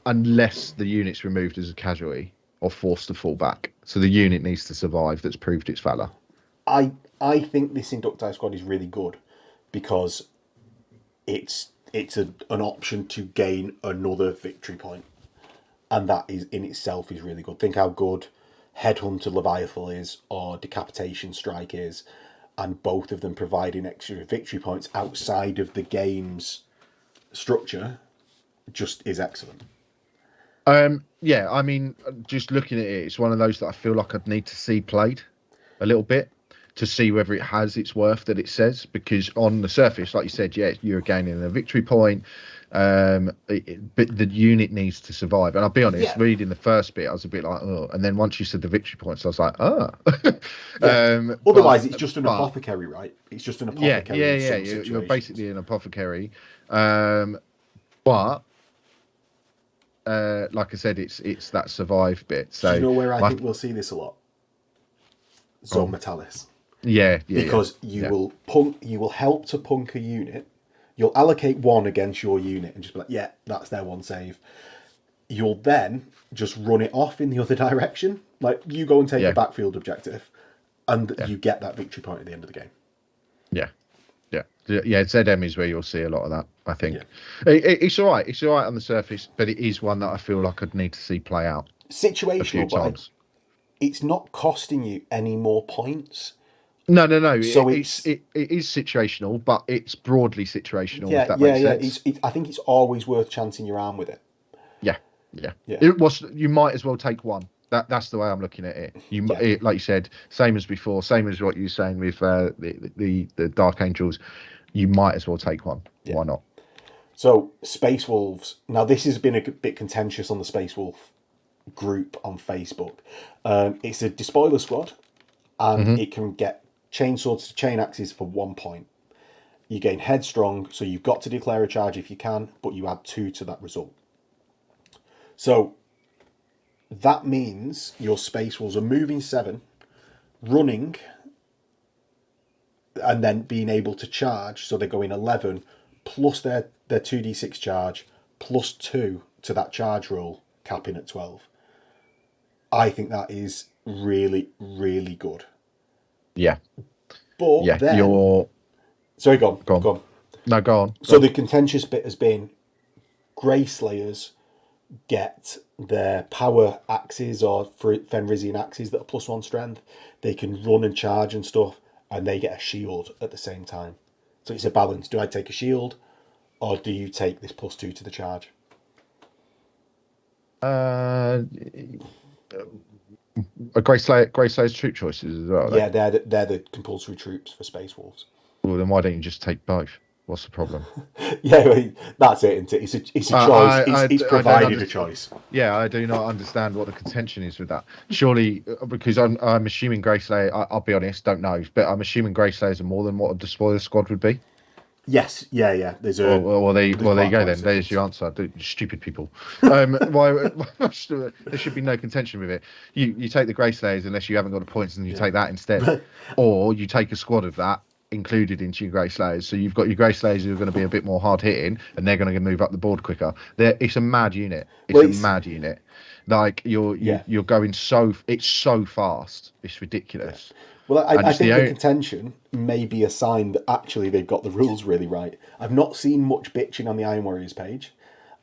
Unless the unit's removed as a casualty or forced to fall back. So the unit needs to survive that's proved its valour. I think this Inductii squad is really good because it's an option to gain another victory point, and that is in itself is really good. Think how good Headhunter Leviathan is or Decapitation Strike is, and both of them providing extra victory points outside of the game's structure just is excellent. I mean, just looking at it, it's one of those that I feel like I'd need to see played a little bit to see whether it has its worth that it says, because on the surface, like you said, you're gaining a victory point, but the unit needs to survive. And I'll be honest, reading the first bit, I was a bit like, oh, and then once you said the victory points, I was like, oh. Otherwise, it's just an apothecary, right? It's just an apothecary. You're basically an apothecary, but. Like I said, it's that survive bit. So do you know where I think we'll see this a lot? Zone Mortalis. Because you will help to punk a unit. You'll allocate 1 against your unit and just be like, that's their 1 save. You'll then just run it off in the other direction. Like you go and take a backfield objective, and you get that victory point at the end of the game. Yeah. Yeah, ZM is where you'll see a lot of that, I think. Yeah. It's all right. It's all right on the surface, but it is one that I feel like I'd need to see play out a few Situational, but times. it's not costing you any more points. No. So It is situational, but it's broadly situational. Yeah, if that makes sense. I think it's always worth chancing your arm with it. Yeah. Yeah. It was. You might as well take one. That's the way I'm looking at it. Like you said, same as before, same as what you were saying with the Dark Angels. You might as well take one. Yeah. Why not? So Space Wolves. Now this has been a bit contentious on the Space Wolf group on Facebook. It's a despoiler squad, and it can get chain swords to chain axes for 1 point. You gain headstrong, so you've got to declare a charge if you can, but you add 2 to that result. So that means your Space Wolves are moving 7, running, and then being able to charge, so they're going 11 plus their 2d6 charge plus 2 to that charge roll, capping at 12. I think that is really, really good. Yeah. But then... Sorry, go on. No, go on. So the contentious bit has been Grey Slayers get their power axes or Fenrisian axes that are +1 strength. They can run and charge and stuff, and they get a shield at the same time. So it's a balance. Do I take a shield, or do you take this +2 to the charge? A Grey Slayer's troop choices as well. Yeah, they're the compulsory troops for Space Wolves. Well, then why don't you just take both? What's the problem? Yeah, that's it, isn't it? It's a choice. It's provided a choice. Yeah, I do not understand what the contention is with that. Surely, because I'm assuming Grey Slayer, I'll be honest, don't know, but I'm assuming Grey Slayers are more than what a despoiler squad would be. Yes, yeah. There's a. Well, there you go then. There's your answer. Stupid people. Why there should be no contention with it. You take the Grey Slayers unless you haven't got the points, and you take that instead, or you take a squad of that included into your Grey Slayers. So you've got your Grey Slayers who are going to be a bit more hard hitting, and they're going to move up the board quicker. It's a mad unit. It's a mad unit. Like you're going it's so fast. It's ridiculous. Well, I think the contention may be a sign that actually they've got the rules really right. I've not seen much bitching on the Iron Warriors page.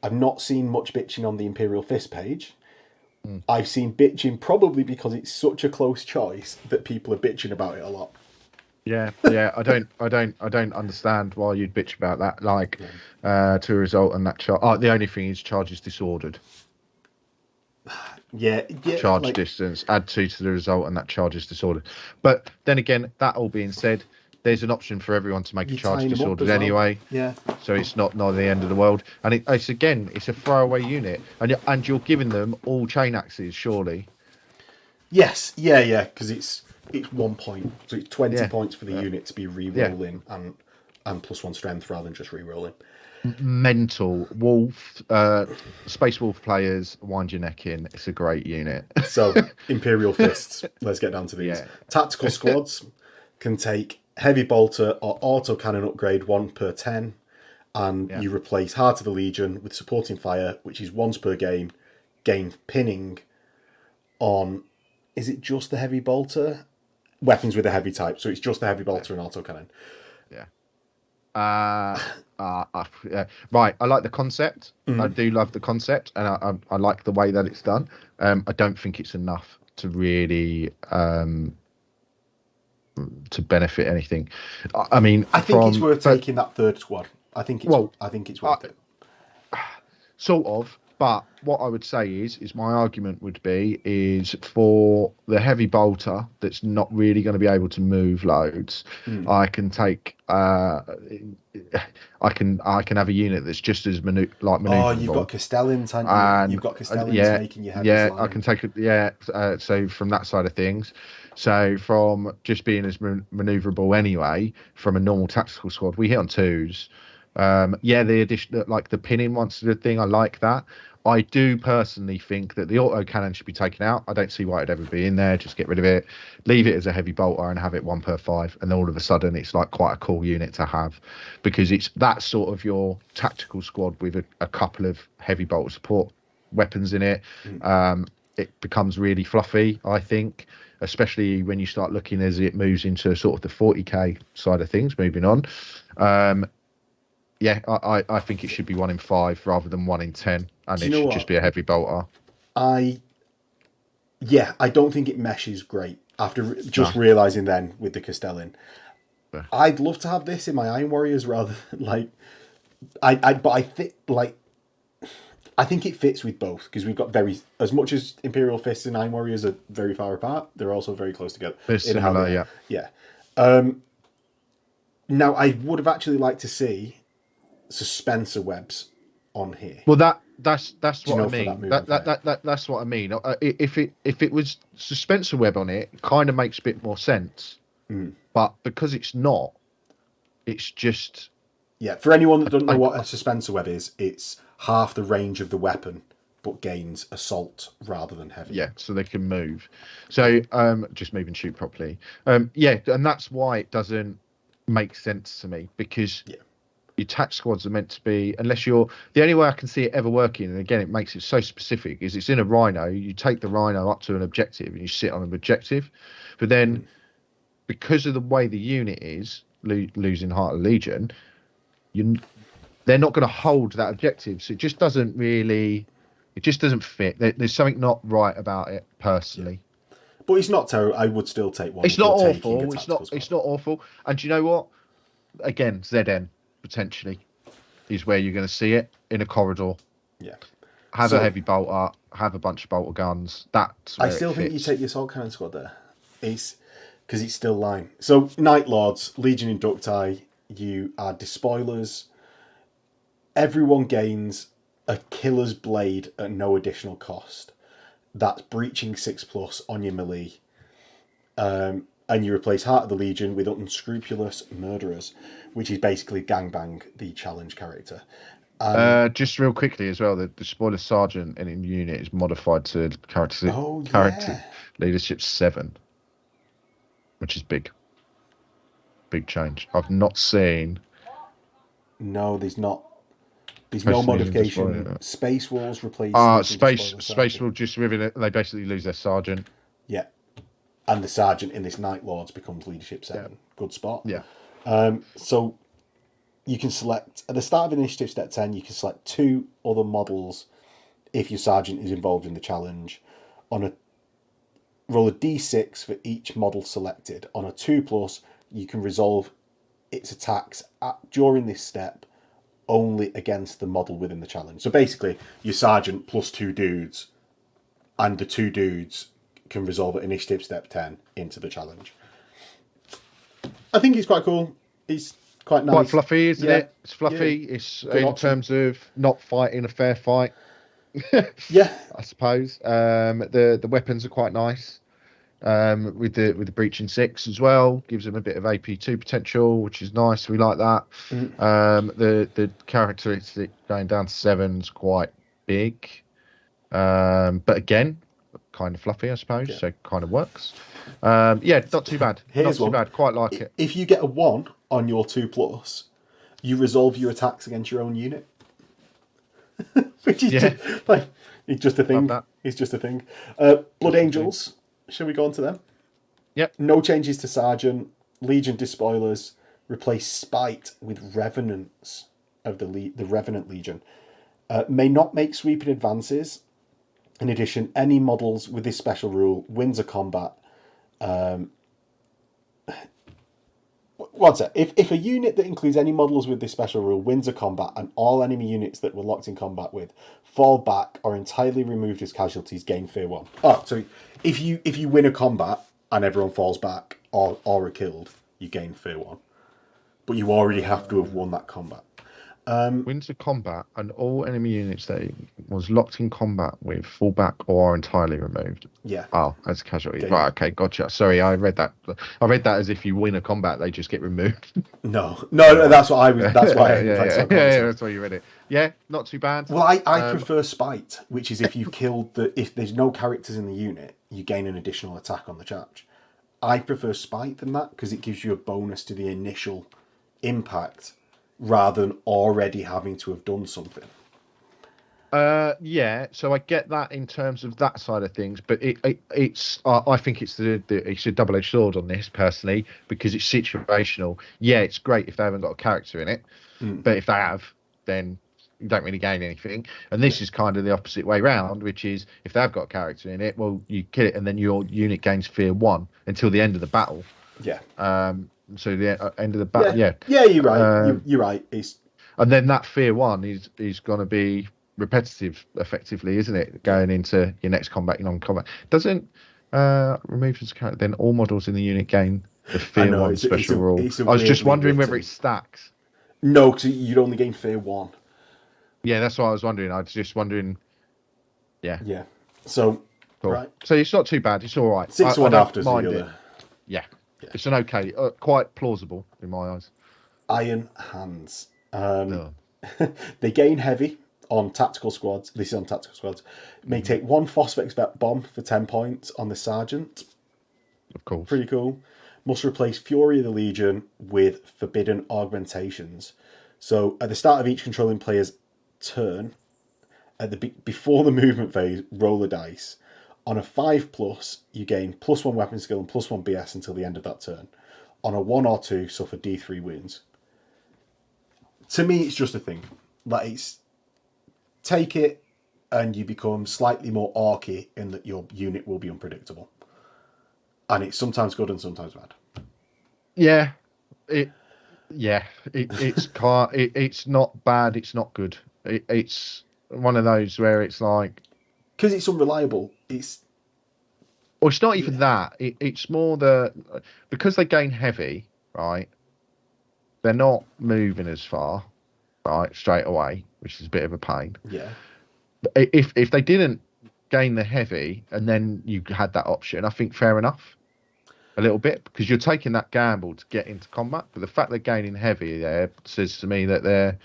I've not seen much bitching on the Imperial Fist page. I've seen bitching probably because it's such a close choice that people are bitching about it a lot. Yeah. I don't understand why you'd bitch about that. Like, to a result and that charge. The only thing is charge is disordered. Yeah. Charge distance, add 2 to the result, and that charge is disordered. But then again, that all being said, there's an option for everyone to make a charge disordered anyway. Yeah. So it's not the end of the world. And it's a throwaway unit, and you're giving them all chain axes, surely. Yes. Yeah. Because it's 1 point, so it's 20 points for the unit to be re-rolling and +1 strength rather than just re-rolling. Mental wolf, Space Wolf players, wind your neck in. It's a great unit. So Imperial Fists. Let's get down to these. Tactical squads can take heavy bolter or autocannon upgrade 1 per 10, and you replace Heart of the Legion with supporting fire, which is once per game. Gain pinning on. Is it just the heavy bolter? Weapons with a heavy type, so it's just the heavy bolter and autocannon. Right, I like the concept. I do love the concept, and I like the way that it's done. I don't think it's enough to really to benefit anything. I mean, I think it's worth taking that third squad. I think it's worth it. Sort of. But what I would say is my argument would be is for the heavy bolter that's not really going to be able to move loads. I can take I can have a unit that's just as maneuverable. Oh, you've got Castellans, haven't you? And you've got Castellans making your head. Yeah, I can take it. Yeah, so from that side of things. So from just being as maneuverable anyway, from a normal tactical squad, we hit on 2s. The addition, like the pinning once the thing, I like that. I do personally think that the auto cannon should be taken out. I don't see why it'd ever be in there. Just get rid of it, leave it as a heavy bolter, and have it 1 per 5. And then all of a sudden, it's like quite a cool unit to have, because it's that sort of your tactical squad with a couple of heavy bolter support weapons in it. it becomes really fluffy, I think, especially when you start looking as it moves into sort of the 40k side of things. Moving on, yeah, I think it should be 1 in 5 rather than 1 in 10, and it should just be a heavy bolter. I don't think it meshes great after just No. realizing then with the Castellan. Yeah. I'd love to have this in my Iron Warriors rather than like but I think I think it fits with both because we've got as much as Imperial Fists and Iron Warriors are very far apart, they're also very close together. They're similar, yeah. Yeah. Now I would have actually liked to see suspensor webs on here. Well, that's what I mean. That that's what I mean. If it was suspensor web on it, kind of makes a bit more sense. But because it's not, it's just For anyone that doesn't know what a suspensor web is, it's half the range of the weapon, but gains assault rather than heavy. Yeah, so they can move. So just move and shoot properly. Yeah, and that's why it doesn't make sense to me because. Yeah. Your attack squads are meant to be, unless you're the only way I can see it ever working, and again it makes it so specific, is it's in a rhino. You take the rhino up to an objective and you sit on an objective, but then because of the way the unit is losing Heart of Legion, they're not going to hold that objective, so it just doesn't fit. There's something not right about it personally. But it's not terrible. I would still take one. It's not awful. It's not awful. And do you know what? Again, ZN. Potentially is where you're going to see it in a corridor. Yeah. Have a heavy bolter, have a bunch of bolter guns. That's where I still think you take the assault cannon squad there. It's because it's still line. So Night Lords, Legion Inductii, you are despoilers. Everyone gains a killer's blade at no additional cost. That's breaching 6+ on your melee. And you replace Heart of the Legion with Unscrupulous Murderers, which is basically Gangbang, the challenge character. Just real quickly as well, the spoiler sergeant in the unit is modified to character leadership 7, which is big change. I've not seen. No, there's not. There's no modification. Space Wolves replace. Space Wolves just within it. They basically lose their sergeant. Yeah. And the sergeant in this Night Lords becomes leadership 7. Yeah. Good spot. Yeah. So you can select, at the start of initiative step 10, you can select 2 other models if your sergeant is involved in the challenge. Roll a d6 for each model selected. On a 2+, you can resolve its attacks during this step only against the model within the challenge. So basically, your sergeant plus 2 dudes, and the 2 dudes can resolve at initiative step 10 into the challenge. I think it's quite cool. It's quite nice. Quite fluffy, isn't it? It's fluffy. Yeah. It's good in terms of not fighting a fair fight. Yeah, I suppose. The weapons are quite nice. With the breaching 6 as well, gives them a bit of AP2 potential, which is nice. We like that. The characteristic going down to 7 is quite big, but again, kind of fluffy, I suppose. Yeah. So kind of works. Yeah, not too bad. Here's not too bad. Quite like it. If you get a 1 on your 2+, you resolve your attacks against your own unit. Which is it's just a thing. It's just a thing. Blood Angels. Shall we go on to them? Yep. No changes to Sergeant. Legion Despoilers. Replace Spite with Revenants of the Revenant Legion. May not make sweeping advances. In addition, any models with this special rule wins a combat. What's it? If a unit that includes any models with this special rule wins a combat, and all enemy units that were locked in combat with fall back or entirely removed as casualties, gain Fear 1. Oh, so if you win a combat and everyone falls back or are killed, you gain Fear 1. But you already have to have won that combat. Wins a combat and all enemy units that it was locked in combat with fall back or are entirely removed. Yeah. Oh, as a casualty. Okay. Right, okay, gotcha. Sorry, I read that as if you win a combat, they just get removed. No, that's what I was. That's why. Yeah, that's why you read it. Yeah, not too bad. Well, I prefer Spite, which is if you've killed if there's no characters in the unit, you gain an additional attack on the charge. I prefer Spite than that because it gives you a bonus to the initial impact, rather than already having to have done something. Yeah, so I get that in terms of that side of things, but it's I think it's it's a double-edged sword on this personally because it's situational. Yeah, it's great if they haven't got a character in it, Mm. but if they have, then you don't really gain anything. And this is kind of the opposite way round, which is if they have got a character in it, well, you kill it, and then your unit gains fear 1 until the end of the battle. Yeah. So the end of the battle, Yeah, you're right. You're right. It's and then that fear 1 is going to be repetitive, effectively, isn't it? Going into your next combat, your non-combat doesn't remove this character. Then all models in the unit gain the fear know, 1 it's a- special rule. it's a I was just weirdly wondering whether written- it stacks. no, because you'd only gain fear 1. Yeah, that's what I was wondering. I was just wondering. Yeah. Yeah. So Cool. right. So it's not too bad. It's all right. 6 to 1 don't after the mind other. it. Yeah. It's an okay, quite plausible in my eyes. Iron Hands. No. They gain heavy on tactical squads. This is on tactical squads. May take 1 Phosphex vet bomb for 10 points on the sergeant. Of course. Pretty cool. Must replace Fury of the Legion with forbidden augmentations. So at the start of each controlling player's turn, at the before the movement phase, roll a dice. On a 5+, you gain +1 weapon skill and +1 BS until the end of that turn. On a 1 or 2, suffer D3 wounds. To me, it's just a thing. Like, it's take it and you become slightly more orky in that your unit will be unpredictable. And it's sometimes good and sometimes bad. Yeah. It's not bad. It's not good. It's one of those where it's like, Because it's unreliable. It's not even that. It's more because they gain heavy, right? They're not moving as far, right, straight away, which is a bit of a pain. yeah. If they didn't gain the heavy and then you had that option, I think fair enough. A little bit, because you're taking that gamble to get into combat. But the fact they're gaining heavy there says to me that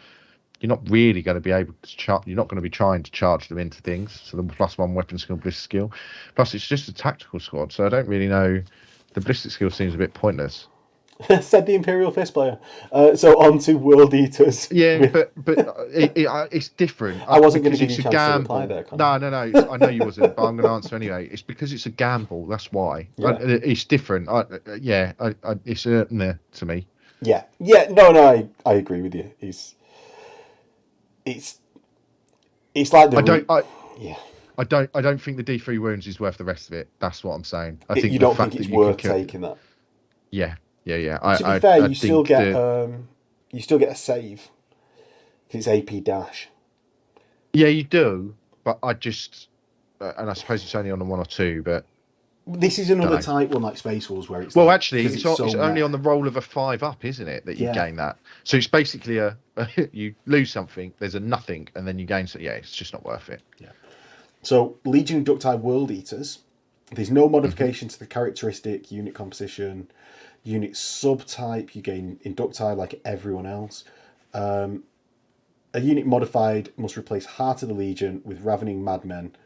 you're not really going to be able to you're not going to be trying to charge them into things. So the +1 weapon skill, ballistic skill. Plus, it's just a tactical squad, so I don't really know. The ballistic skill seems a bit pointless. Said the Imperial Fist player. So on to World Eaters. Yeah, but it's different. I wasn't going to Because give you it's a chance to gamble. reply there, Connor. No. I know you wasn't, but I'm going to answer anyway. It's because it's a gamble. That's why. Yeah. It's different. It's to me. Yeah. No, I agree with you. It's like the yeah. I don't think the D3 wounds is worth the rest of it. That's what I'm saying. I think You the don't fact think it's that you worth can taking that. Yeah. To be fair, you still get a save. It's AP dash. Yeah, you do, but I just and I suppose it's only on the 1 or 2, but This is another type one like Space Wars where it's actually it's so only on the roll of a 5 up, isn't it, that you gain that. So it's basically you lose something, there's a nothing, and then you gain. So yeah, it's just not worth it. Yeah. So Legion Inductii World Eaters. There's no modification to the characteristic, unit composition, unit subtype. You gain Inductii like everyone else. A unit modified must replace Heart of the Legion with Ravening Madmen.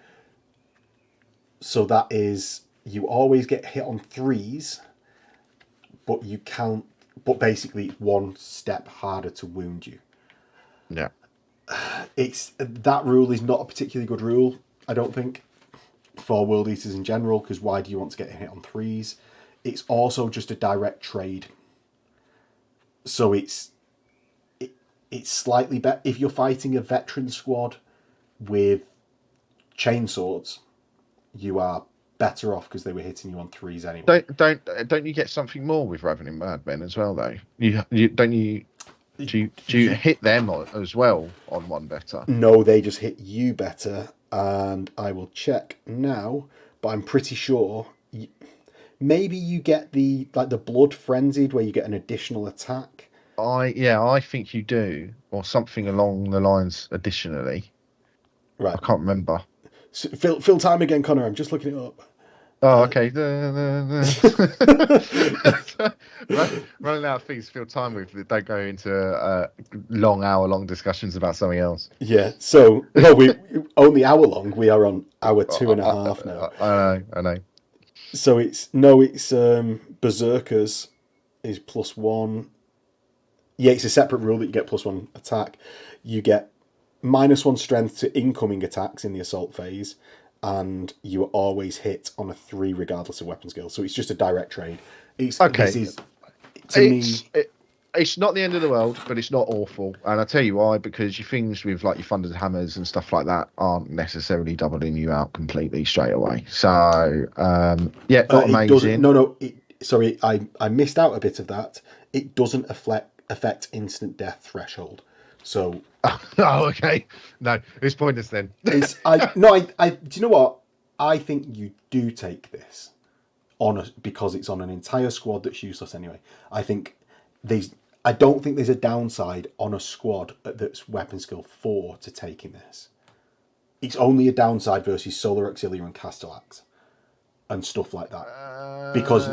So that is, you always get hit on 3s, but you can't. But basically, it's 1 step harder to wound you. Yeah. That rule is not a particularly good rule, I don't think, for World Eaters in general, because why do you want to get hit on 3s? It's also just a direct trade. So it's slightly better. If you're fighting a veteran squad with chainswords, you are better off because they were hitting you on 3s anyway. Don't you get something more with Ravening Madmen as well, though? Do you hit them as well on 1 better? No, they just hit you better, and I will check now, but I'm pretty sure maybe you get the Blood Frenzied where you get an additional attack. I think you do, or something along the lines additionally. Right. I can't remember. So, fill time again, Connor. I'm just looking it up. Oh, okay. Running out of things to fill time with that don't go into long hour-long discussions about something else. Yeah. So, we only hour long. We are on hour 2.5 now. I know. So it's Berserkers is +1. Yeah, it's a separate rule that you get +1 attack. You get -1 strength to incoming attacks in the assault phase, and you are always hit on a 3 regardless of weapon skill. So it's just a direct trade. Okay. This is, to me... It's not the end of the world, but it's not awful. And I'll tell you why, because your things with like your funded hammers and stuff like that aren't necessarily doubling you out completely straight away. So, yeah, not amazing. Sorry, I missed out a bit of that. It doesn't affect instant death threshold. So... Oh, okay. No, it's pointless then. Do you know what? I think you do take this because it's on an entire squad that's useless anyway. I don't think there's a downside on a squad that's weapon skill 4 to taking this. It's only a downside versus Solar Auxiliary and Castellax and stuff like that. Because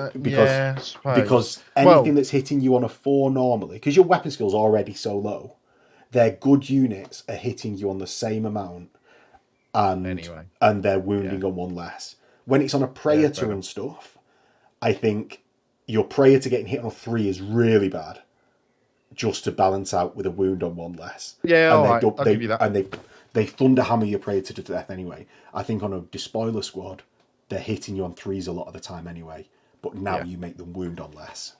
anything that's hitting you on a 4 normally, because your weapon skill's already so low, their good units are hitting you on the same amount, and they're wounding on 1 less. When it's on a Praetor and stuff, I think your Praetor getting hit on a 3 is really bad, just to balance out with a wound on 1 less. Yeah, I'll give you that. And they Thunderhammer your Praetor to death anyway. I think on a Despoiler squad, they're hitting you on 3s a lot of the time anyway, but now you make them wound on less.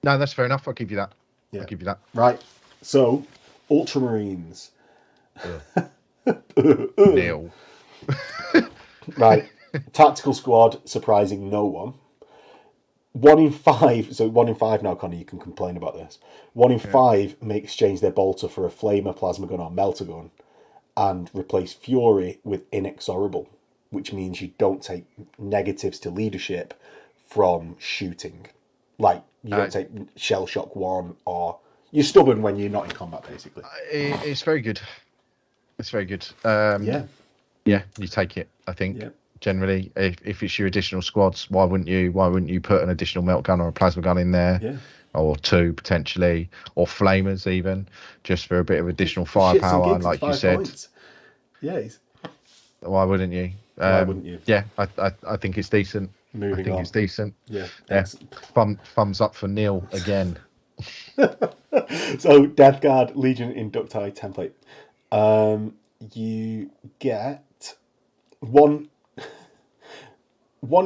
No, that's fair enough. I'll give you that. Yeah. I'll give you that. Right. So, Ultramarines. Neil. Right. Tactical squad, surprising no one. 1 in 5, so 1 in 5 now, Connor, you can complain about this. 1 in 5 may exchange their bolter for a flamer, plasma gun, or melter gun, and replace Fury with Inexorable, which means you don't take negatives to leadership from shooting. Like, you don't take Shell Shock 1, or you're stubborn when you're not in combat, basically. It's very good. It's very good. Yeah, you take it, I think. Yeah. Generally, if it's your additional squads, why wouldn't you put an additional melt gun or a plasma gun in there? Yeah. Or 2 potentially, or flamers even, just for a bit of additional firepower, like you said. Points. Yeah. Why wouldn't you? Why wouldn't you? Yeah, I think it's decent. It's decent. Yeah. Thumbs up for Neil again. So, Death Guard, Legion Inductii template. You get 1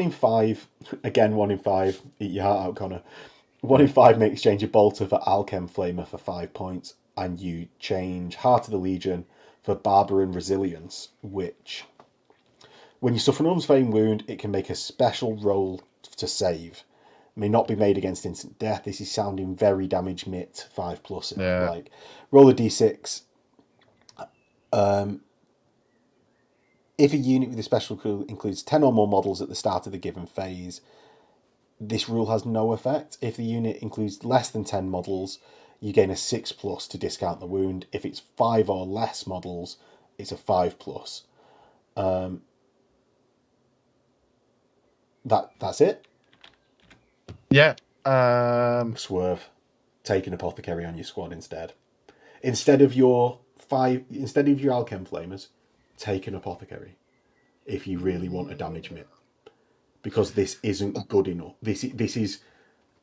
in 5. Again, 1 in 5. Eat your heart out, Connor. 1 in 5 may exchange a bolter for Alchem Flamer for 5 points, and you change Heart of the Legion for Barbarian Resilience, which, when you suffer an unfeigned wound, it can make a special roll to save. May not be made against instant death. This is sounding very damage mitt 5+. Yeah. Like, roll a d6. If a unit with a special rule includes 10 or more models at the start of the given phase, this rule has no effect. If the unit includes less than 10 models, you gain a 6+ to discount the wound. If it's 5 or less models, it's a 5+. That's it. Yeah. Swerve. Take an apothecary on your squad instead. Instead of your Alchem Flamers, take an apothecary if you really want a damage mitt, because this isn't good enough. This is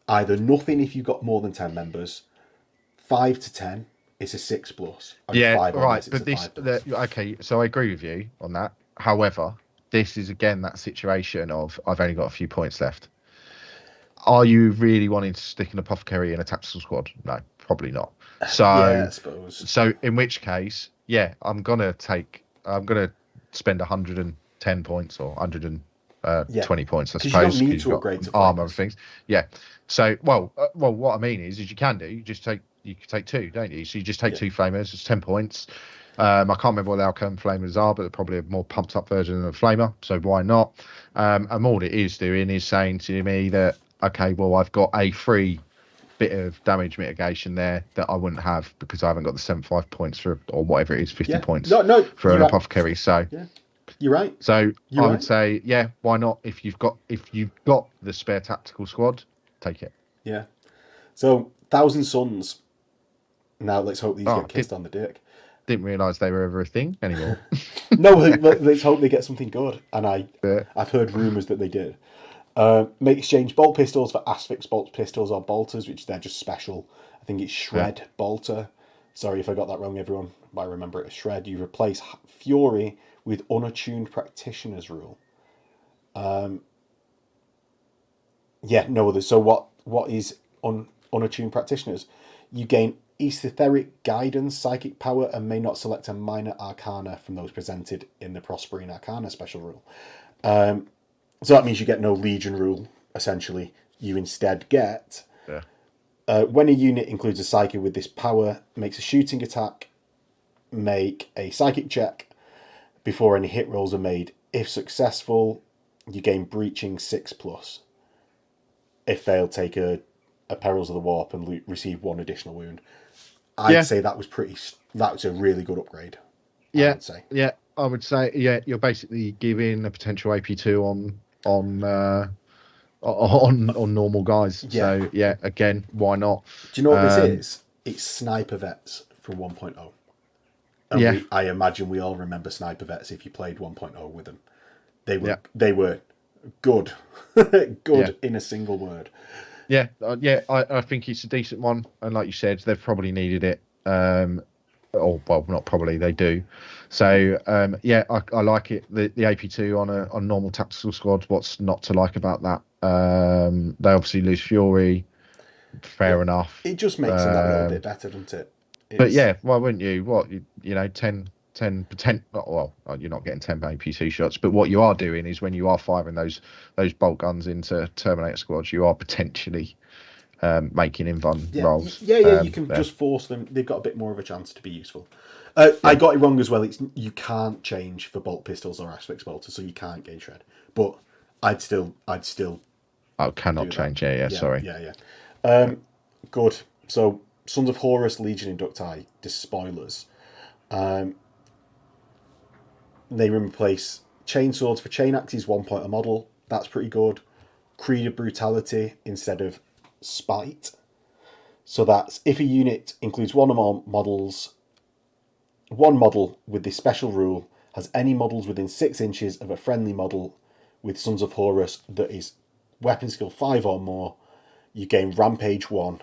either nothing if you've got more than 10 members. 5 to 10 is a 6+. Yeah, 5 right. But okay, so I agree with you on that. However, this is again that situation of I've only got a few points left. Are you really wanting to stick an apothecary in a tactical squad? No, probably not. So, yeah, I suppose. So in which case, yeah, I'm gonna spend 110 points or 120 points, I suppose, because you've got armor and things. Yeah. So, well, what I mean is you can take 2, don't you? So you just take 2 flamers. It's 10 points. I can't remember what the Alchem flamers are, but they're probably a more pumped up version of a flamer. So why not? And all it is doing is saying to me that, okay, well, I've got a free bit of damage mitigation there that I wouldn't have because I haven't got the 75 points for, or whatever it is, 50 points for an apothecary. So you're right. So I would say, yeah, why not? If you've got the spare tactical squad, take it. Yeah. So 1,000 Suns. Now let's hope these get kissed on the dick. Didn't realise they were ever a thing anymore. No, let's hope they get something good. And I've heard rumours that they did. Make exchange bolt pistols for Asphyx bolt pistols or bolters, which they're just special. I think it's Shred bolter. Sorry if I got that wrong, everyone, but I remember it as Shred. You replace Fury with Unattuned Practitioner's rule. Yeah, no others. So what is Unattuned Practitioners? You gain Etheric Guidance, Psychic Power, and may not select a minor arcana from those presented in the Prospering Arcana special rule. So that means you get no Legion rule, essentially. You instead get... when a unit includes a Psychic with this power, makes a shooting attack, make a Psychic check before any hit rolls are made. If successful, you gain Breaching 6+. If failed, take a Perils of the Warp and receive 1 additional wound. I'd say that was a really good upgrade. Yeah, I would say. Yeah, I would say, yeah, you're basically giving a potential AP2 on normal guys. Yeah. So yeah, again, why not? Do you know what this is? It's Sniper Vets from 1.0. And I imagine we all remember Sniper Vets if you played 1.0 with them. They were good. Good in a single word. Yeah, I think it's a decent one, and like you said, they've probably needed it. Well, not probably, they do. So I like it. The AP2 on normal tactical squads. What's not to like about that? They obviously lose Fury. Fair enough. It just makes them that little bit better, doesn't it? But yeah, why wouldn't you? What you know, 10 well, you're not getting 10 AP2 shots, but what you are doing is when you are firing those bolt guns into Terminator squads, you are potentially making invuln rolls. You can just force them. They've got a bit more of a chance to be useful. I got it wrong as well. You can't change for bolt pistols or asphyx bolters, so you can't gain Shred. But I'd still. Oh, cannot change. Yeah. Sorry. Yeah. Good. So Sons of Horus, Legion Inductii, Despoilers. They replace chain swords for chain axes, 1 point a model. That's pretty good. Creed of Brutality instead of Spite. So that's if a unit includes one or more models, one model with this special rule has any models within 6 inches of a friendly model with Sons of Horus that is weapon skill 5 or more, you gain Rampage 1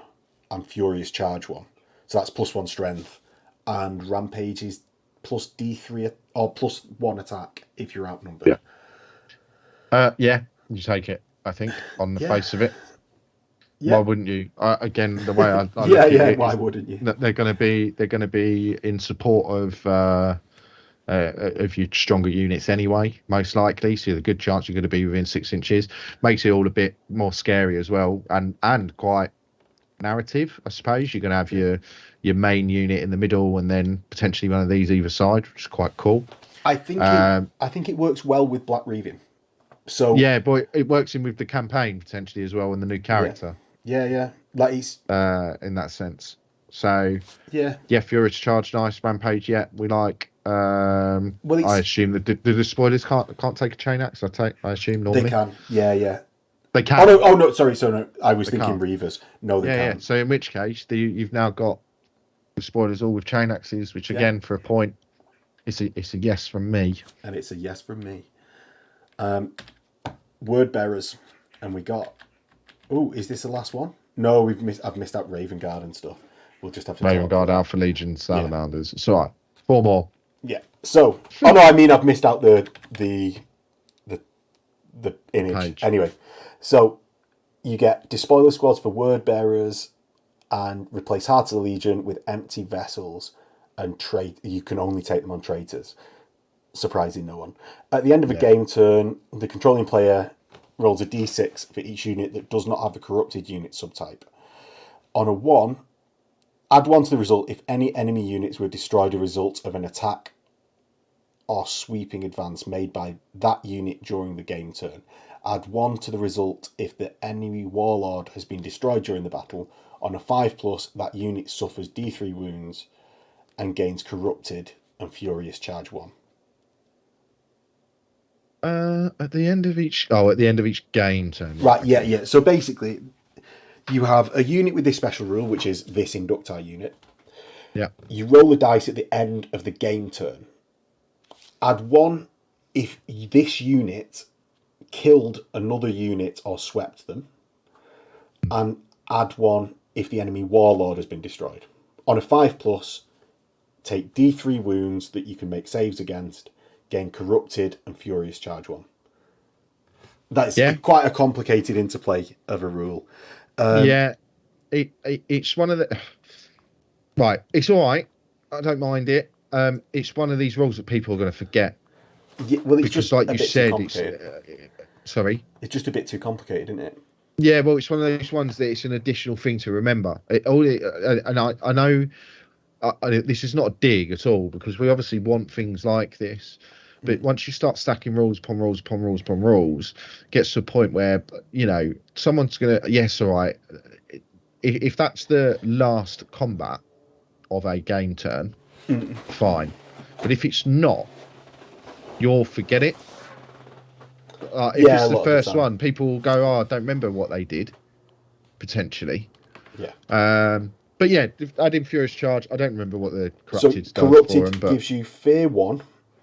and Furious Charge 1. So that's +1 strength. And Rampage is plus D3 or +1 attack if you're outnumbered. Yeah, you take it, I think, on the face of it. Yeah. Why wouldn't you? Again, the way I look at it, why wouldn't you? They're going to be in support of your stronger units anyway, most likely. So there's a good chance you're going to be within 6 inches. Makes it all a bit more scary as well, and quite narrative, I suppose. You're going to have your main unit in the middle, and then potentially one of these either side, which is quite cool. I think it works well with Black Reaving. So yeah, but it works in with the campaign potentially as well, and the new character. Yeah. Like he's in that sense. So yeah, Furious Charge, nice. Rampage, yeah, we like. I assume that the spoilers can't take a chain axe. I assume normally they can. Yeah. They can. Oh no, sorry. So no, I was thinking Reavers. No, they can't. Yeah. So in which case, you've now got the spoilers all with chain axes, which again for a point, it's a yes from me. And it's a yes from me. Word bearers, and we got. Oh, is this the last one? No, I've missed out Raven Guard and stuff. We'll just have to. Raven Guard, Alpha Legion, Salamanders. It's all right. 4 more. Yeah. So, I mean, I've missed out the image. Page. Anyway, so you get Despoiler squads for word bearers, and replace Hearts of the Legion with empty vessels, and you can only take them on traitors. Surprising no one. At the end of a game turn, the controlling player rolls a d6 for each unit that does not have the corrupted unit subtype. On a 1, add 1 to the result if any enemy units were destroyed as a result of an attack or sweeping advance made by that unit during the game turn. Add 1 to the result if the enemy warlord has been destroyed during the battle. On a 5+, that unit suffers d3 wounds and gains corrupted and furious charge 1. At the end of each game turn. Right, yeah. So basically, you have a unit with this special rule, which is this Inductii unit. Yeah. You roll a dice at the end of the game turn. Add 1 if this unit killed another unit or swept them. And add 1 if the enemy warlord has been destroyed. On a 5+, take D3 wounds that you can make saves against, gain corrupted and furious charge 1. That's quite a complicated interplay of a rule. It's one of the right. It's all right. I don't mind it. It's one of these rules that people are going to forget. Yeah, well, it's because, just like a you bit said, too it's complicated. Sorry. It's just a bit too complicated, isn't it? Yeah, well, it's one of those ones that it's an additional thing to remember. I know this is not a dig at all, because we obviously want things like this. But once you start stacking rules upon rules upon rules upon rules, it gets to a point where, someone's going to, yes, all right, if that's the last combat of a game turn, fine. But if it's not, you'll forget it. If it's the first one, people will go, I don't remember what they did, potentially. Yeah. But yeah, adding Furious Charge, I don't remember what the Corrupted so does Corrupted for them, but gives you Fear 1,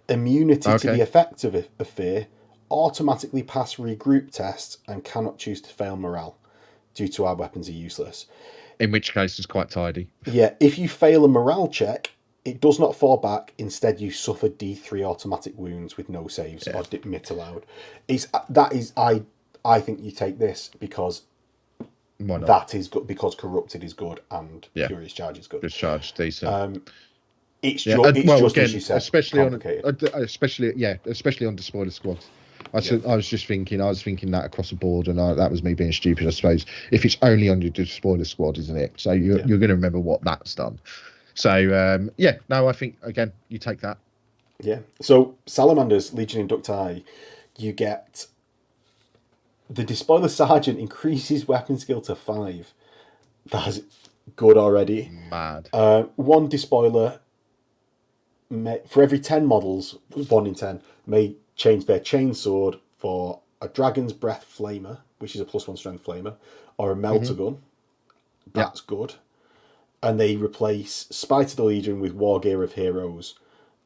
immunity to the effects of Fear, automatically pass regroup tests, and cannot choose to fail morale due to our weapons are useless. In which case, it's quite tidy. Yeah, if you fail a morale check, it does not fall back. Instead, you suffer D3 automatic wounds with no saves or mit allowed. I think you take this because that is good, because Corrupted is good and Furious Charge is good. Furious Charge, decent. It's just as you said, especially complicated. Especially on Despoiler Squad. I was thinking that across the board, and that was me being stupid, I suppose. If it's only on your Despoiler Squad, isn't it? So you're going to remember what that's done. So, I think, again, you take that. Yeah. So, Salamanders, Legion Inductii, you get... The Despoiler Sergeant increases weapon skill to 5. That's good already. Mad. One Despoiler, for every 10 models, 1 in 10, may change their chainsword for a Dragon's Breath Flamer, which is a +1 strength flamer, or a Melter Gun. That's good. And they replace Spite of the Legion with War Gear of Heroes.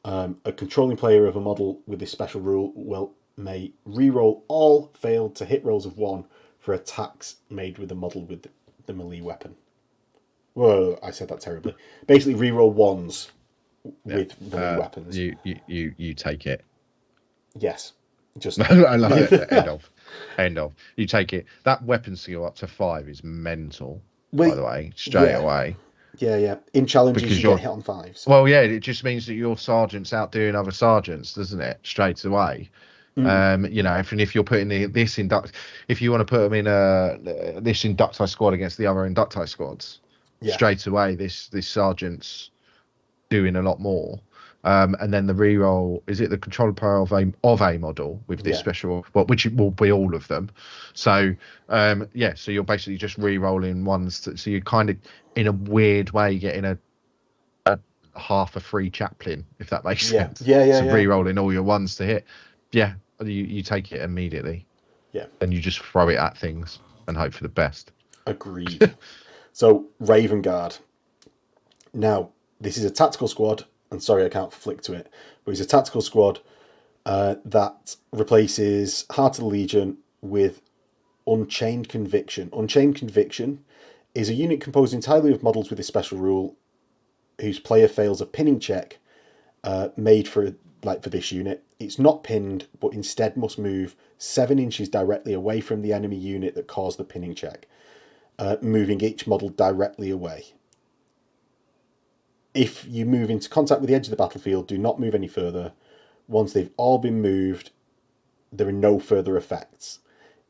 A controlling player of a model with this special rule may reroll all failed to hit rolls of 1 for attacks made with the model with the melee weapon. Whoa, I said that terribly. Basically, reroll 1s with melee weapons. You take it. Yes. Just I like it. End of. You take it. That weapon skill up to 5 is mental, by the way, straight away. Yeah. In challenges, because you get hit on 5s. Well, yeah, it just means that your sergeant's outdoing other sergeants, doesn't it? Straight away. If you're putting this if you want to put them in this Inductii squad against the other Inductii squads, straight away this sergeant's doing a lot more. And then the reroll, is it the controller power of a model with this special, which will be all of them. So so you're basically just re-rolling ones so you're kind of in a weird way getting a half a free chaplain, if that makes sense. Re-rolling all your ones to hit. You take it immediately. And you just throw it at things and hope for the best. Agreed. So Raven Guard. Now, this is a tactical squad. And sorry, I can't flick to it, but it's a tactical squad that replaces Heart of the Legion with Unchained Conviction. Unchained Conviction is a unit composed entirely of models with a special rule whose player fails a pinning check made for this unit. It's not pinned, but instead must move 7 inches directly away from the enemy unit that caused the pinning check, moving each model directly away. If you move into contact with the edge of the battlefield, do not move any further. Once they've all been moved, there are no further effects.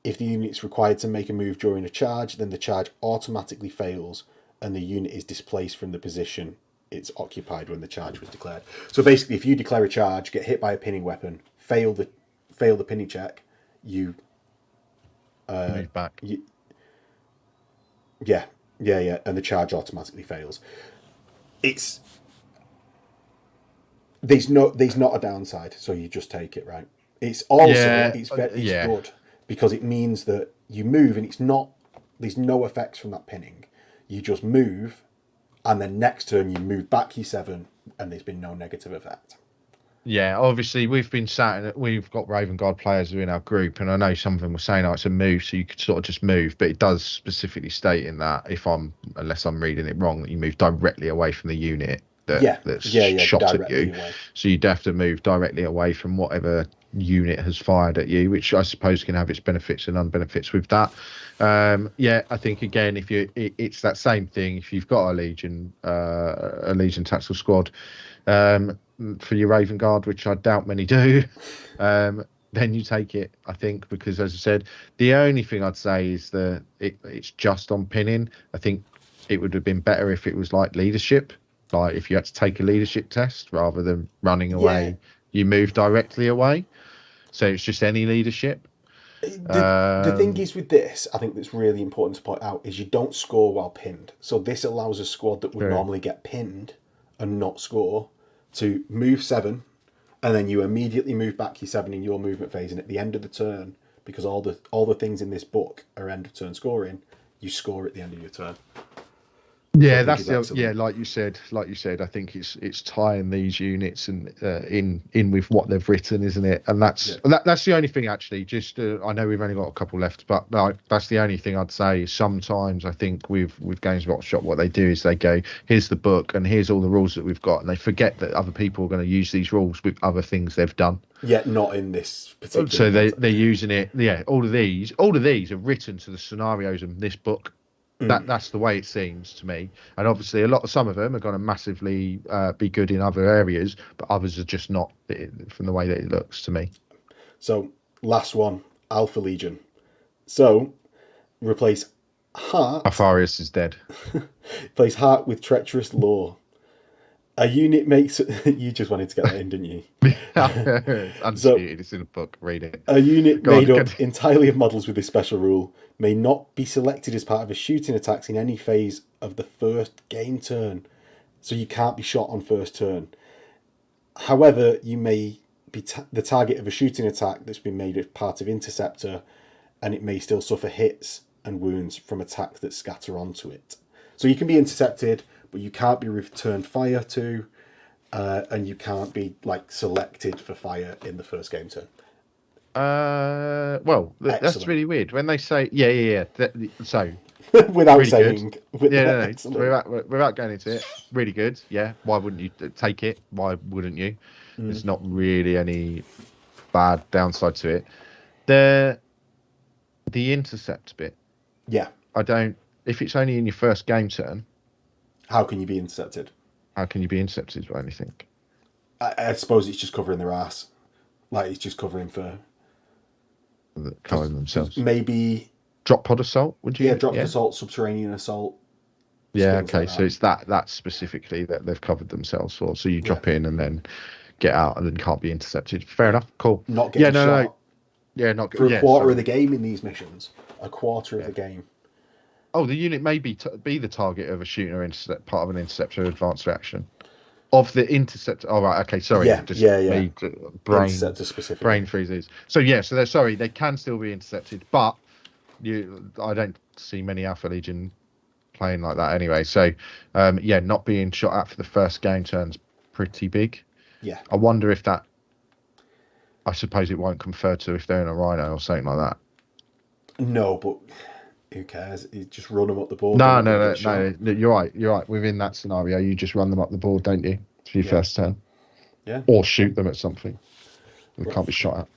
If the unit is required to make a move during a charge, then the charge automatically fails and the unit is displaced from the position it's occupied when the charge was declared. So basically, if you declare a charge, get hit by a pinning weapon, fail the pinning check, you move back. And the charge automatically fails. There's not a downside, so you just take it, right? It's also it's good because it means that you move and there's no effects from that pinning. You just move, and then next turn you move back your 7, and there's been no negative effect. Yeah, obviously we've got Raven Guard players in our group, and I know some of them were saying, it's a move, so you could sort of just move, but it does specifically state in that, unless I'm reading it wrong, that you move directly away from the unit that's shot at directly you. away. So you'd have to move directly away from whatever unit has fired at you, which I suppose can have its benefits and unbenefits with that. I think again, it's that same thing. If you've got a Legion tactical squad for your Raven Guard, which I doubt many do, then you take it, I think, because as I said, the only thing I'd say is that it's just on pinning. I think it would have been better if it was like leadership, like if you had to take a leadership test rather than running away, you move directly away. So it's just any leadership. The thing is with this, I think that's really important to point out, is you don't score while pinned. So this allows a squad that would normally get pinned and not score to move 7, and then you immediately move back your 7 in your movement phase, and at the end of the turn, because all the things in this book are end of turn scoring, you score at the end of your turn. Yeah, that's like you said. I think it's tying these units and in with what they've written, isn't it? And that's the only thing actually. Just I know we've only got a couple left, but that's the only thing I'd say. Sometimes I think with Games Workshop, what they do is they go, here's the book and here's all the rules that we've got, and they forget that other people are going to use these rules with other things they've done. Yeah, not in this particular. So they're using it. Yeah, all of these are written to the scenarios in this book. That's the way it seems to me, and obviously some of them are going to massively be good in other areas, but others are just not, from the way that it looks to me. So last one, Alpha Legion. So replace Heart. Alfarius is dead. Replace Heart with Treacherous Law. A unit makes you just wanted to get that in, didn't you? Undisputed, it's in the book. Read it. A unit made up entirely of models with this special rule may not be selected as part of a shooting attacks in any phase of the first game turn. So you can't be shot on first turn. However, you may be the target of a shooting attack that's been made as part of Interceptor, and it may still suffer hits and wounds from attacks that scatter onto it. So you can be intercepted, but you can't be returned fire to, and you can't be selected for fire in the first game turn. That's really weird when they say so without really saying without going into it, really good. Yeah, why wouldn't you take it? Why wouldn't you? There's not really any bad downside to it. The intercept bit, I don't. If it's only in your first game turn, how can you be intercepted? How can you be intercepted by anything? I suppose it's just covering their ass, it's just covering for covering themselves. Maybe drop pod assault. Would you? Yeah, drop pod assault, subterranean assault. Yeah, okay. So it's that specifically that they've covered themselves for. So you drop in and then get out and then can't be intercepted. Fair enough. Cool. Not getting shot. No. Yeah, not for a quarter of the game in these missions. A quarter of the game. Oh, the unit may be the target of a shooting or part of an interceptor advanced reaction. Of the interceptor. Oh, right. Okay. Sorry. Brain interceptor specific. Brain freezes. So they can still be intercepted, but I don't see many Alpha Legion playing like that anyway. So, not being shot at for the first game turn's pretty big. Yeah. I wonder if that. I suppose it won't confer to if they're in a Rhino or something like that. No, but who cares? You just run them up the board. No. You're right. Within that scenario, you just run them up the board, don't you? For your first turn. Yeah. Or shoot them at something. They can't be shot at.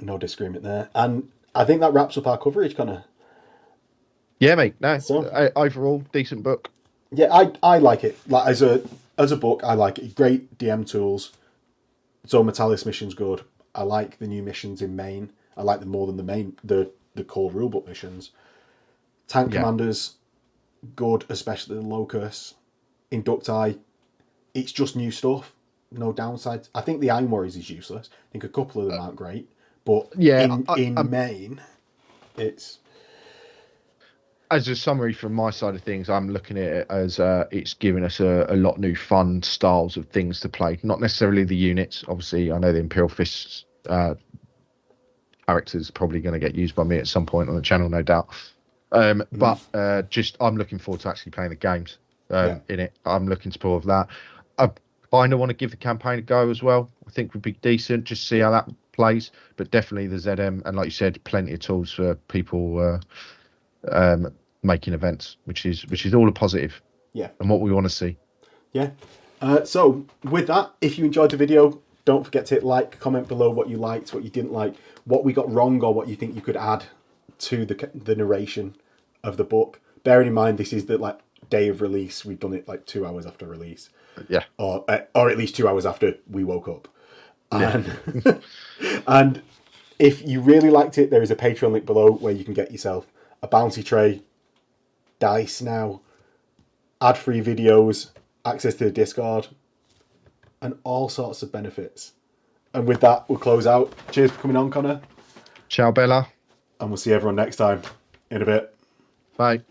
No disagreement there. And I think that wraps up our coverage, Connor. Yeah, mate. No. So, overall, decent book. Yeah, I like it. As a book, I like it. Great DM tools. So Mortalis mission's good. I like the new missions in main. I like them more than the core rulebook missions. Tank commanders, good, especially the Locust. Inductii, it's just new stuff. No downsides. I think the Iron Warriors is useless. I think a couple of them aren't great. But in main, it's... As a summary from my side of things, I'm looking at it as it's giving us a lot new fun styles of things to play. Not necessarily the units. Obviously, I know the Imperial Fists characters probably going to get used by me at some point on the channel, no doubt. But just I'm looking forward to actually playing the games in it. I'm looking forward to that. I kind of want to give the campaign a go as well. I think would be decent. Just see how that plays. But definitely the ZM, and like you said, plenty of tools for people making events, which is all a positive. Yeah. And what we want to see. Yeah. So with that, if you enjoyed the video, don't forget to hit like, comment below what you liked, what you didn't like, what we got wrong, or what you think you could add to the narration of the book. Bearing in mind this is the like day of release. We've done it like 2 hours after release. Yeah. Or at least 2 hours after we woke up. Yeah. And and if you really liked it, there is a Patreon link below where you can get yourself a bounty tray, dice now, ad-free videos, access to the Discord, and all sorts of benefits. And with that, we'll close out. Cheers for coming on, Connor. Ciao, Bella. And we'll see everyone next time in a bit. Bye.